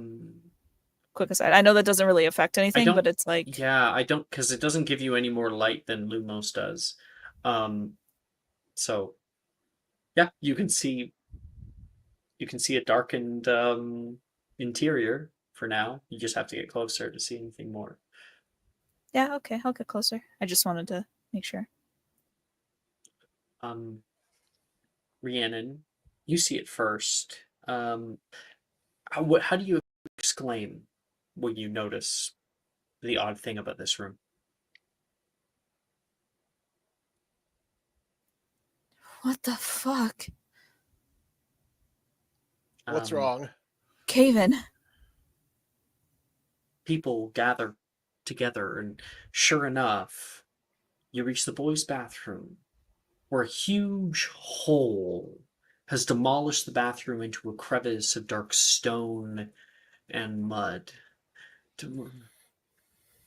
quick aside. I know that doesn't really affect anything, but it's like I don't, because it doesn't give you any more light than Lumos does. So yeah, you can see a darkened interior for now. You just have to get closer to see anything more. yeah, okay, I'll get closer. I just wanted to make sure. Rhiannon, you see it first. How do you exclaim when you notice the odd thing about this room? What the fuck? What's wrong? Caven. People gather together, and sure enough, you reach the boys' bathroom, where a huge hole has demolished the bathroom into a crevice of dark stone and mud.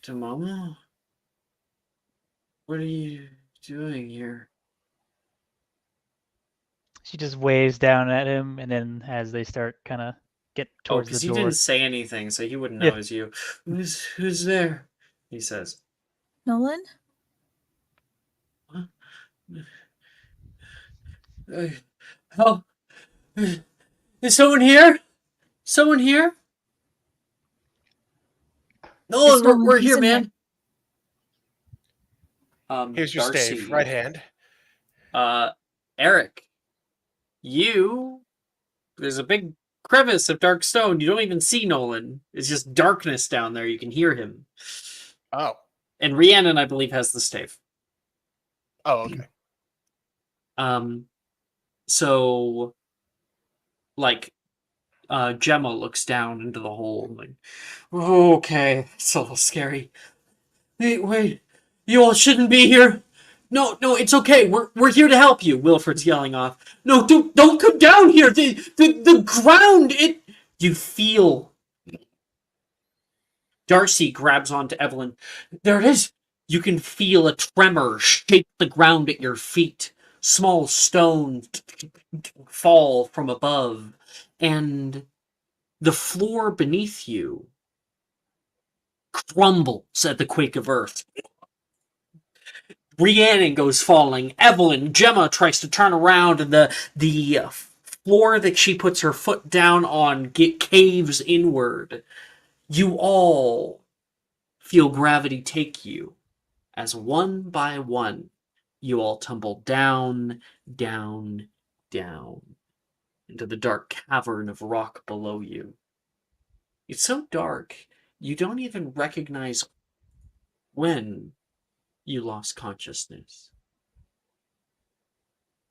Mama? What are you doing here? She just waves down at him, and then as they start kind of get towards because the you door. didn't say anything, so he wouldn't know it was you. Who's there? He says. Nolan? Help! Is someone here? Someone here? Nolan, we're He's here, in man. Here's your Darcy, stave, right hand. Eric, there's a big crevice of dark stone. You don't even see Nolan. It's just darkness down there. You can hear him. Oh. And Rhiannon, I believe, has the stave. Oh, okay. So, like, Gemma looks down into the hole. Like, oh, okay, it's a little scary. Wait, you all shouldn't be here. No, it's okay. We're here to help you. Wilfred's yelling off. No, don't come down here. The ground. You feel. Darcy grabs onto Evelyn. There it is. You can feel a tremor shake the ground at your feet. Small stones fall from above, and the floor beneath you crumbles at the quake of earth. Rhiannon goes falling. Evelyn, Gemma tries to turn around, and the floor that she puts her foot down on caves inward. You all feel gravity take you as one by one you all tumble down, down, down into the dark cavern of rock below you. It's so dark, you don't even recognize when you lost consciousness.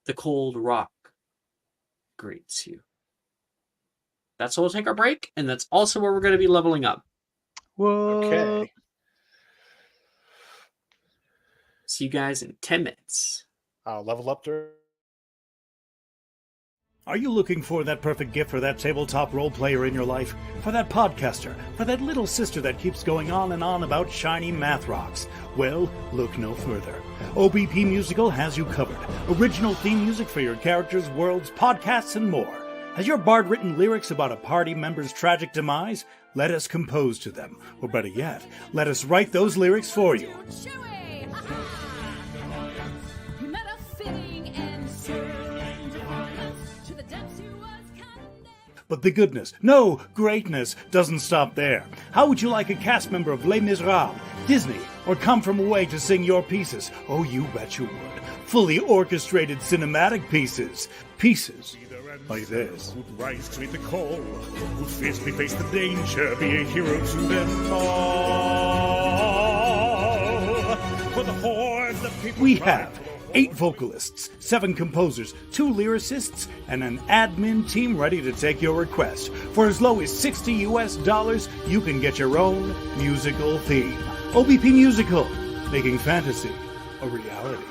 The cold rock greets you. That's where we'll take our break, and that's also where we're going to be leveling up. Whoa. Okay. See you guys in 10 minutes. I'll level up during. Are you looking for that perfect gift for that tabletop role player in your life? For that podcaster? For that little sister that keeps going on and on about shiny math rocks? Well, look no further. OBP Musical has you covered. Original theme music for your characters, worlds, podcasts, and more. Has your bard written lyrics about a party member's tragic demise? Let us compose to them. Or better yet, let us write those lyrics for you. But the goodness, no, greatness, doesn't stop there. How would you like a cast member of Les Miserables, Disney, or Come From Away to sing your pieces? Oh, you bet you would. Fully orchestrated cinematic pieces. Pieces like this. Who'd rise to meet the call, who'd fiercely face the danger, be a hero to them all. For the hordes of people We have 8 vocalists, 7 composers, 2 lyricists, and an admin team ready to take your request. For as low as $60 you can get your own musical theme. OBP Musical, making fantasy a reality.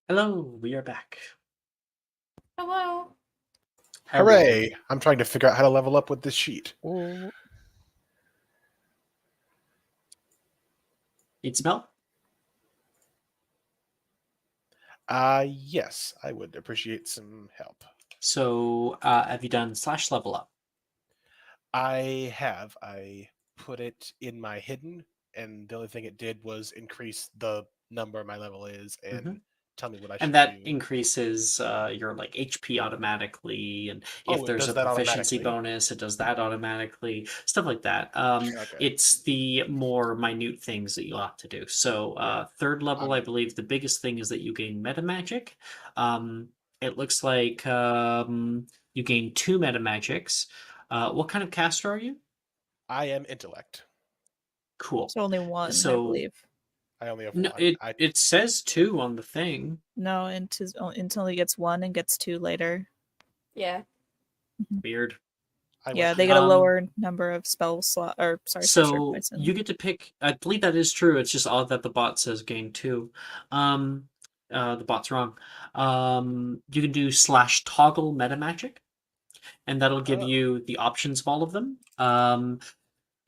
Hello, we are back. Hello. Hooray! I'm trying to figure out how to level up with this sheet. Oh, Need spell? Yes, I would appreciate some help. So, have you done slash level up? I have. I put it in my hidden, and the only thing it did was increase the number my level is and tell me what I should And that do. increases your like HP automatically, and if Oh, it there's does a that proficiency automatically? bonus, it does that automatically. Stuff like that. Okay. It's the more minute things that you'll have to do. So, Yeah. third level, I Um, believe the biggest thing is that you gain meta magic. It looks like you gain 2 meta magics. What kind of caster are you? I am intellect. Cool. So only one, I So believe. I only have no, one. it says 2 on the thing. No, until he gets 1 and gets 2 later. Yeah. Weird. I Yeah, went they here. get a lower number of spell slot, or sorry, sorcerer So points in. you get to pick. I believe that is true. It's just odd that the bot says gain 2. The bot's wrong. You can do slash toggle meta magic, and that'll give Oh. you the options of all of them.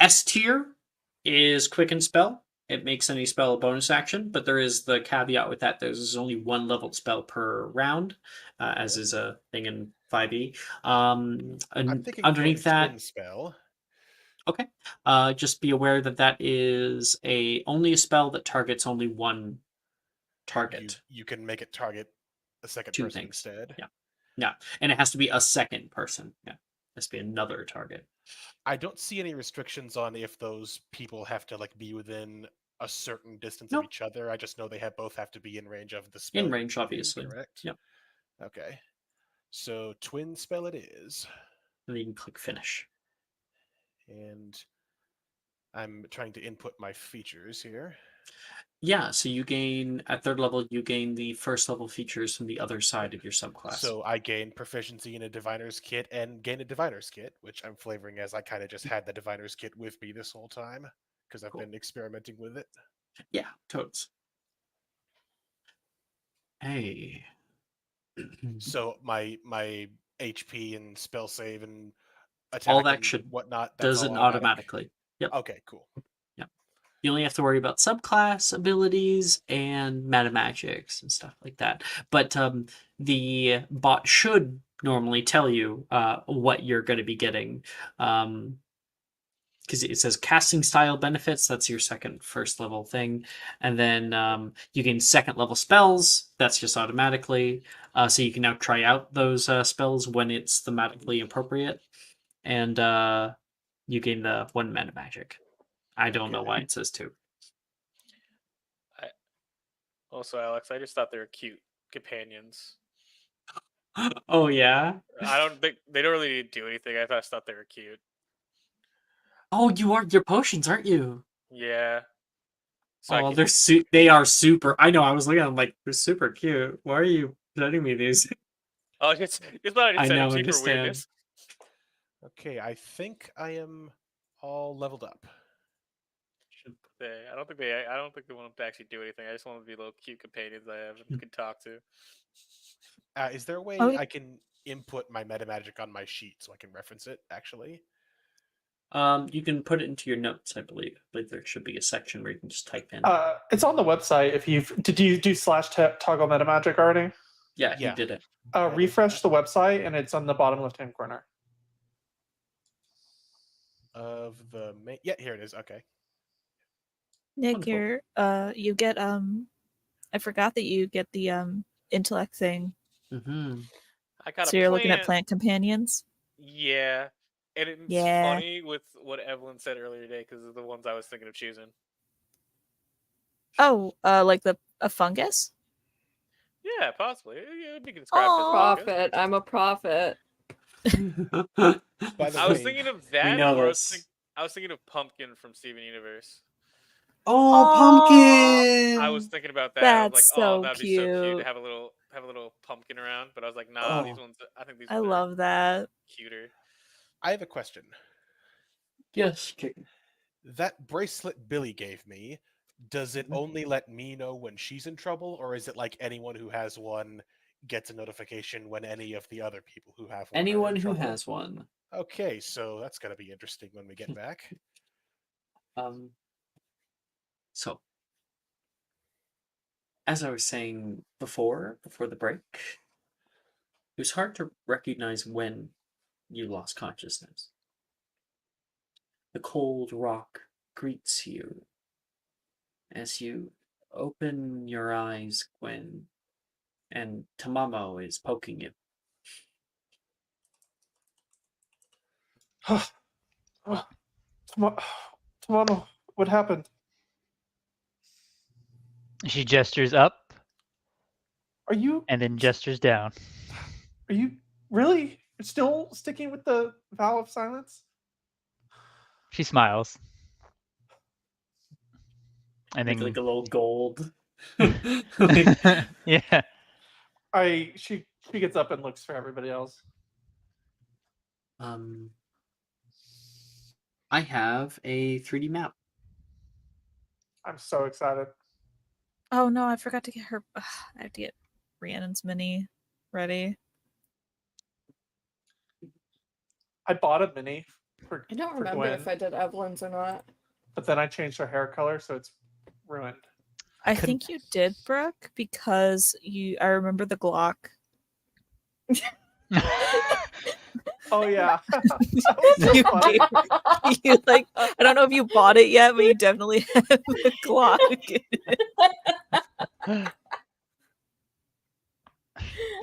S tier is quicken spell. It makes any spell a bonus action, but there is the caveat with that. There's only 1 leveled spell per round, as is a thing in 5e. I'm And thinking of going underneath that, twin spell. okay. Just be aware that that is only a spell that targets only one target. You can make it target a second 2 person things. instead. Yeah. Yeah. And it has to be a second person. Yeah. It has to be another target. I don't see any restrictions on if those people have to like be within a certain distance of Nope. each other. I just know they both have to be in range of the spell. In you're range, using, obviously. correct? Yep. Okay. So twin spell it is. And then you can click finish. And I'm trying to input my features here. Yeah, so you gain at 3rd level, you gain the 1st level features from the other side of your subclass. So I gain proficiency in a diviner's kit and gain a diviner's kit, which I'm flavoring as I kind of just had the diviner's kit with me this whole time because I've Cool. been experimenting with it. Yeah, totes. Hey. So my HP and spell save and attack all that and should whatnot, that's does all it automatic? automatically. Yep. Okay, cool. You only have to worry about subclass abilities and meta magics and stuff like that. But the bot should normally tell you what you're going to be getting. Because it says casting style benefits, that's your first level thing. And then you gain 2nd level spells, that's just automatically. So you can now try out those spells when it's thematically appropriate. And you gain the 1 meta magic. I don't know Okay. why it says 2. Also, Alex, I just thought they were cute companions. Oh yeah. I don't think they don't really do anything. I just thought they were cute. Oh, you are your potions, aren't you? Yeah. So I Oh, can, they are super. I know. I was looking at them like they're super cute. Why are you sending me these? oh, it's not I send them now to you for understand. weirdness. Okay, I think I am all leveled up. I don't think they want to actually do anything. I just want them to be little cute companions I have and can talk to. Is there a way Oh, I can input my meta magic on my sheet so I can reference it? Actually, You can put it into your notes, I believe. But there should be a section where you can just type in. It's on the website. Did you do slash toggle meta magic already? Yeah, yeah. he did it. Refresh the website and it's on the bottom left hand corner. Of the main, yeah, here it is. Okay. Nick, Wonderful. you get I forgot that you get the intellect thing. Mm-hmm. I got So a you're plant. looking at plant companions. Yeah, and it's Yeah. funny with what Evelyn said earlier today because of the ones I was thinking of choosing. Oh, like a fungus. Yeah, possibly. Yeah, it'd be described as a Aw. fungus. Prophet. I'm a prophet. By the I was way, thinking of that, know or this. I was thinking of Pumpkin from Steven Universe. Oh, Aw. pumpkin! I was thinking about that. I was like, That's oh, so that'd be so cute to cute. have a little pumpkin around. But I was like, nah, these Oh. ones. I think these I ones are love that. cuter. I have a question. Yes. Okay. That bracelet Billy gave me, does it only let me know when she's in trouble, or is it like anyone who has one gets a notification when any of the other people who have one are in Anyone who trouble? has one. Okay, so that's gonna be interesting when we get back. So, as I was saying before the break, it was hard to recognize when you lost consciousness. The cold rock greets you as you open your eyes, Gwen, and Tamamo is poking you. Tamano, what happened? She gestures up Are you and then gestures down. really still sticking with the vow of silence? She smiles. And Like then a little gold. yeah. She gets up and looks for everybody else. I have a 3D map. I'm so excited. Oh no, I forgot to get her. I have to get Rhiannon's mini ready. I bought a mini for I don't for remember Gwen, if I did Evelyn's or not. but then I changed her hair color, so it's ruined. I couldn't- think you did, Brooke, because I remember the Glock. Oh yeah, that was so You funny. You like, I don't know if you bought it yet, but you definitely have the Glock.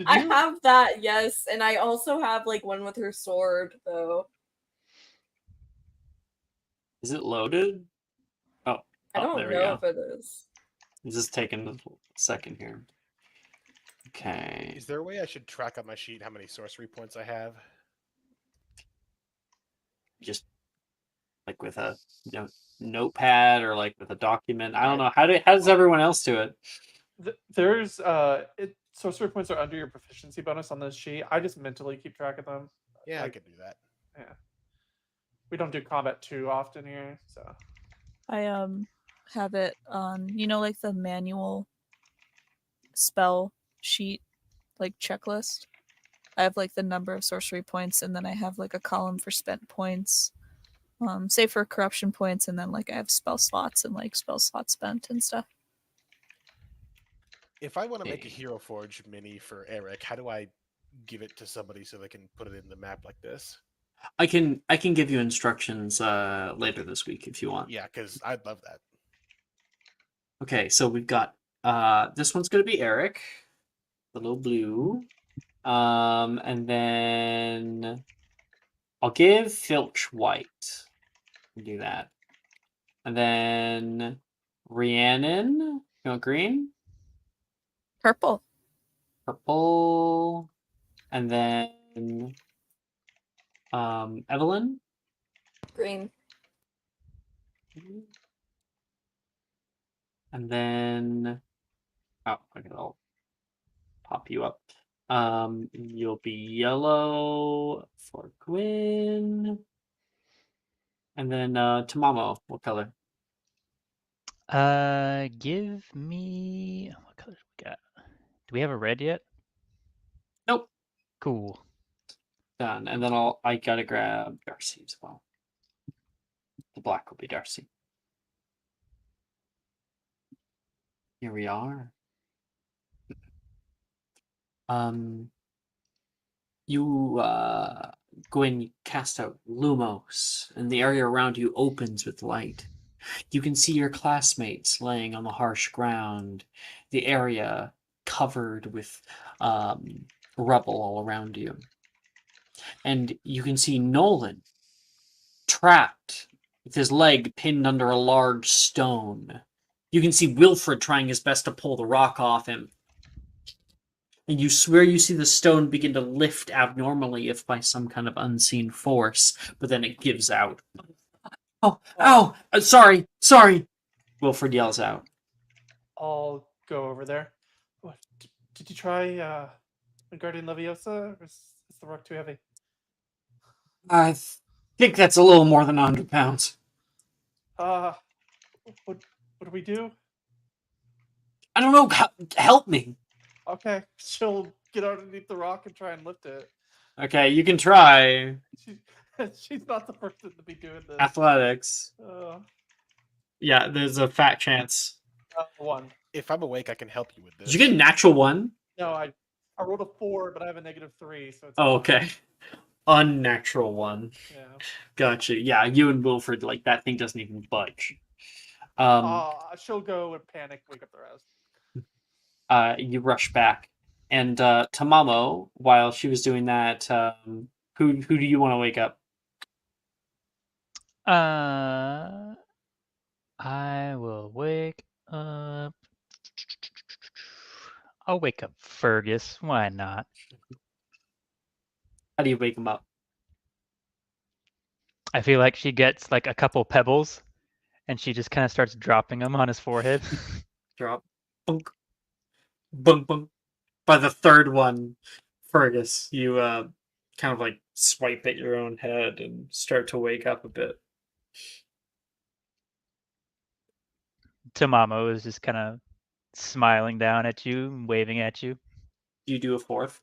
I have that, yes, and I also have like one with her sword, though. Is it loaded? Oh, I don't there we know go. if it is. It's just taking a second here. Okay. Is there a way I should track on my sheet how many sorcery points I have? Just like with a notepad or like with a document. I don't know. How does everyone else do it? There's sorcery points are under your proficiency bonus on this sheet. I just mentally keep track of them. Yeah, I Like, could do that. yeah. We don't do combat too often here, so I have it on, like the manual spell sheet, like checklist. I have like the number of sorcery points, and then I have like a column for spent points, save for corruption points, and then like I have spell slots and like spell slots spent and stuff. If I want to make a Hero Forge mini for Eric, how do I give it to somebody so they can put it in the map like this? I can give you instructions later this week if you want. Yeah, because I'd love that. Okay, so we've got this one's gonna be Eric, the little blue. And then I'll give Filch white. Do that. And then Rhiannon, you want green? Purple. Purple. And then Evelyn. Green. And then okay, I'll pop you up. You'll be yellow for Gwyn. And then Tamamo, what color? Give me what color do we got? Do we have a red yet? Nope. Cool. Done. And then I gotta grab Darcy as well. The black will be Darcy. Here we are. You go and cast out Lumos, and the area around you opens with light. You can see your classmates laying on the harsh ground, the area covered with rubble all around you. And you can see Nolan trapped with his leg pinned under a large stone. You can see Wilfred trying his best to pull the rock off him. And you swear you see the stone begin to lift abnormally, if by some kind of unseen force, but then it gives out. Oh, ow! Sorry! Wilfred yells out. I'll go over there. What, did you try Guardian Leviosa? Or is the rock too heavy? I think that's a little more than 100 pounds. Would What do we do? I don't know. Help me. Okay, she'll get underneath the rock and try and lift it. Okay, you can try She, she's not the person to be doing this. athletics. Uh, Yeah, there's a fat chance. 1. If I'm awake, I can help you with this. Did you get a natural 1? No, I rolled a 4, but I have a -3, so it's. Oh, a okay. Unnatural 1. Yeah. Gotcha. Yeah, you and Wilfred, like, that thing doesn't even budge. She'll go and panic, wake up the rest. You rush back. And Tamamo, while she was doing that, who do you want to wake up? I will wake up. I'll wake up Fergus. Why not? How do you wake him up? I feel like she gets like a couple pebbles, and she just kind of starts dropping them on his forehead. Drop. Bunk. Bunk, bunk. By the third one, Fergus, you kind of like swipe at your own head and start to wake up a bit. Tamamo is just kind of smiling down at you, and waving at you. Do you do a fourth?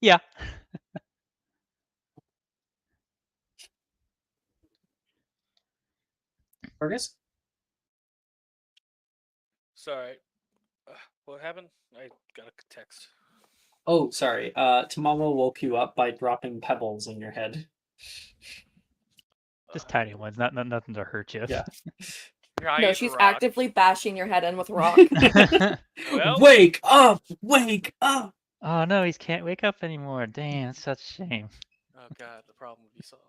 Yeah. Fergus? Sorry. What happened? I got a text. Oh, sorry. Tamamo woke you up by dropping pebbles in your head. Just tiny ones, nothing to hurt you. Yeah. Giant No, she's rock. actively bashing your head in with rock. Well, Wake up! Wake up! Oh no, he can't wake up anymore. Damn, that's such a shame. oh god, the problem would be solved.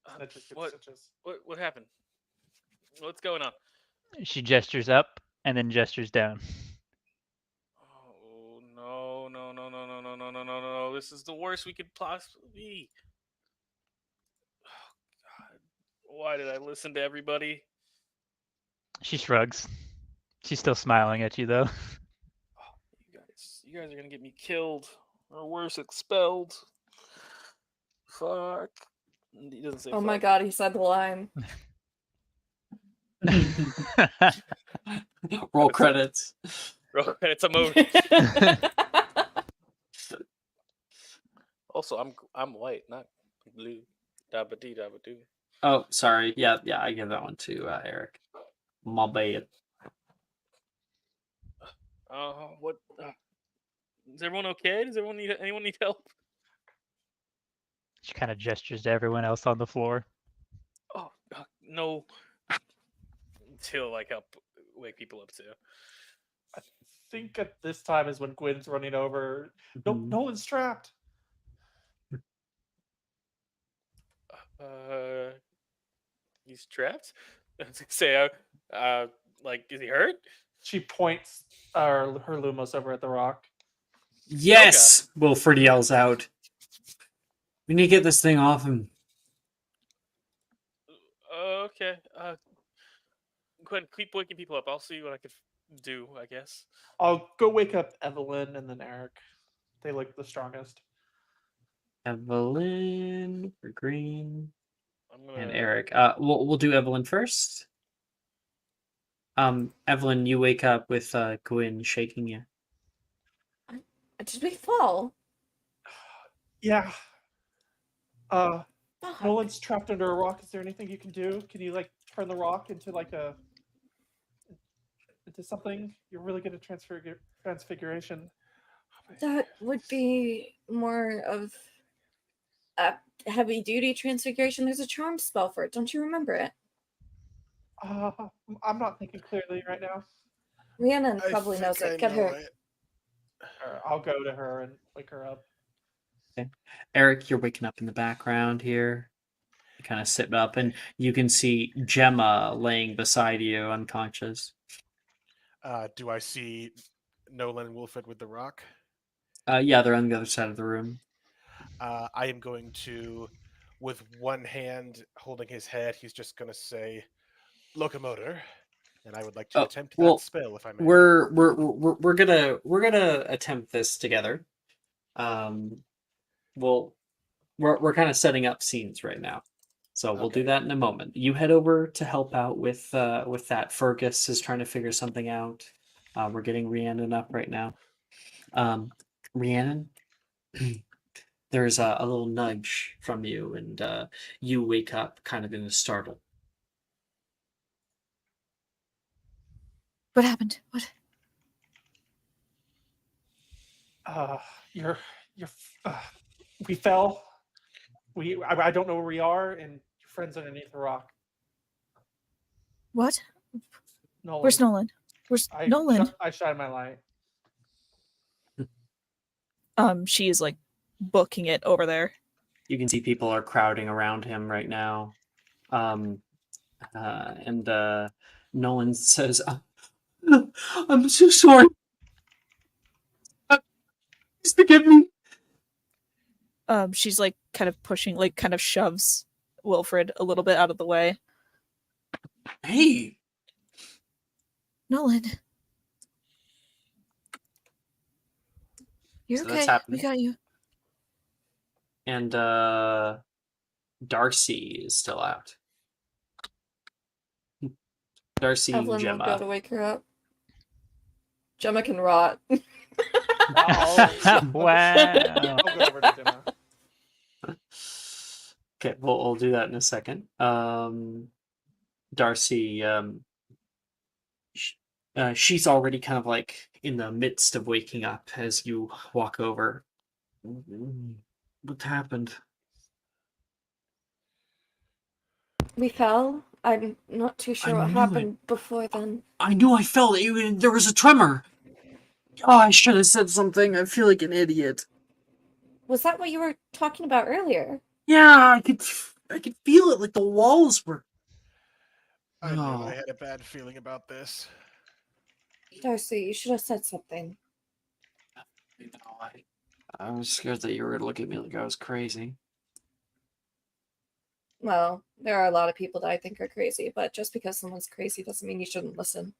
Snitches get What? stitches. What happened? What's going on? She gestures up and then gestures down. Oh no! No! This is the worst we could possibly be. Oh god! Why did I listen to everybody? She shrugs. She's still smiling at you though. Oh, you guys are gonna get me killed or worse, expelled. Fuck. He doesn't say. Oh my fuck. god, he said the line. Roll credits. Bro, it's a movie. Also, I'm white, not blue. Dabba dee dabba doo. Oh, sorry. Yeah, I give that one to Eric. My bad. What? Is everyone okay? Does anyone need help? She kind of gestures to everyone else on the floor. Oh no. Until like help wake people up too. I think at this time is when Gwen's running over. Nope, Mhm. no one's trapped. He's trapped. I was gonna say, like, is he hurt? She points her Lumos over at the rock. Yes! Wilfred yells out. We need to get this thing off him. Okay. Gwen, keep waking people up. I'll see what I can do. I guess. I'll go wake up Evelyn and then Eric. They look the strongest. Evelyn for green. I'm gonna. And Eric. We'll do Evelyn first. Evelyn, you wake up with Gwyn shaking you. Did we fall? Yeah. No Fuck. one's trapped under a rock. Is there anything you can do? Can you like turn the rock into like into something? You're really good at transfiguration. That would be more of a heavy duty transfiguration. There's a charm spell for it. Don't you remember it? I'm not thinking clearly right now. Rhiannon probably knows it. Get her. I'll go to her and wake her up. Eric, you're waking up in the background here. You kind of sit up, and you can see Gemma laying beside you, unconscious. Do I see Nolan and Wilfred with the rock? Yeah, they're on the other side of the room. I am going to, with one hand holding his head, he's just going to say, "Locomotor," and I would like to attempt that spell if I may. We're gonna attempt this together. We're kind of setting up scenes right now. So we'll do Okay. that in a moment. You head over to help out with that. Fergus is trying to figure something out. We're getting Rhiannon up right now. Rhiannon, there's a little nudge from you, and you wake up kind of in a startle. What happened? What? You're we fell. I don't know where we are, and your friend's underneath the rock. What? Nolan. Where's Nolan? Where's Nolan? I shined my light. She is like booking it over there. You can see people are crowding around him right now. And Nolan says, I'm so sorry. Please forgive me. She's like kind of pushing, like kind of shoves Wilfred a little bit out of the way. Hey, Nolan. You're So okay. that's happening. We got you. And Darcy is still out. Darcy, Evelyn will Gemma. go to wake her up. Gemma can rot. I'll Wow. go over to Gemma. Okay, we'll do that in a second. Darcy, she's already kind of like in the midst of waking up as you walk over. What happened? We fell. I'm not too sure I what knew happened before then. I knew I felt it. There was a tremor. Oh, I should have said something. I feel like an idiot. Was that what you were talking about earlier? Yeah, I could feel it. Like the walls were. I knew Oh. I had a bad feeling about this. Darcy, you should have said something. I was scared that you were gonna look at me like I was crazy. Well, there are a lot of people that I think are crazy, but just because someone's crazy doesn't mean you shouldn't listen.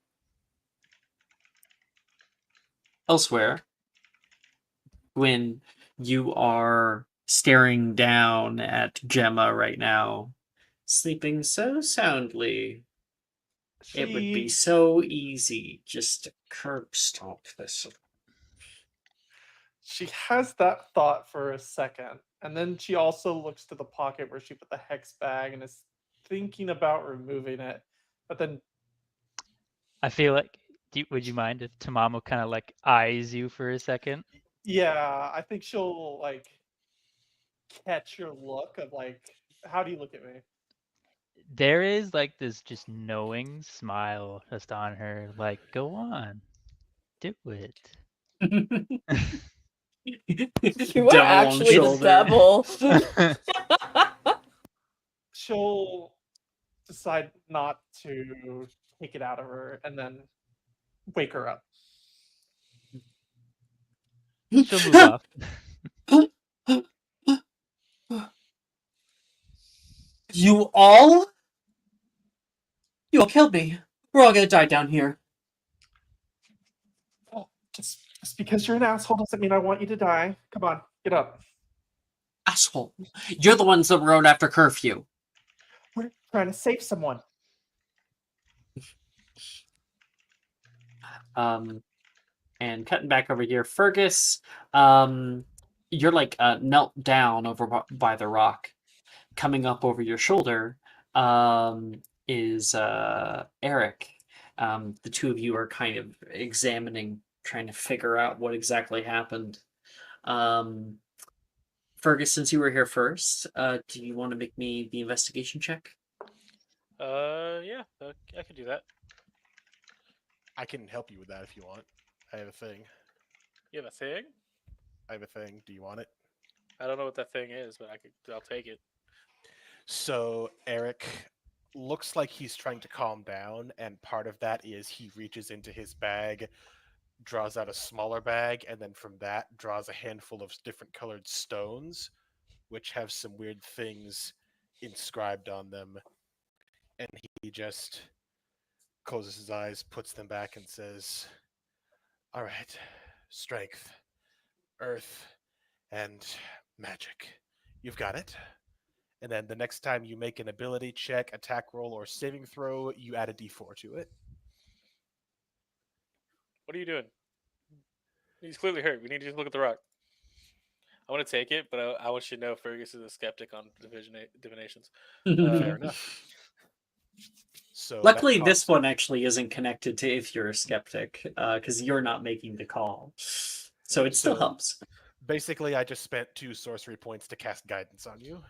Elsewhere, when you are staring down at Gemma right now, sleeping so soundly, it would be so easy just to curb stomp this. She has that thought for a second, and then she also looks to the pocket where she put the hex bag and is thinking about removing it. But then, I feel like, would you mind if Tamamo kind of like eyes you for a second? yeah, I think she'll like catch your look of like, how do you look at me? There is like this just knowing smile just on her, like, go on, do it. You are Devil on actually the shoulder. devil. She'll decide not to take it out of her and then wake her up. She'll move off. You all killed me. We're all gonna die down here. Oh, just because you're an asshole doesn't mean I want you to die. Come on, get up. Asshole. You're the ones that rode after curfew. We're trying to save someone. And cutting back over here, Fergus, you're like knelt down over by the rock. Coming up over your shoulder is Eric. The two of you are kind of examining, trying to figure out what exactly happened. Fergus, since you were here first, do you want to make me the investigation check? Yeah, I could do that. I can help you with that if you want. I have a thing. You have a thing? I have a thing. Do you want it? I don't know what that thing is, but I'll take it. So Eric looks like he's trying to calm down, and part of that is he reaches into his bag, draws out a smaller bag, and then from that draws a handful of different colored stones, which have some weird things inscribed on them. And he just closes his eyes, puts them back, and says, "All right, strength, earth, and magic. You've got it." And then the next time you make an ability check, attack roll, or saving throw, you add a d4 to it. What are you doing? He's clearly hurt. We need to just look at the rock. I want to take it, but I want you to know Fergus is a skeptic on divinations. Fair enough. So Luckily, that this costs- one actually isn't connected to if you're a skeptic, because you're not making the call. So it still So- helps. Basically, I just spent 2 sorcery points to cast guidance on you.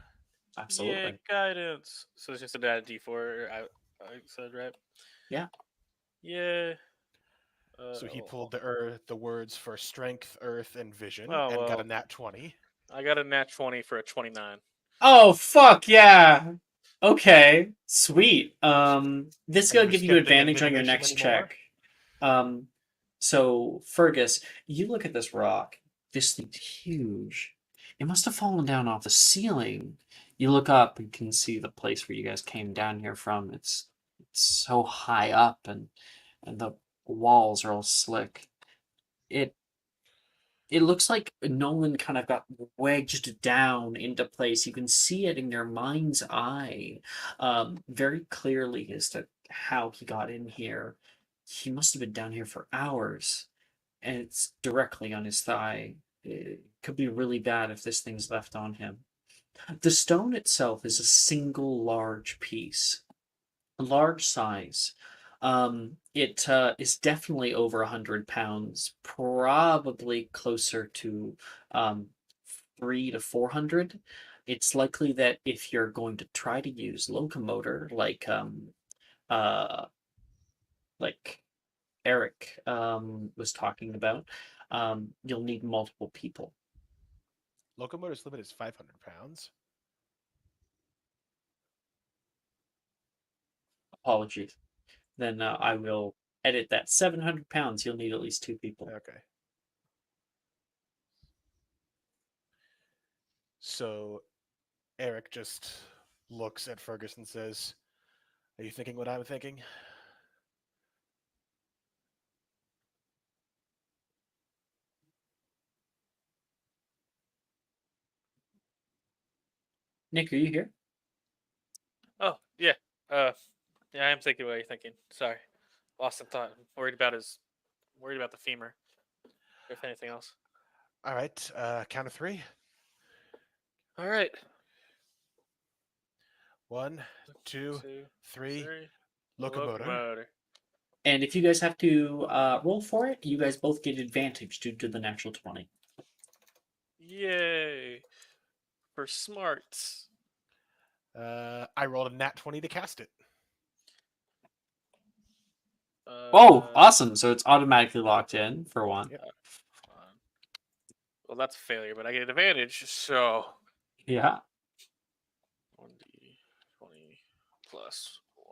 Absolutely. Yeah, guidance. So it's just an added D4. I said right. Yeah. Yeah. So he pulled the words for strength, earth, and vision, Oh, and got well. a nat 20. I got a nat 20 for a 29. Oh fuck yeah! Okay, sweet. This is And gonna you're give you skeptic at advantage on your divination next anymore? check. So Fergus, you look at this rock. This thing's huge. It must have fallen down off the ceiling. You look up and can see the place where you guys came down here from. It's so high up, and the walls are all slick. It looks like Nolan kind of got wedged down into place. You can see it in your mind's eye very clearly as to how he got in here. He must have been down here for hours, and it's directly on his thigh. It could be really bad if this thing's left on him. The stone itself is a single large piece, a large size. It is definitely over 100 pounds, probably closer to 3 to 400. It's likely that if you're going to try to use locomotor, uh, like Eric was talking about, you'll need multiple people. Locomotor's limit is 500 pounds. Apologies. Then I will edit that. 700 pounds. You'll need at least 2 people. Okay. So Eric just looks at Fergus and says, "Are you thinking what I'm thinking?" Nick, are you here? Oh, yeah. Yeah, I am thinking what you're thinking. Sorry. Lost some thought. Worried about the femur. If anything else. All right, count of 3. All right. 1, 2, 2, 3. 3. Locomotor. And if you guys have to roll for it, you guys both get advantage due to the natural 20. Yay. For smarts. I rolled a nat 20 to cast it. Oh, awesome. So it's automatically locked in for one. Yep. Well, that's a failure, but I get an advantage, so Yeah. 1d20 plus 1.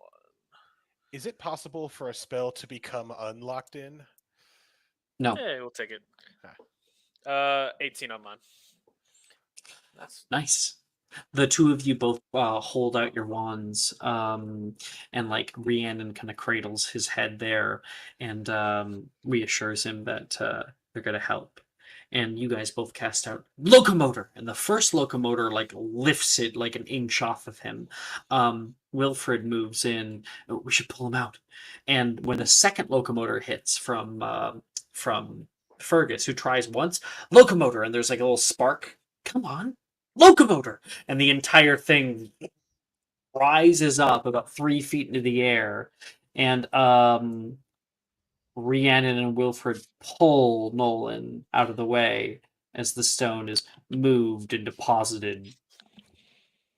Is it possible for a spell to become unlocked in? No. Yeah, we'll take it. 18 on mine. That's Nice. The two of you both hold out your wands, and like Rhiannon kind of cradles his head there and reassures him that they're going to help. And you guys both cast out locomotor, and the first locomotor like lifts it like an inch off of him. Wilfred moves in. "Oh, we should pull him out. And when the second locomotor hits from Fergus, who tries once, locomotor, and there's like a little spark. Come on, locomotor, and the entire thing rises up about 3 feet into the air, and Rhiannon and Wilfred pull Nolan out of the way as the stone is moved and deposited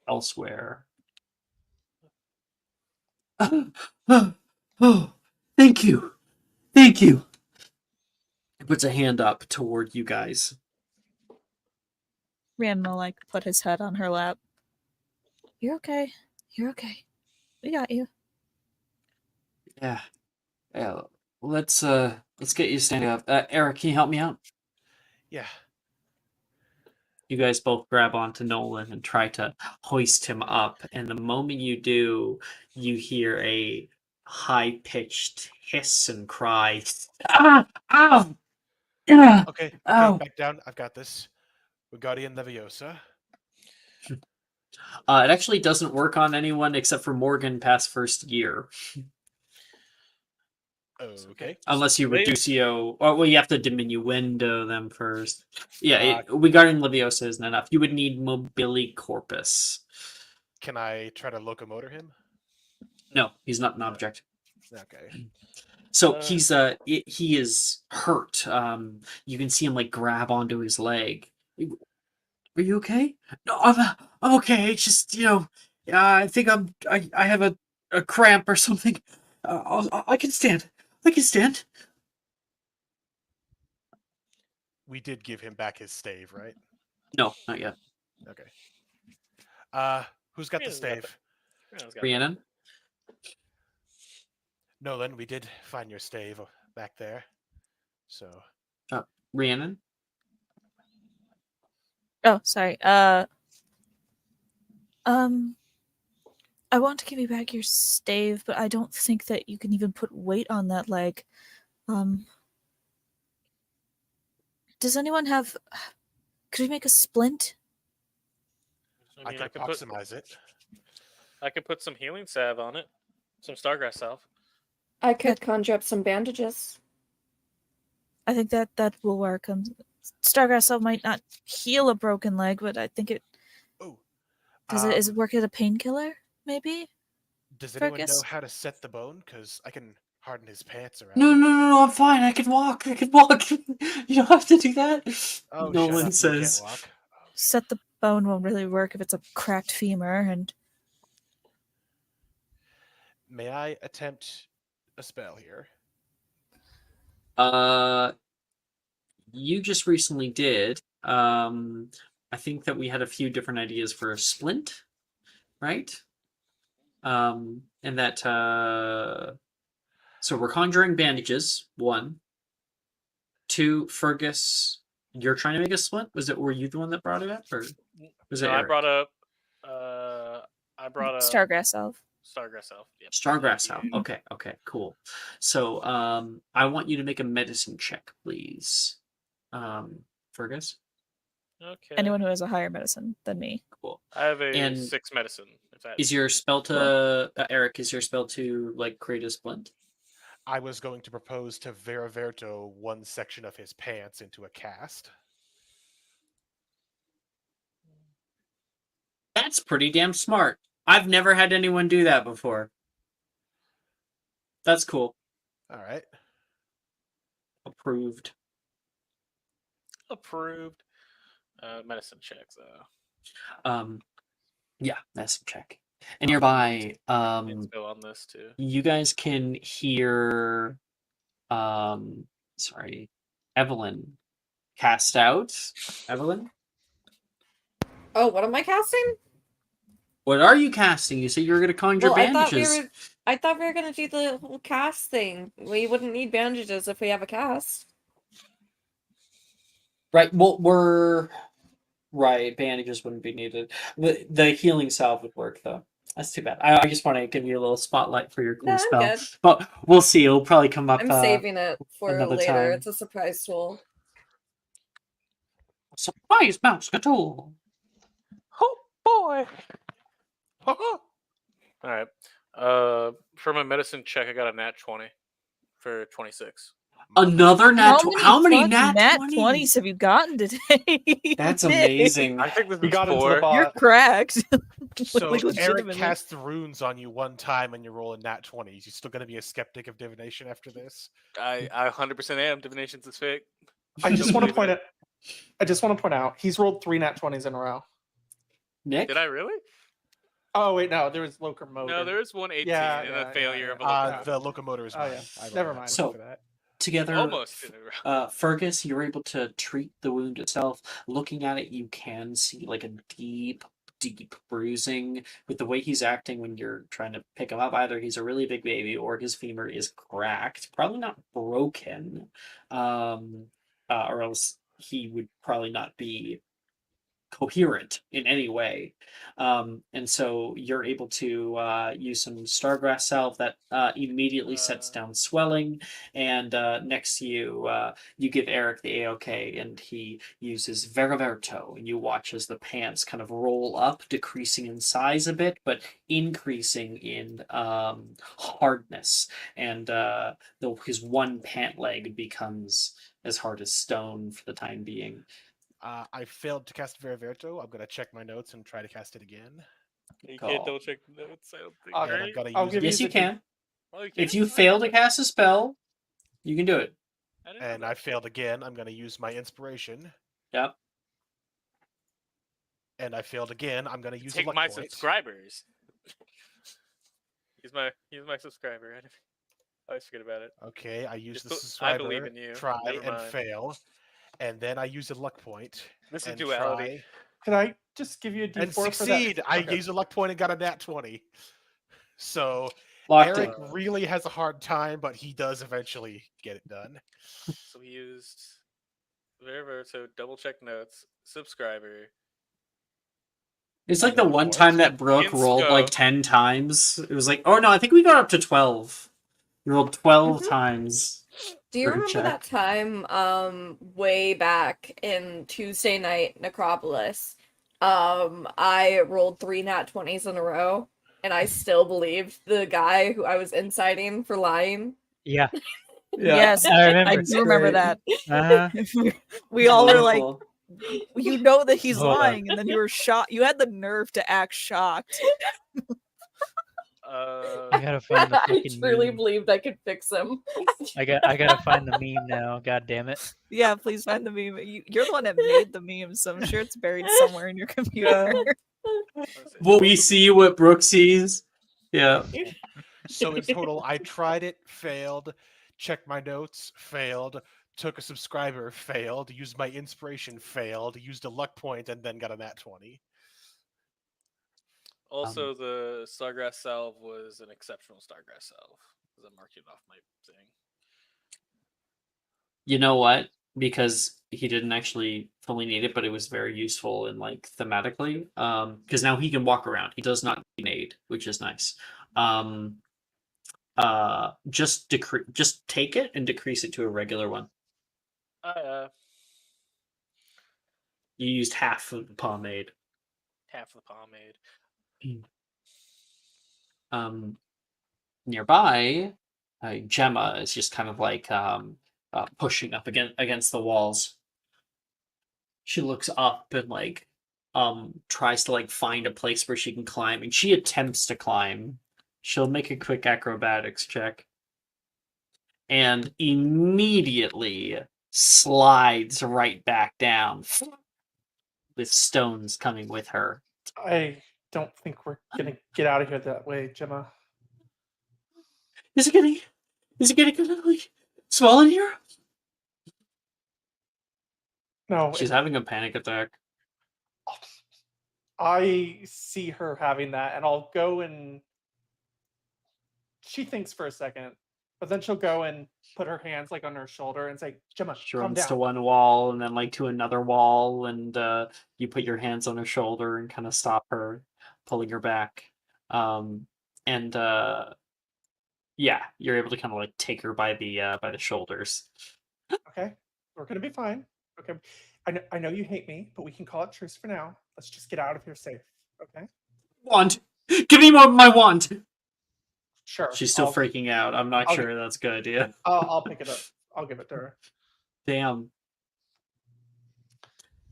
elsewhere. Oh, thank you. Thank you. He puts a hand up toward you guys. Rhiannon will like put his head on her lap. You're okay. You're okay. We got you. Yeah. Yeah. Let's get you standing up. Eric, can you help me out? Yeah. You guys both grab onto Nolan and try to hoist him up, and the moment you do, you hear a high-pitched hiss and cry. Ah! Ow! Ah! Okay, Ow! back down. I've got this. Wingardium Leviosa. It actually doesn't work on anyone except for Morgan past first year. Okay. Unless you Wait. reducio, or well, you have to diminuendo them first. Yeah, Uh, regarding Leviosa isn't enough. You would need Mobili Corpus. Can I try to locomotor him? No, he's not an object. Okay. So he is hurt. You can see him like grab onto his leg. Are you okay? No, I'm okay. It's just I think I have a cramp or something. I can stand. I can stand. We did give him back his stave, right? No, not yet. Okay. Who's got the Rhiannon's got that. stave? Rhiannon's got that. Rhiannon. Nolan, we did find your stave back there. So Rhiannon. Oh, sorry. I want to give you back your stave, but I don't think that you can even put weight on that leg. Does anyone have? Could we make a splint? I mean, could proximize it. I could put some healing salve on it, some stargrass salve. I could conjure up some bandages. I think that will work. Stargrass Salve might not heal a broken leg, but I think it. Oh. Is it work as a painkiller? Maybe. Does anyone know Fergus? how to set the bone? Because I can harden his pants around. No, I'm fine. I can walk. You don't have to do that. Oh, Nolan shut up. says. You can't walk. Set the bone won't really work if it's a cracked femur, and May I attempt a spell here? You just recently did. I think that we had a few different ideas for a splint, right? And that so we're conjuring bandages. 1, 2. Fergus, you're trying to make a splint. Were you the one that brought it up, or was it No, Eric? I brought up. Stargrass Salve. Stargrass salve. Yep. Stargrass Salve. Okay, cool. So I want you to make a medicine check, please. Fergus. Okay. Anyone who has a higher medicine than me. Cool. I have a And 6 medicine. If that Is your spell to Eric? Is your spell to like create a splint? I was going to propose to Veraverto one section of his pants into a cast. That's pretty damn smart. I've never had anyone do that before. That's cool. All right. Approved. approved. Medicine checks though. Yeah, medicine check. And nearby, Let's go on this too. you guys can hear Evelyn cast out. Evelyn? Oh, what am I casting? What are you casting? You said you were gonna conjure Well, bandages. I thought we were gonna do the whole cast thing. We wouldn't need bandages if we have a cast. Right, well bandages wouldn't be needed. The healing salve would work though. That's too bad. I just want to give you a little spotlight for your cool No, I'm spell. good. But we'll see. It'll probably come up I'm saving it for another later. time. It's a surprise tool. Surprise mouse tool. Oh boy. All right. For my medicine check, I got a nat 20 for 26. Another nat. How many fucking nat 20s have you gotten today? That's Nick, amazing. I think this You is got into the 4. boss. You're cracked. So Like, Eric legitimately. casts runes on you one time and you roll a nat 20. You still gonna be a skeptic of divination after this? I 100% am. Divination's is fake. I just want to believe in point out. I just want to point out he's rolled 3 nat 20s in a row. Nick? Did I really? Oh wait, no, there was locomotive. No, there is one 18 Yeah, and yeah, a failure yeah, of a yeah. locomotive. The locomotor is Oh, mine. yeah. I rolled Never a nat mind. 20 So- for that. Together, Almost in a row. Fergus, you're able to treat the wound itself. Looking at it, you can see like a deep bruising. With the way he's acting when you're trying to pick him up, either he's a really big baby or his femur is cracked. Probably not broken, or else he would probably not be coherent in any way. And so you're able to use some Stargrass Salve that immediately sets down swelling. And next to you, you give Eric the AOK, and he uses Veraverto, and you watch as the pants kind of roll up, decreasing in size a bit, but increasing in hardness. And his one pant leg becomes as hard as stone for the time being. I failed to cast Veraverto. I'm going to check my notes and try to cast it again. You Call. can't double check notes. I don't think. I'll- And I've Right? got to I'll use give it. Yes, you the- can. Oh, you If can? you fail to cast a spell, you can do it. I didn't know And that. I failed again. I'm going to use my inspiration. Yep. And I failed again. I'm going to use a Take luck my point. subscribers. He's my subscriber. I always forget about it. Okay, I use the Just I believe subscriber, in you. try Never and mind. fail, and then I use a luck point This is and duality. Can I just give you a try and D4 for succeed. that? I Okay. use a luck point and got a nat 20. So Locked Eric in. really has a hard time, but he does eventually get it done. So we used Veraverto, double check notes, subscriber. It's like the Luck one point. time that Brooke Inspo. rolled like 10 times. It was like, oh no, I think we got up to 12. You rolled 12 times. Do you for a remember check. that time way back in Tuesday night Necropolis? I rolled 3 nat 20s in a row, and I still believed the guy who I was inciting for lying. Yeah, Yes, I remember. I do remember great. that. Uh-huh. We all were like, Wonderful. you know that he's Hold on. lying, and then you were shocked. You had the nerve to act shocked. I gotta find the I fucking truly meme. believed I could fix him. I gotta find the meme now. God damn it! Yeah, please find the meme. You're the one that made the meme, so I'm sure it's buried somewhere in your computer. Will we see what Brooke sees? Yeah. So in total, I tried it, failed, checked my notes, failed, took a subscriber, failed, used my inspiration, failed, used a luck point, and then got a nat 20. Also, the Stargrass Salve was an exceptional Stargrass Salve because I marked it off my thing. You know what? Because he didn't actually fully need it, but it was very useful in like thematically. Because now he can walk around. He does not need aid, which is nice. Just take it and decrease it to a regular one. You used half of the pomade. Half the pomade. Nearby, Gemma is just kind of like pushing up against the walls. She looks up and like tries to like find a place where she can climb, and she attempts to climb. She'll make a quick acrobatics check and immediately slides right back down with stones coming with her. I don't think we're gonna get out of here that way, Gemma. Is it getting kind of like swell in here? No, She's having a panic attack. I see her having that, and I'll go and. She thinks for a second, but then she'll go and put her hands like on her shoulder and say, "Gemma, She calm runs down." to one wall and then like to another wall, and you put your hands on her shoulder and kind of stop her, pulling her back. Yeah, you're able to kind of like take her by the shoulders. Okay, we're gonna be fine. Okay, I know you hate me, but we can call it truce for now. Let's just get out of here safe. Okay. Wand, give me my wand. Sure. She's still freaking out. I'm not I'll- sure that's a good idea. I'll pick it up. I'll give it to her. Damn.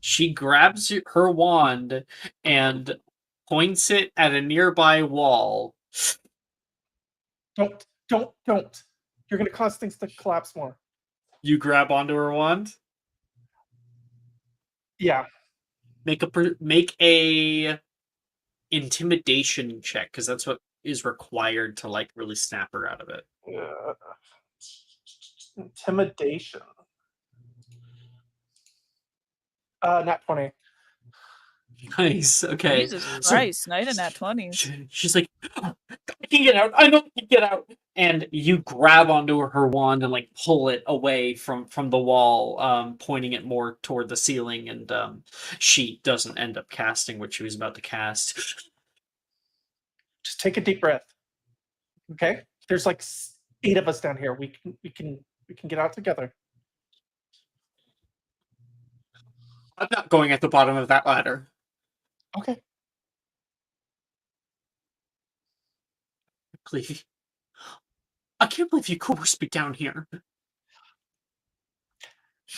She grabs her wand and points it at a nearby wall. Don't. You're gonna cause things to collapse more. You grab onto her wand. Yeah. Make a intimidation check, because that's what is required to like really snap her out of it. Intimidation. Nat 20. Nice. Okay. Jesus So- Christ, night in at 20s. She's like, can get out. I know we can get out. And you grab onto her wand and like pull it away from the wall, pointing it more toward the ceiling, and she doesn't end up casting what she was about to cast. Just take a deep breath. Okay? There's like 8 of us down here. We can get out together. I'm not going at the bottom of that ladder. Okay. Please. I can't believe you coerced me down here.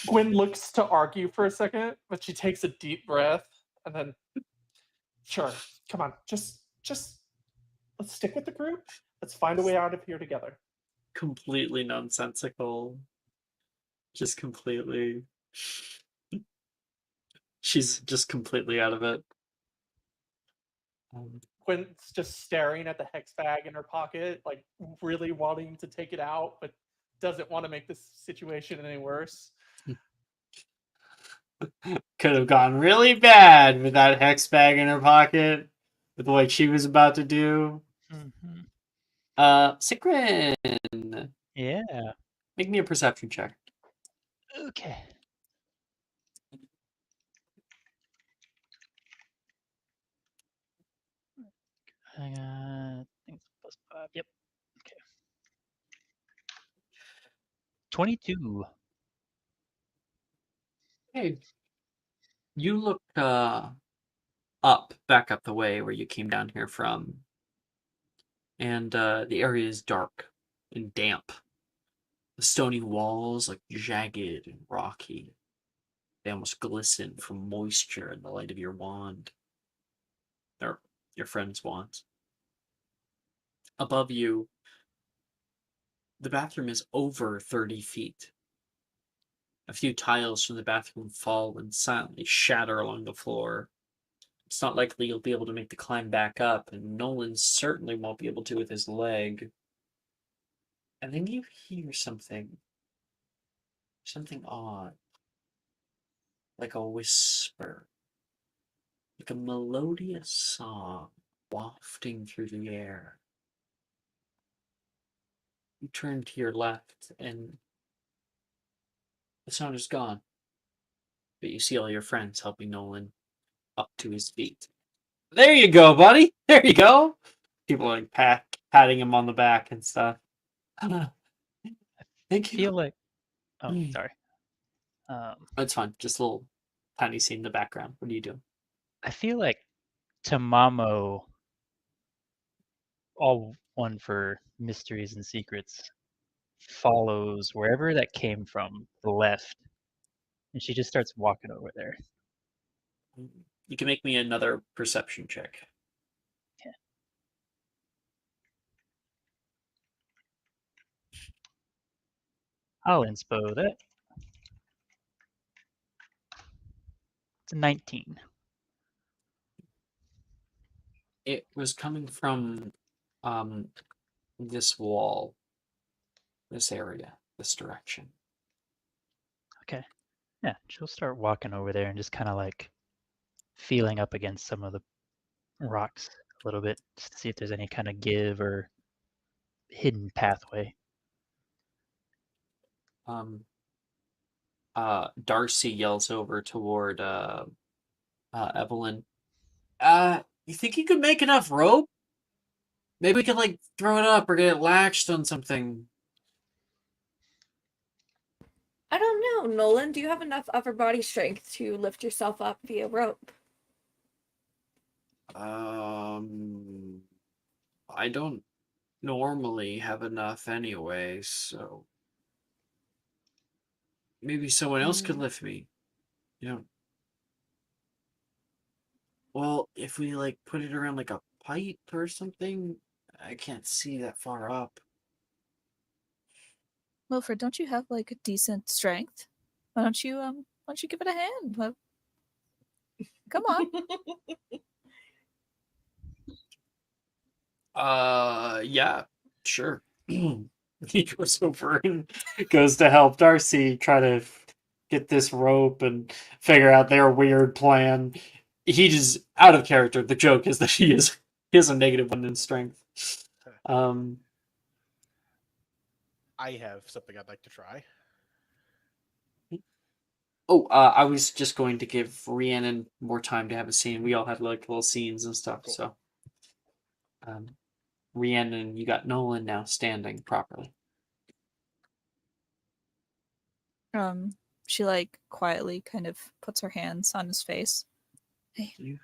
Gwen looks to argue for a second, but she takes a deep breath and then, sure, come on, just let's stick with the group. Let's find a way out of here together. Completely nonsensical. Just completely. She's just completely out of it. Gwen's just staring at the hex bag in her pocket, like really wanting to take it out, but doesn't want to make this situation any worse. Could have gone really bad with that hex bag in her pocket, with what she was about to do. Sigrid, Yeah. make me a perception check. Okay. I got, I think it's +5. Yep. Okay. 22. Hey, you look back up the way where you came down here from, and the area is dark and damp. The stony walls like jagged and rocky. They almost glisten from moisture in the light of your wand. Or your friend's wands. Above you, the bathroom is over 30 feet. A few tiles from the bathroom fall and silently shatter along the floor. It's not likely you'll be able to make the climb back up, and Nolan certainly won't be able to with his leg. And then you hear something odd. Like a whisper. Like a melodious song wafting through the air. You turn to your left, and the sound is gone. But you see all your friends helping Nolan up to his feet. There you go, buddy. There you go. People are like patting him on the back and stuff. Thank you. Feel like. Oh, sorry. It's fine. Just a little tiny scene in the background. What are you doing? I feel like Tamamo, all one for mysteries and secrets, follows wherever that came from, the left, and she just starts walking over there. You can make me another perception check. Okay. I'll inspo that. It's a 19. It was coming from this wall, this area, this direction. Okay. Yeah, she'll start walking over there and just kind of like feeling up against some of the rocks a little bit, just to see if there's any kind of give or hidden pathway. Darcy yells over toward Evelyn. You think you could make enough rope? Maybe we could like throw it up or get it latched on something. I don't know, Nolan. Do you have enough upper body strength to lift yourself up via rope? I don't normally have enough anyway, so maybe someone else could lift me. You know. Well, if we like put it around like a pipe or something, I can't see that far up. Wilfred, don't you have like a decent strength? Why don't you give it a hand? Come on. Yeah, sure. He goes over and goes to help Darcy try to get this rope and figure out their weird plan. He just out of character. The joke is that he has a -1 in strength. I have something I'd like to try. I was just going to give Rhiannon more time to have a scene. We all had like little scenes and stuff, Cool. so Rhiannon, you got Nolan now standing properly. She like quietly kind of puts her hands on his face. Do you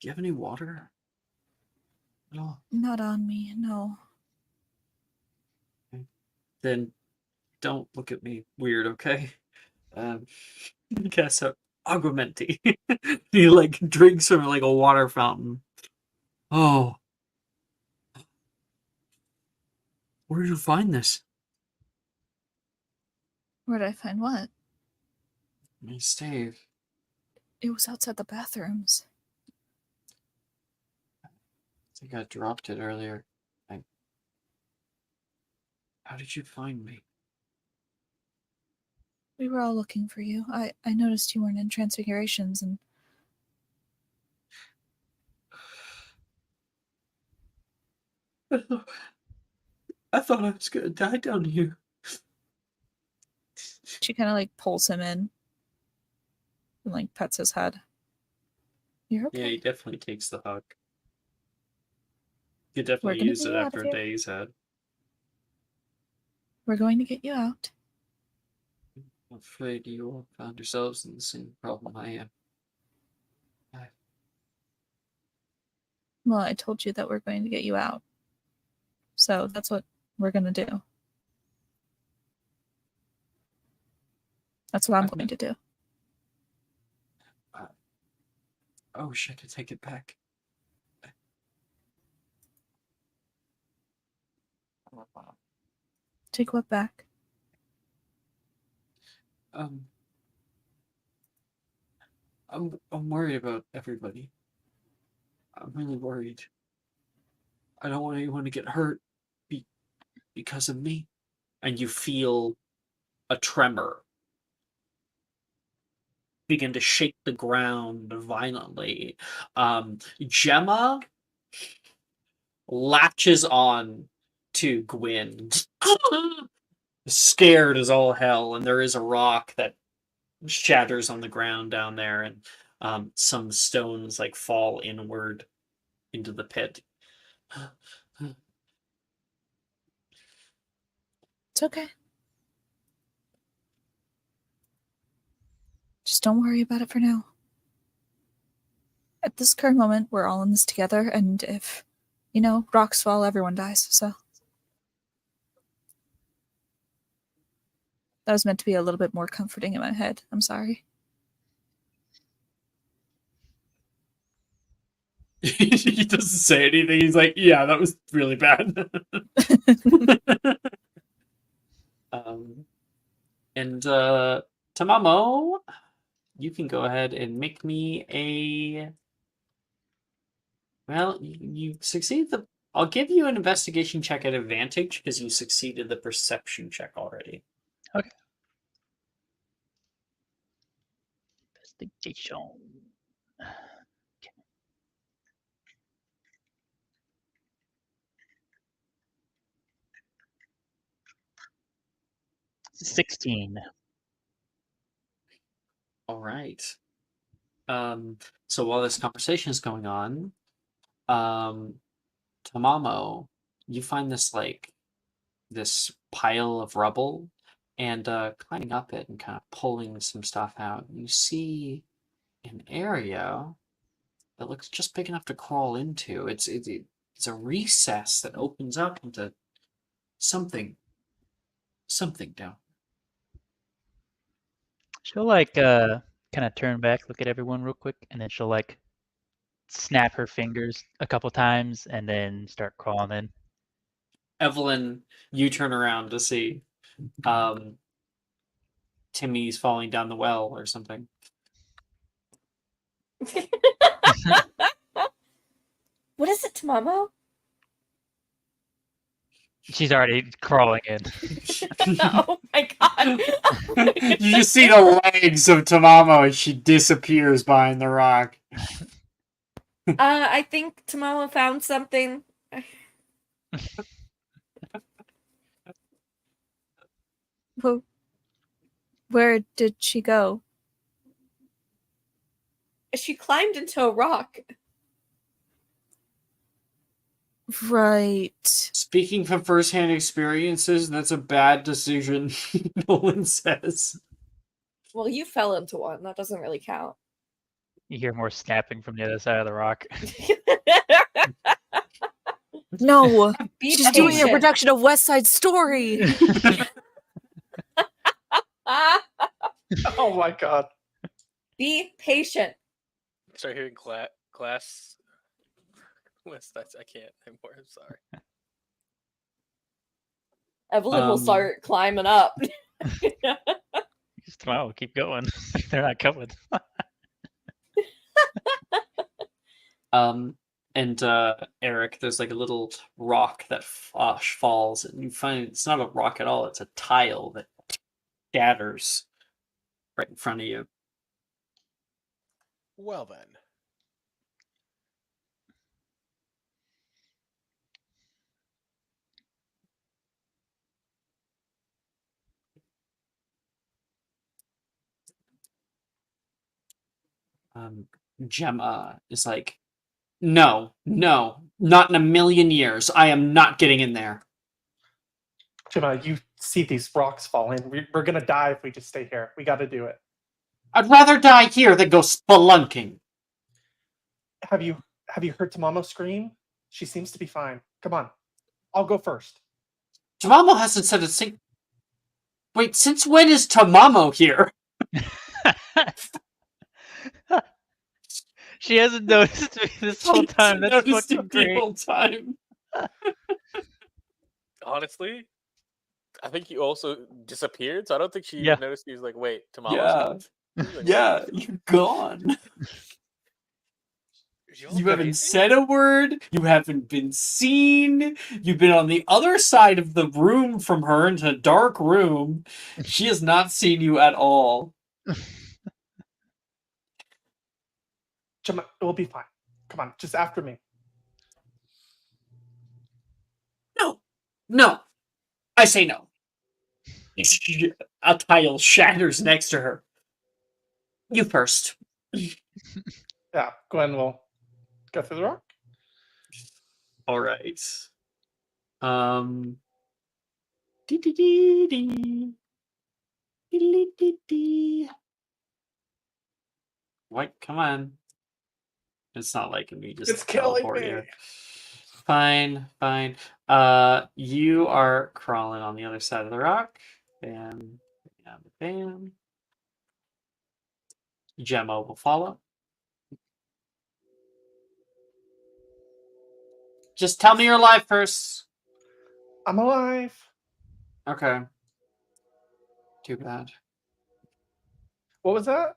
have any water? No. Not on me, no. Then don't look at me weird, okay? Cast out Aguamenti. He like drinks from like a water fountain. Oh. Where did you find this? Where did I find what? My stave. It was outside the bathrooms. I think I dropped it earlier. How did you find me? We were all looking for you. I noticed you weren't in Transfigurations, and I thought I was gonna die down here. she kind of like pulls him in and like pets his head. You're okay. Yeah, he definitely takes the hug. You could definitely gonna use get it you out after of a here. day he's had. We're going to get you out. I'm afraid you all found yourselves in the same problem I am. Well, I told you that we're going to get you out. So that's what we're going to do. That's what I'm Okay. going to do. I wish I could take it back. Take what back? I'm worried about everybody. I'm really worried. I don't want anyone to get hurt because of me. And you feel a tremor begin to shake the ground violently. Gemma latches on to Gwyn, scared as all hell, and there is a rock that shatters on the ground down there, and some stones like fall inward into the pit. It's okay. Just don't worry about it for now. At this current moment, we're all in this together, and if, rocks fall, everyone dies, so. That was meant to be a little bit more comforting in my head. I'm sorry. He doesn't say anything. He's like, yeah, that was really bad. And Tamamo, you can go ahead and make me a... Well, you succeed the... I'll give you an investigation check at advantage because you succeeded the perception check already. Okay. Investigation. Okay. 16. All right. So while this conversation is going on, Tamamo, you find this pile of rubble, and climbing up it and kind of pulling some stuff out, you see an area that looks just big enough to crawl into. It's a recess that opens up into something down. She'll kind of turn back, look at everyone real quick, and then she'll snap her fingers a couple times and then start crawling in. Evelyn, you turn around to see Timmy's falling down the well or something. What is it, Tamamo? She's already crawling in. Oh my god. You just see the legs of Tamamo as she disappears behind the rock. I think Tamamo found something. Well, where did she go? She climbed into a rock. Right. Speaking from first-hand experiences, that's a bad decision. Nolan says. Well, you fell into one. That doesn't really count. You hear more snapping from the other side of the rock. No, Be she's doing a patient. production of West Side Story. Oh my god. Be patient. Start hearing glass. I can't anymore. I'm sorry. Evelyn will start climbing up. Just wow, keep going. They're not coming. And Eric, there's like a little rock that falls, and you find it's not a rock at all. It's a tile that shatters right in front of you. Well then. Gemma is like, no, not in a million years. I am not getting in there. Gemma, you see these rocks falling. We're gonna die if we just stay here. We gotta do it. I'd rather die here than go spelunking. Have you heard Tamamo scream? She seems to be fine. Come on. I'll go first. Tamamo hasn't said a single. Wait, since when is Tamamo here? She hasn't noticed me this whole time. That's Noticed fucking it great. the whole time. Honestly, I think you also disappeared, so I don't think she Yeah. noticed. He was like, "Wait, Tamamo." Yeah. Yeah, you're gone. You haven't said a word. You haven't been seen. You've been on the other side of the room from her into a dark room. She has not seen you at all. Gemma, it will be fine. Come on, just after me. No. I say no. A tile shatters next to her. You first. Yeah, Gwen will go through the rock. All right. Dee-dee-dee-dee. Dee-dee-dee-dee. What? Come on. It's not like me just It's killing teleport me. you. Fine. You are crawling on the other side of the rock. Bam. Bam. Gemma will follow. Just tell me you're alive first. I'm alive. Okay. Too bad. What was that?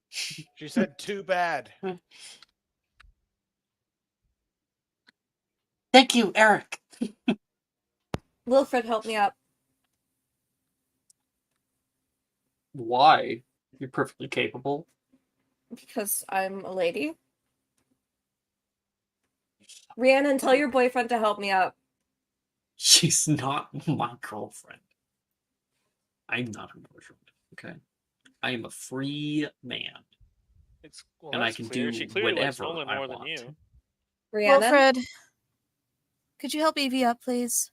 She said too bad. Thank you, Eric. Wilfred, help me up. Why? You're perfectly capable. Because I'm a lady. Rhiannon, tell your boyfriend to help me up. She's not my girlfriend. I'm not her boyfriend. Okay. I am a free man. And I can do She clearly likes whatever Nolan I more than want. you. Rhiannon? Wilfred, could you help Evie up, please?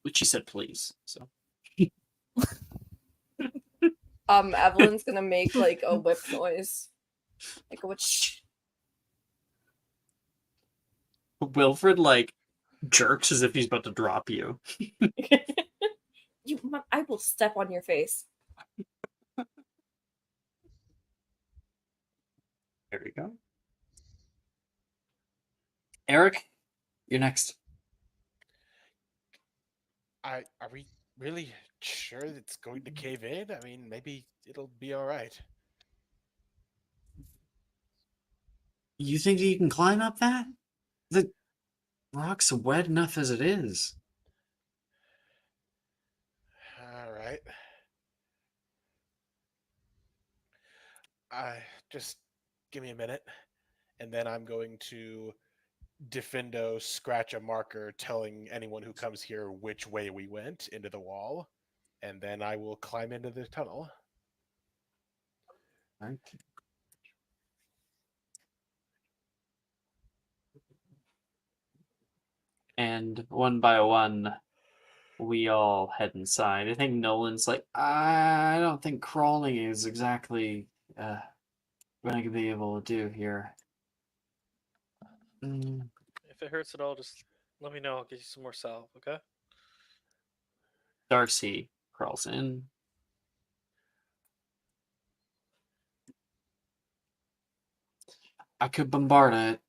But she said please. So Evelyn's gonna make like a whip noise. Like a whip. Wilfred like jerks as if he's about to drop you. I will step on your face. There we go. Eric, you're next. Are we really sure it's going to cave in? I mean, maybe it'll be all right. You think you can climb up that? The rock's wet enough as it is. All right. Just give me a minute. and then I'm going to Defendo scratch a marker telling anyone who comes here which way we went into the wall, and then I will climb into the tunnel. Right. And one by one, we all head inside. I think Nolan's like, I don't think crawling is exactly what I could be able to do here. If it hurts at all, just let me know. I'll get you some more salve, okay? Darcy crawls in. I could bombard it,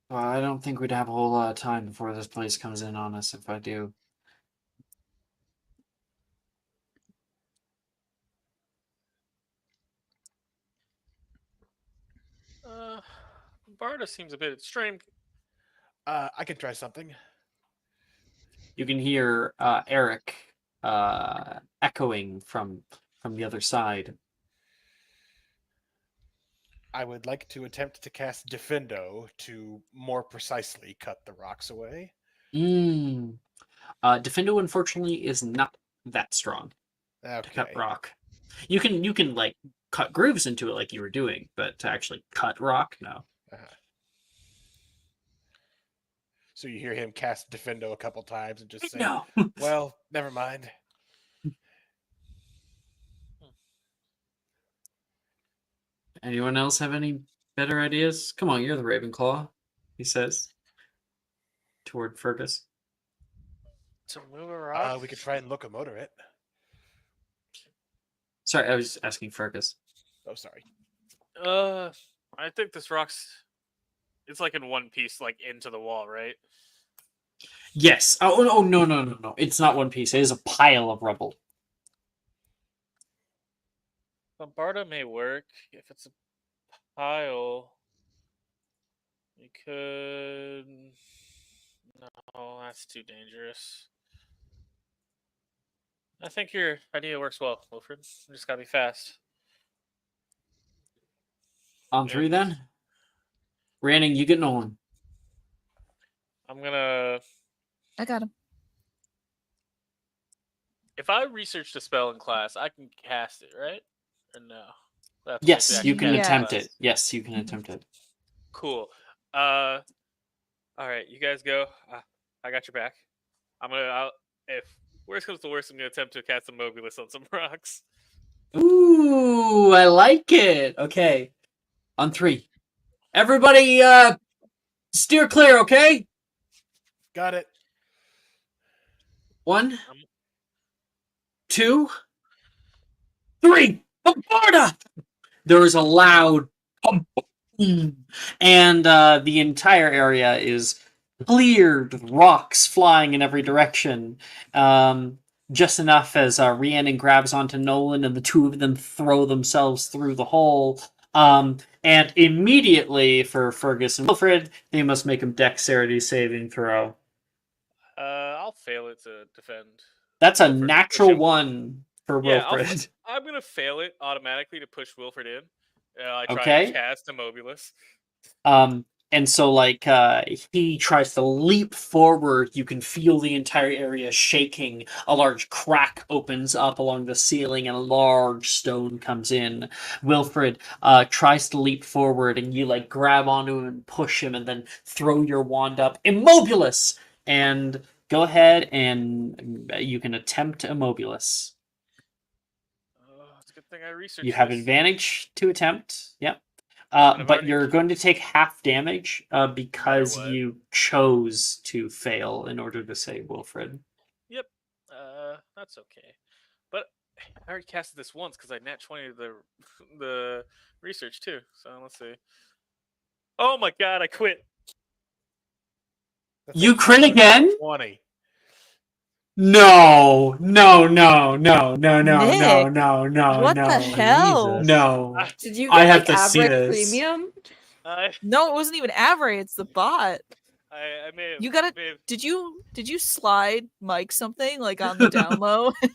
but I don't think we'd have a whole lot of time before this place comes in on us if I do. Barda seems a bit extreme. I can try something. You can hear Eric echoing from the other side. I would like to attempt to cast Defendo to more precisely cut the rocks away. Defendo, unfortunately, is not that strong to cut Okay. rock. You can like cut grooves into it like you were doing, but to actually cut rock, no. So you hear him cast Defendo a couple times and just say, No. well, never mind. Anyone else have any better ideas? Come on, you're the Ravenclaw, he says. Toward Fergus. To move a rock? We could try and locomotor it. Sorry, I was asking Fergus. Oh, sorry. I think this rock's... It's like in one piece, like into the wall, right? Yes. Oh no. It's not one piece. It is a pile of rubble. Bombarda may work. If it's a pile, you could... No, that's too dangerous. I think your idea works well, Wilfred. You just gotta be fast. On three, then? Ranning, you get Nolan. I'm gonna... I got him. If I researched a spell in class, I can cast it, right? Or no? That's Yes, just you can academic attempt class. it. Yes, you can attempt it. Cool. All right, you guys go. I got your back. If worst comes to worst, I'm gonna attempt to cast a Mobulus on some rocks. Ooh, I like it. Okay. On three. Everybody, steer clear, okay? Got it. 1, 2, 3. Bombarda! There is a loud boom, and the entire area is cleared with rocks flying in every direction. Just enough as Rhiannon grabs onto Nolan, and the two of them throw themselves through the hole. And immediately for Fergus and Wilfred, they must make a dexterity saving throw. I'll fail it to defend. That's a Wilfred, natural push him. 1 for Yeah, Wilfred. I'm gonna fail it automatically to push Wilfred in. I try Okay. to cast a Mobulus. And so, like, he tries to leap forward. You can feel the entire area shaking. A large crack opens up along the ceiling, and a large stone comes in. Wilfred tries to leap forward, and you, like, grab onto him and push him, and then throw your wand up. Immobulus! And go ahead, and you can attempt Immobulus. It's a good thing I researched You have this. advantage to attempt. Yep. I've But already- you're going to take half damage because what? you chose to fail in order to save Wilfred. Yep. That's okay. But I already casted this once because I nat 20 the research too. So let's see. Oh my god, I quit. That's You a crit again? 20. No. Nick, what the hell? Jesus. No. Did you I get have like to see average this. premium? I No, it wasn't even Avery. It's the bot. I may have. You gotta. may have Did you slide Mike something like on the down low to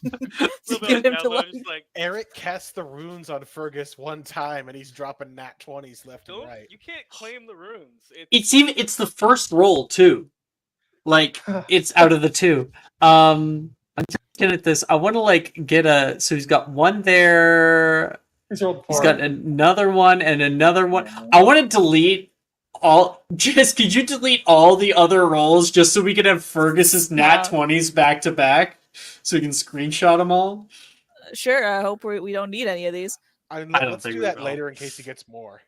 little get bit him down to low, like? just like Eric casts the runes on Fergus one time, and he's dropping nat 20s left and don't. right. You can't claim the runes. It's the first roll too. Like it's out of the two. I'm looking at this. I want to like get a. So he's got one there. He's rolled He's 4. got another one and another one. I want to delete all. Just could you delete all the other rolls just so we can have Fergus's nat 20s back to back, so we can screenshot them all. Sure. I hope we don't need any of these. I don't Let's think do we that will. later in case he gets more.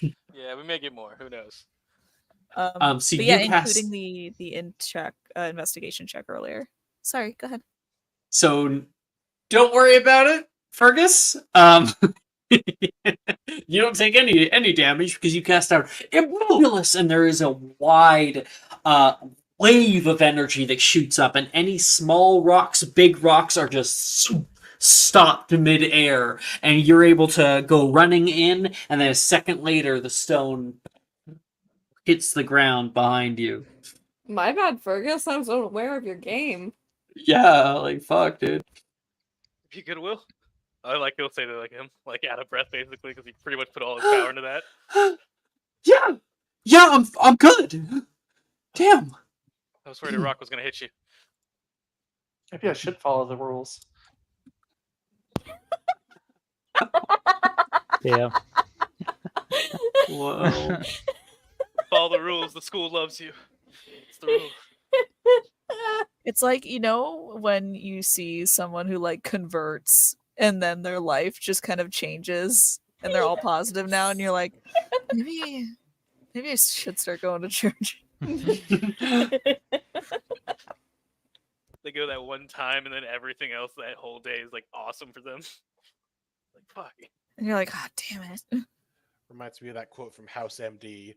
Yeah, we may get more. Who knows? So but yeah, you cast- including the investigation check earlier. Sorry, go ahead. So don't worry about it, Fergus. You don't take any damage because you cast out Immobilis, and there is a wide wave of energy that shoots up, and any small rocks, big rocks are just stopped mid-air, and you're able to go running in, and then a second later the stone hits the ground behind you. My bad, Fergus. I was unaware of your game. Yeah, like fuck, dude. If you goodwill. I like he'll say that like him, like out of breath basically, because he pretty much put all his power into that. Yeah, I'm good. Damn. I was worried a rock was gonna hit you. Maybe I should follow the rules. Yeah. Whoa. Follow the rules. The school loves you. It's the rule. It's like, when you see someone who like converts and then their life just kind of changes and they're all positive now, and you're like, maybe I should start going to church. They go that one time, and then everything else that whole day is like awesome for them. Like fuck. And you're like, oh damn it. Reminds me of that quote from House MD: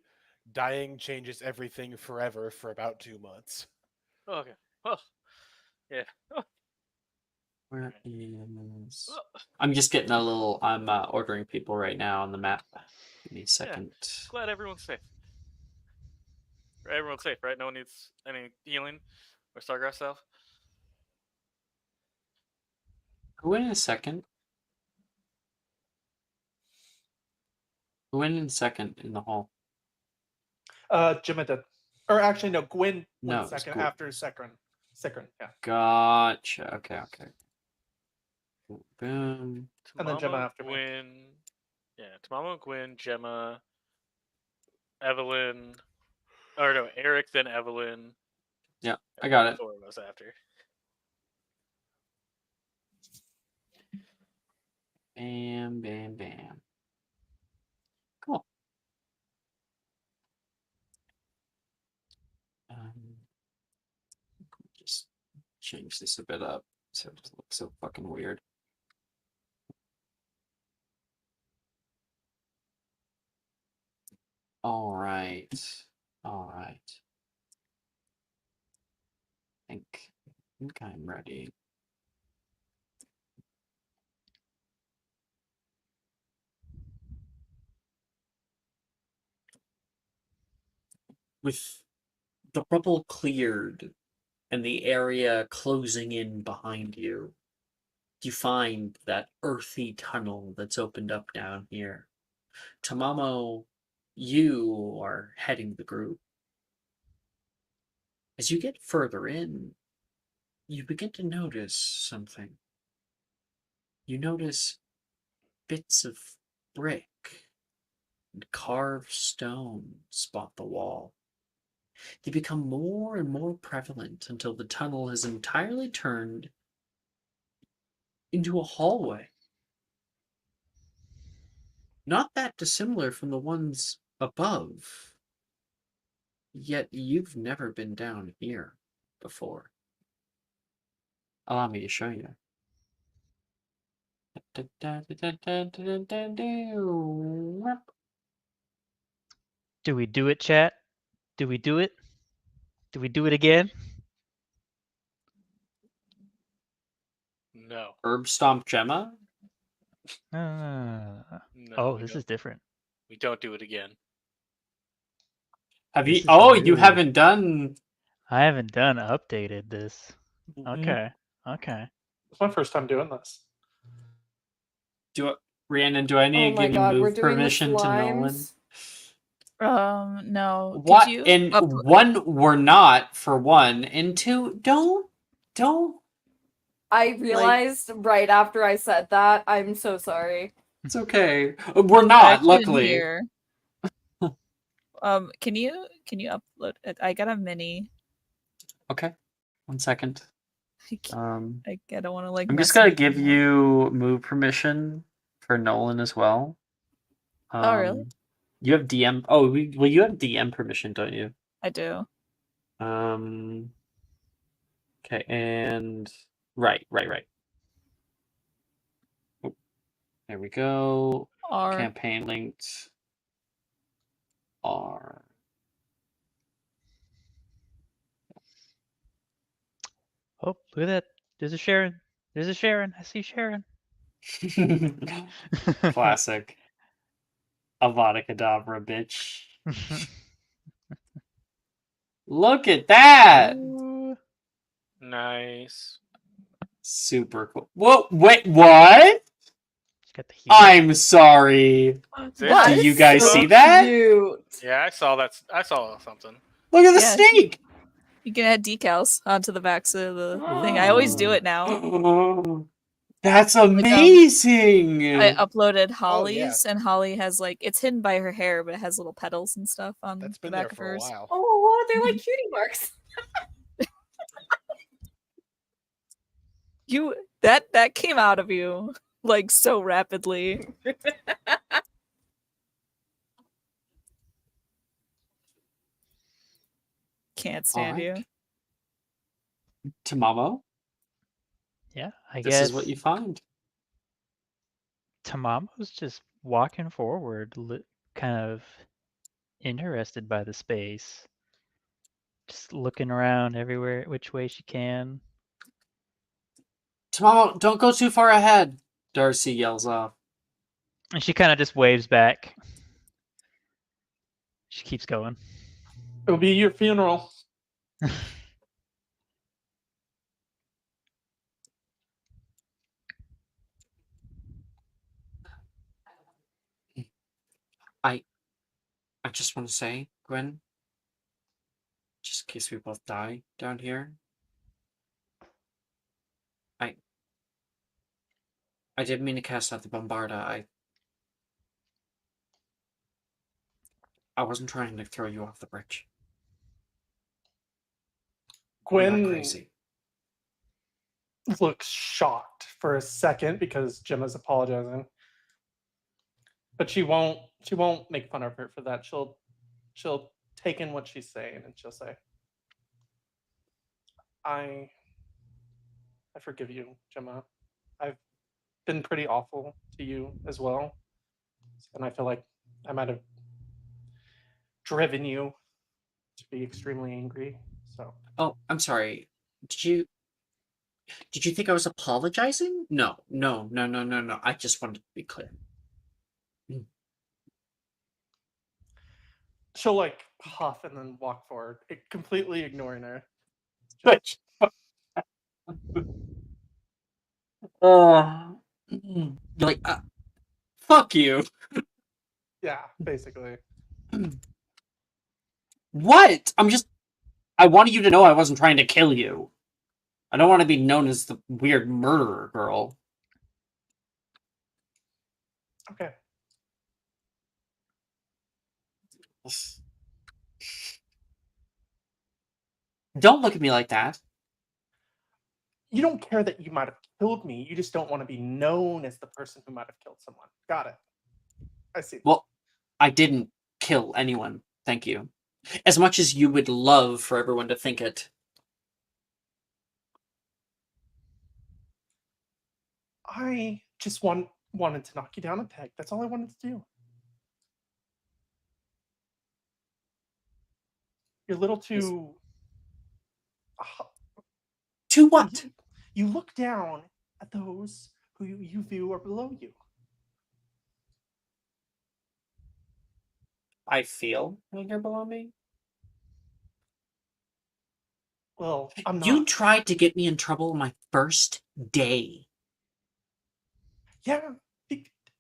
"Dying changes everything forever for about 2 months." Oh, okay. Oh, yeah. Oh. Where is... I'm just getting a little... I'm ordering people right now on the map. Give me a second. Glad everyone's safe. Everyone's safe, right? No one needs any healing or Stargrass stuff. Go in a second. Go in a second in the hall. Gemma did. Or actually, no, Gwen No, went it's second Gwen. after Sekron. Yeah. Gotcha. Okay. Boom. And then Gemma after me. Gwen. Yeah, Tamamo, Gwen, Gemma, Evelyn. Or no, Eric, then Evelyn. Yeah, I got it. 4 of us after. Bam, bam, bam. Cool. Just change this a bit up so it doesn't look so fucking weird. All right. I think I'm ready. With the rubble cleared and the area closing in behind you, you find that earthy tunnel that's opened up down here. Tamamo, you are heading the group. As you get further in, you begin to notice something. You notice bits of brick and carved stone spot the wall. They become more and more prevalent until the tunnel has entirely turned into a hallway. Not that dissimilar from the ones above. Yet you've never been down here before. Allow me to show you. Do we do it, chat? Do we do it? Do we do it again? No. Herb Stomp Gemma? No, Oh, this is different. We don't do it again. Have This you? is Oh, you new. haven't done. I haven't done updated this. Mhm. Okay. Okay. It's my first time doing this. Rhiannon, do I need Oh to my give you god, we're move doing the permission to Nolan? slimes. No. Could What? you And one, we're not for one, and two, don't. I realized right after I said that. I'm so sorry. It's okay. We're I not. actually didn't Luckily. hear. Can you upload it? I got a mini. Okay. 1 second. I don't want to like. I'm just mess gonna anything give up. you move permission for Nolan as well. Oh, really? You have DM. Oh, well, you have DM permission, don't you? I do. Okay, and right. Oh, there we go. R. Campaign linked. R. Oh, look at that. There's a Sharon. There's a Sharon. I see Sharon. Classic. Avada Kedavra, bitch. Look at that! Ooh. Nice. Super cool. Whoa, wait, what? She's got the heat. I'm sorry. See? That Do is you guys so see that? Cute. Yeah, I saw that. I saw something. Look at the Yeah. snake! You can add decals onto the backs of the thing. I always do it now. That's amazing! I uploaded Oh, Holly's, and Holly has like it's hidden by her hair, but it has little petals and stuff on That's the been back there of for a hers. while. Oh, they're like cutie marks. That came out of you like so rapidly. Can't stand Alright. you. Tamamo, Yeah, I this guess is what you find. Tamamo's just walking forward, kind of interested by the space. Just looking around everywhere, which way she can. Tamamo, don't go too far ahead, Darcy yells off. And she kind of just waves back. She keeps going. It'll be your funeral. I just want to say, Gwen, just in case we both die down here, I didn't mean to cast out the Bombarda. I wasn't trying to throw you off the bridge. I'm not Gwen crazy. looks shocked for a second because Gemma's apologizing. But she won't make fun of her for that. She'll take in what she's saying and she'll say, I forgive you, Gemma. I've been pretty awful to you as well. And I feel like I might have driven you to be extremely angry. So Oh, I'm sorry. Did you think I was apologizing? No. I just wanted to be clear. she'll like huff and then walk forward, completely ignoring her. You're like, fuck you. Yeah, basically. What? I wanted you to know I wasn't trying to kill you. I don't want to be known as the weird murderer girl. Okay. Don't look at me like that. You don't care that you might have killed me. You just don't want to be known as the person who might have killed someone. Got it. I see. Well, I didn't kill anyone. Thank you. As much as you would love for everyone to think it. I just wanted to knock you down a peg. That's all I wanted to do. You're a little too. To what? You look down at those who you view are below you. I feel like you're below me. Well, I'm You not. tried to get me in trouble on my first day. Yeah,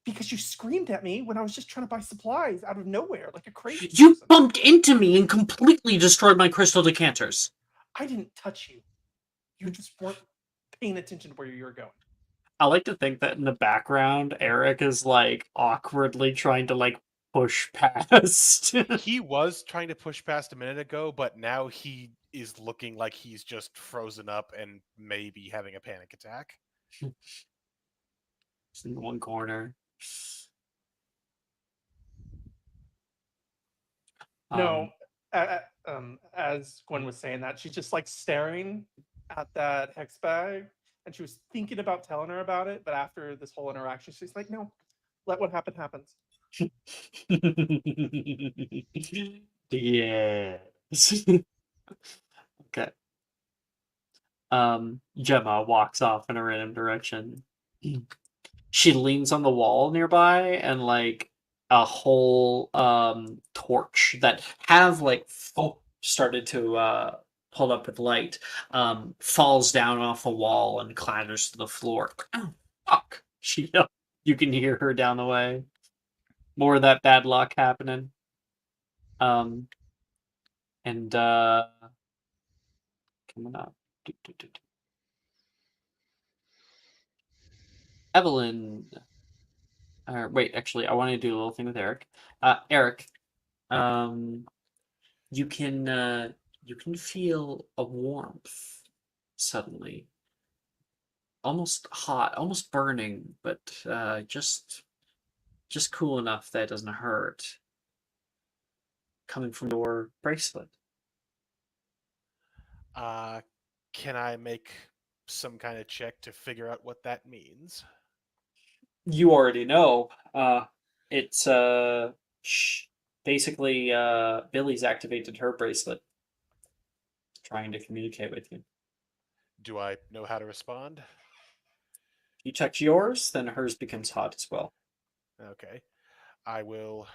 because you screamed at me when I was just trying to buy supplies out of nowhere, like a crazy You person. bumped into me and completely destroyed my crystal decanters. I didn't touch you. You just weren't paying attention to where you were going. I like to think that in the background, Eric is like awkwardly trying to like push past. He was trying to push past a minute ago, but now he is looking like he's just frozen up and maybe having a panic attack. It's in one corner. No, as Gwen was saying that, she's just like staring at that hex bag, and she was thinking about telling her about it, but after this whole interaction, she's like, "No, let what happen happens." Yes. Okay. Gemma walks off in a random direction. She leans on the wall nearby, and like a whole torch that have like started to pull up with light falls down off a wall and clatters to the floor. Oh, fuck! She yells. You can hear her down the way. More of that bad luck happening. And coming up. Evelyn. Wait, actually, I want to do a little thing with Eric. Eric, you can feel a warmth suddenly, almost hot, almost burning, but just cool enough that it doesn't hurt. Coming from your bracelet. Can I make some kind of check to figure out what that means? You already know. It's basically Billy's activated her bracelet, trying to communicate with you. Do I know how to respond? If you touch yours, then hers becomes hot as well. Okay. I will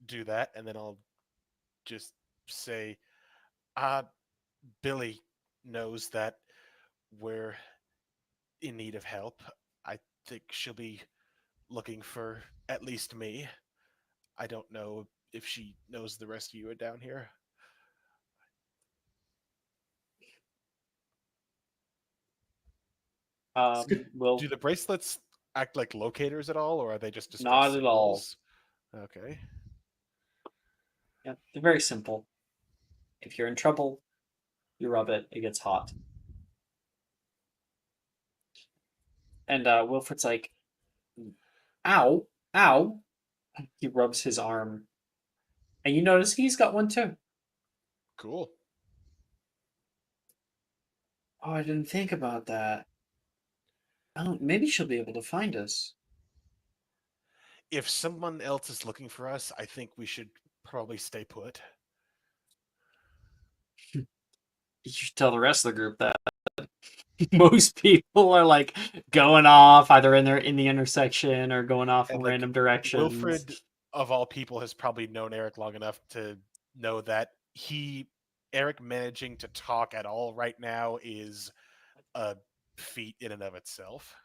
do that, and then I'll just say, Billy knows that we're in need of help. I think she'll be looking for at least me. I don't know if she knows the rest of you are down here. Well, Do the bracelets act like locators at all, or are they just display not at all. symbols? Okay. Yeah, they're very simple. If you're in trouble, you rub it, it gets hot. And Wilfred's like, ow, ow. He rubs his arm. And you notice he's got one too. Cool. Oh, I didn't think about that. Oh, maybe she'll be able to find us. If someone else is looking for us, I think we should probably stay put. You should tell the rest of the group that. Most people are like going off either in the intersection or going off in And, like, random directions. Wilfred, of all people, has probably known Eric long enough to know that Eric managing to talk at all right now is a feat in and of itself.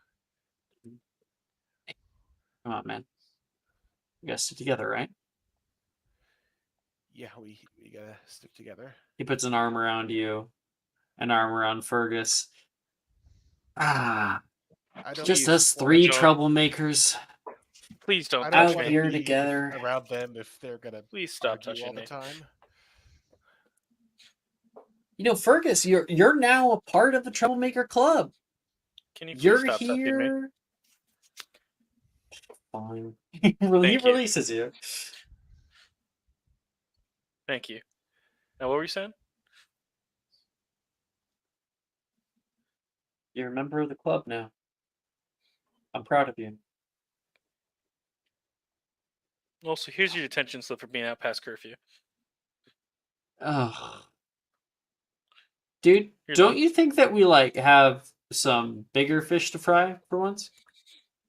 Come on, man. We gotta stick together, right? Yeah, we gotta stick together. He puts an arm around you, an arm around Fergus. I don't, Just Please, us three John. troublemakers Please don't I touch don't out want me. here to be together. around them if they're gonna Please stop argue touching all the me. time. You know, Fergus, you're now a part of the Troublemaker Club. Can you please You're stop touching me? here. Fine. Thank He you. releases you. Thank you. Now, what were you saying? You're a member of the club now. I'm proud of you. Also, here's your detention slip for being out past curfew. Oh. Dude, Here's don't one. you think that we like have some bigger fish to fry for once?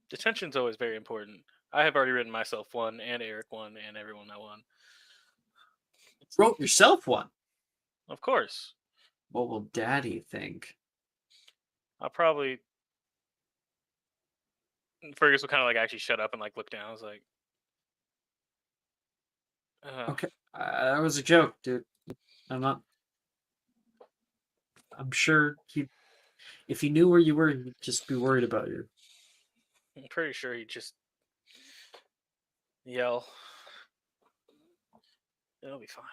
Detention's always very important. I have already written myself one, and Eric one, and everyone I won. Wrote yourself one. Of course. What will Daddy think? I'll probably Fergus will kind of like actually shut up and like look down. I was like, Okay, that was a joke, dude. I'm not. I'm sure he, if he knew where you were, he'd just be worried about you. I'm pretty sure he'd just yell. It'll be fine.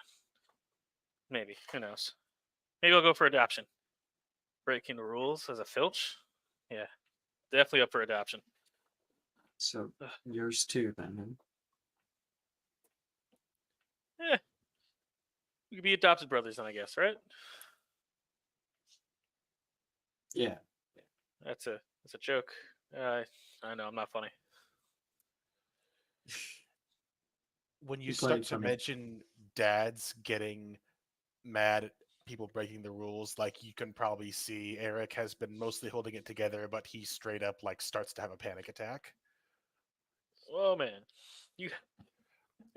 Maybe. Who knows? Maybe I'll go for adoption. Breaking the rules as a filch? Yeah. Definitely up for adoption. So yours too, then. Eh. We could be adopted brothers then, I guess, right? Yeah. That's a joke. I know, I'm not funny. When you You start played to for me. mention dads getting mad at people breaking the rules, like you can probably see Eric has been mostly holding it together, but he straight up like starts to have a panic attack. Oh man.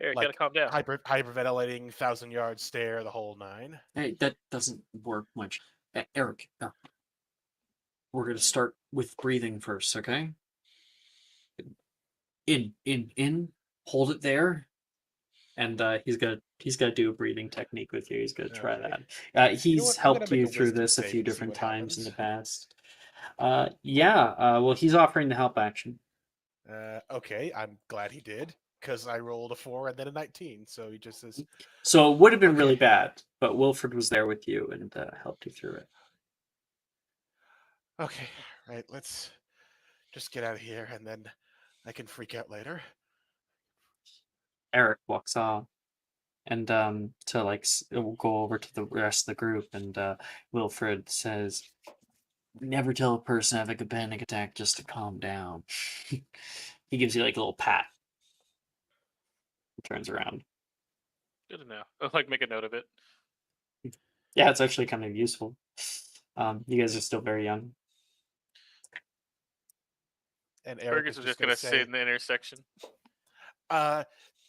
Eric, Like gotta calm down. hyperventilating, 1,000-yard stare, the whole nine. Hey, that doesn't work much. Eric, we're gonna start with breathing first, okay? In. Hold it there, and he's gonna do a breathing technique with you. He's gonna try Okay. that. You know He's what? I'm gonna helped make you a through wisdom this a save few and see different what times in happens. the past. Well, he's offering the help action. Okay, I'm glad he did, because I rolled a 4 and then a 19, so he just says, So it would have been really Okay. bad, but Wilfred was there with you and helped you through it. okay, right, let's just get out of here, and then I can freak out later. Eric walks off, and to like we'll go over to the rest of the group, and Wilfred says, "Never tell a person having a panic attack just to calm down." He gives you like a little pat. Turns around. Good to know. I'll like make a note of it. Yeah, it's actually kind of useful. You guys are still very young. And Eric Fergus is was just just gonna say, sit in the intersection.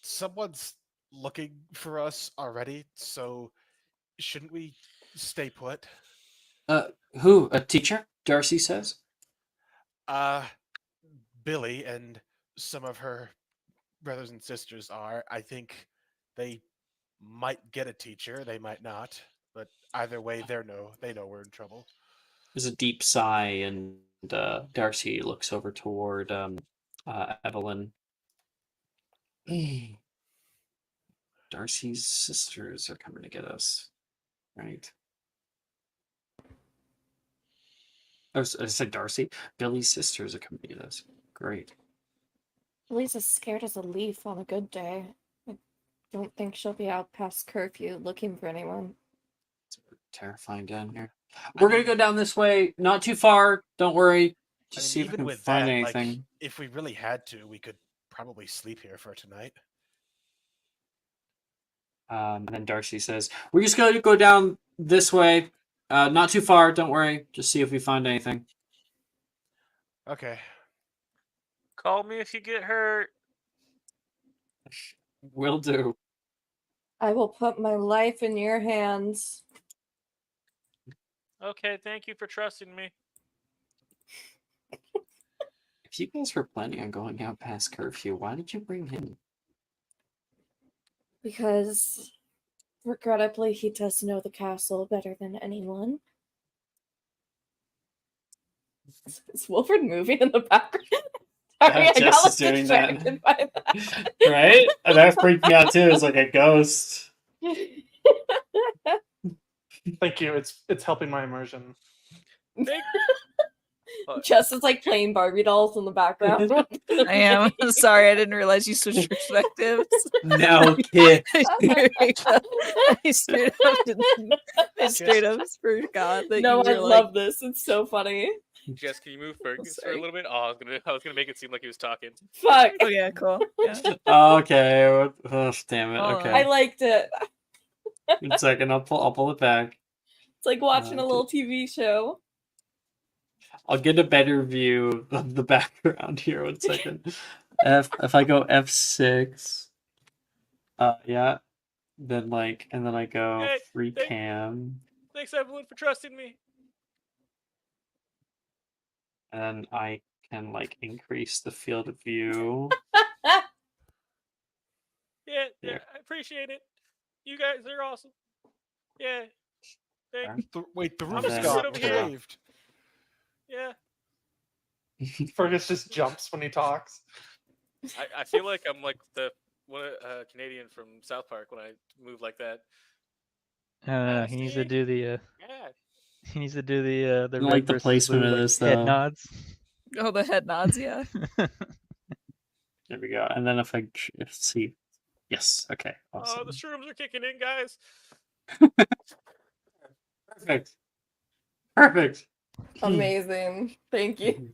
Someone's looking for us already, so shouldn't we stay put? Who? A teacher? Darcy says. Billy and some of her brothers and sisters are. I think they might get a teacher, they might not, but either way, they know we're in trouble. There's a deep sigh, and Darcy looks over toward Evelyn. Darcy's sisters are coming to get us, right? Oh, I said Darcy. Billy's sisters are coming to get us. Great. Lisa's scared as a leaf on a good day. I don't think she'll be out past curfew looking for anyone. It's terrifying down here. We're gonna go down this way, not too far. Don't worry. Just see if we even can with find that, anything. like, if we really had to, we could probably sleep here for tonight. And then Darcy says, "We're just gonna go down this way, not too far. Don't worry. Just see if we find anything." Okay. Call me if you get hurt. Will do. I will put my life in your hands. Okay, thank you for trusting me. If you guys were planning on going out past curfew, why did you bring him? Because, regrettably, he does know the castle better than anyone. Is Wilfred moving in the background? Sorry, I Jess got is doing distracted by that. Right? And that freaked me out too. It's like a ghost. Thank you. It's helping my immersion. Thank Jess is like playing Barbie dolls in the background. I am sorry. I didn't realize you switched perspectives. No kid. I straight up forgot that No, you I were love this. It's so funny. Jess, can you move Fergus for a Sorry. little bit? Oh, I was gonna make it seem like he was talking. Fuck. Oh yeah, cool. Yeah. Okay. Oh, damn it. Hold Okay. on. I liked it. 1 second. I'll pull it back. It's like watching a Okay. little TV show. I'll get a better view of the background here. 1 second. If I go F6. Yeah. Then and then I go Hey, free thank- cam. Thanks everyone for trusting me. And I can like increase the field of view. Yeah, Yeah. I appreciate it. You guys are awesome. Yeah. Thanks. Wait, the And roof's then gone. over It here. caved. Yeah. Fergus just jumps when he talks. I feel like I'm like the Canadian from South Park when I move like that. He needs to Steve. do the Yeah. he needs to do the I red like the versus placement blue of like this, head though. nods. Oh, the head nods, yeah. There we go. And then if see, yes, okay, awesome. Oh, the shrooms are kicking in, guys. Perfect. Perfect. Amazing. Thank you.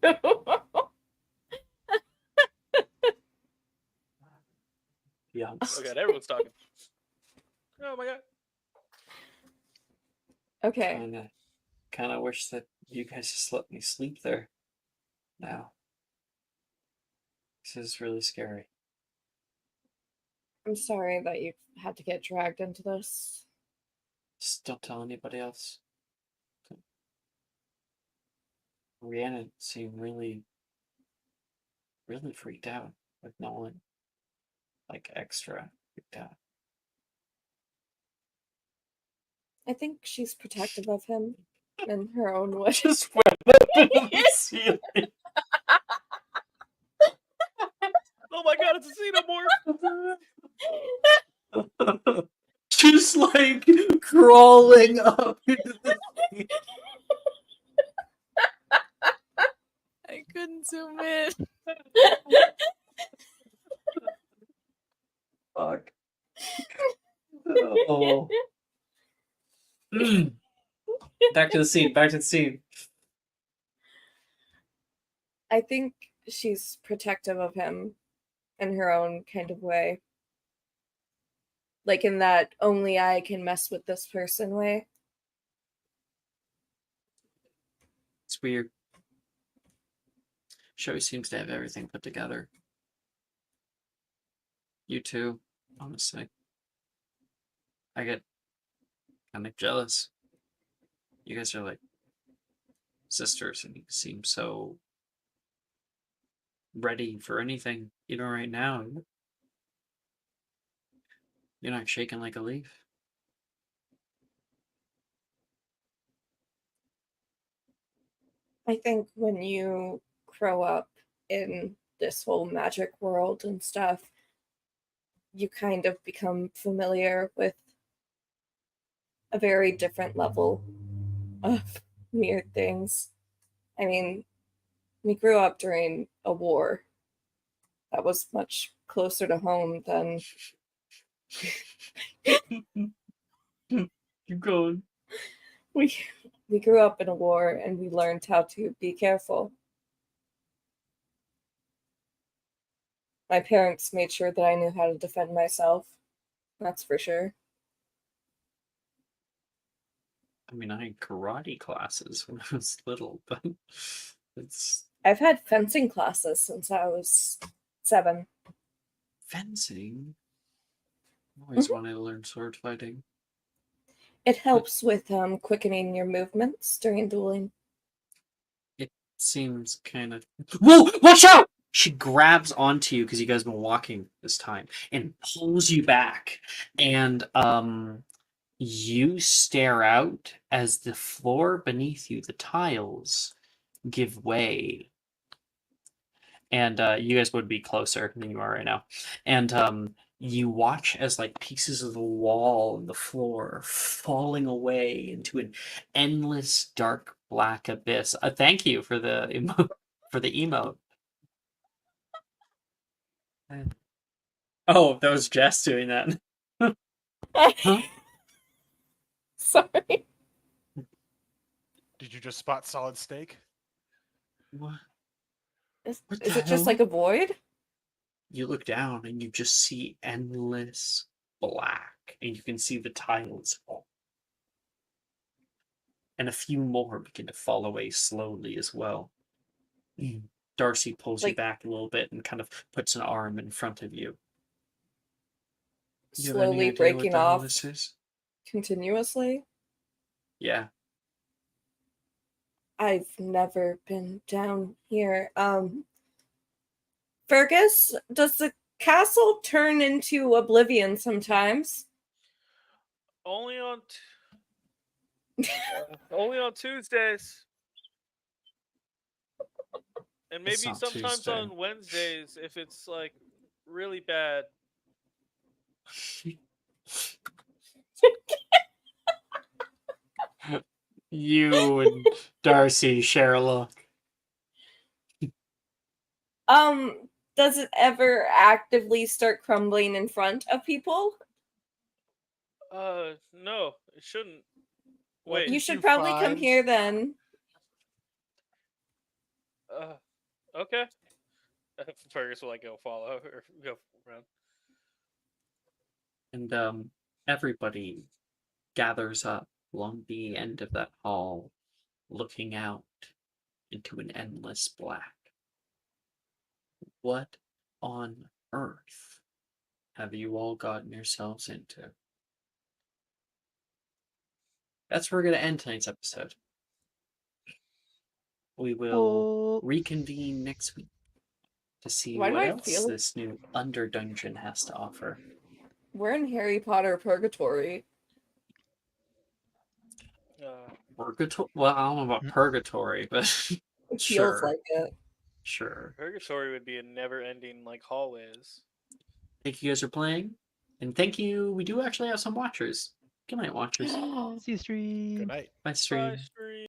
Yes. Oh god, everyone's talking. Oh my god. Okay. Kind of wish that you guys just let me sleep there. Now. This is really scary. I'm sorry that you had to get dragged into this. Just don't tell anybody else. Rhiannon seemed really freaked out with Nolan. Like extra freaked out. I think she's protective of him in her own way. Just went up into the ceiling. Oh my god, it's a xenomorph. Just like crawling up into the ceiling. I couldn't zoom in. Fuck. Oh. Back to the scene. Back to the scene. I think she's protective of him in her own kind of way. Like in that only I can mess with this person way. It's weird. Show seems to have everything put together. You too, honestly. I get kind of jealous. You guys are like sisters and you seem so ready for anything, even right now. You're not shaking like a leaf. I think when you grow up in this whole magic world and stuff, you kind of become familiar with a very different level of weird things. I mean, we grew up during a war that was much closer to home than Keep going. we grew up in a war and we learned how to be careful. My parents made sure that I knew how to defend myself. That's for sure. I mean, I had karate classes when I was little, but it's I've had fencing classes since I was 7. fencing. I always wanted to learn sword fighting. It helps with quickening your movements during dueling. It seems kind of. Whoa! Watch out! She grabs onto you because you guys have been walking this time and pulls you back, and you stare out as the floor beneath you, the tiles, give way. And you guys would be closer than you are right now. And you watch as like pieces of the wall and the floor are falling away into an endless dark black abyss. Thank you for the emote. Oh, that was Jess doing that. Huh? Sorry. Did you just spot Solid Snake? What? Is What it the just hell? like a void? You look down and you just see endless black, and you can see the tiles fall. And a few more begin to fall away slowly as well. Darcy pulls you Like- back a little bit and kind of puts an arm in front of you. You have any Slowly idea what breaking the hell off this is? continuously. Yeah. I've never been down here. Fergus, does the castle turn into oblivion sometimes? Only on only on Tuesdays, and It's maybe not sometimes Tuesday. on Wednesdays if it's like really bad. You and Darcy share a look. Does it ever actively start crumbling in front of people? No, it shouldn't. What Wait. You did should you probably come find? here then. Okay. Fergus will like go follow or go around. And everybody gathers up along the end of that hall, looking out into an endless black. What on earth have you all gotten yourselves into? That's where we're going to end tonight's episode. We will Well, reconvene next week to see Why do what I else feel- this new Under Dungeon has to offer. We're in Harry Potter purgatory. Purgatory? Well, I don't know about purgatory, but It sure. feels like it. Sure. Purgatory would be a never-ending like hallways. Thank you guys for playing. And thank you. We do actually have some watchers. Good night, watchers. see you stream. Good night. Bye, stream. Bye, stream.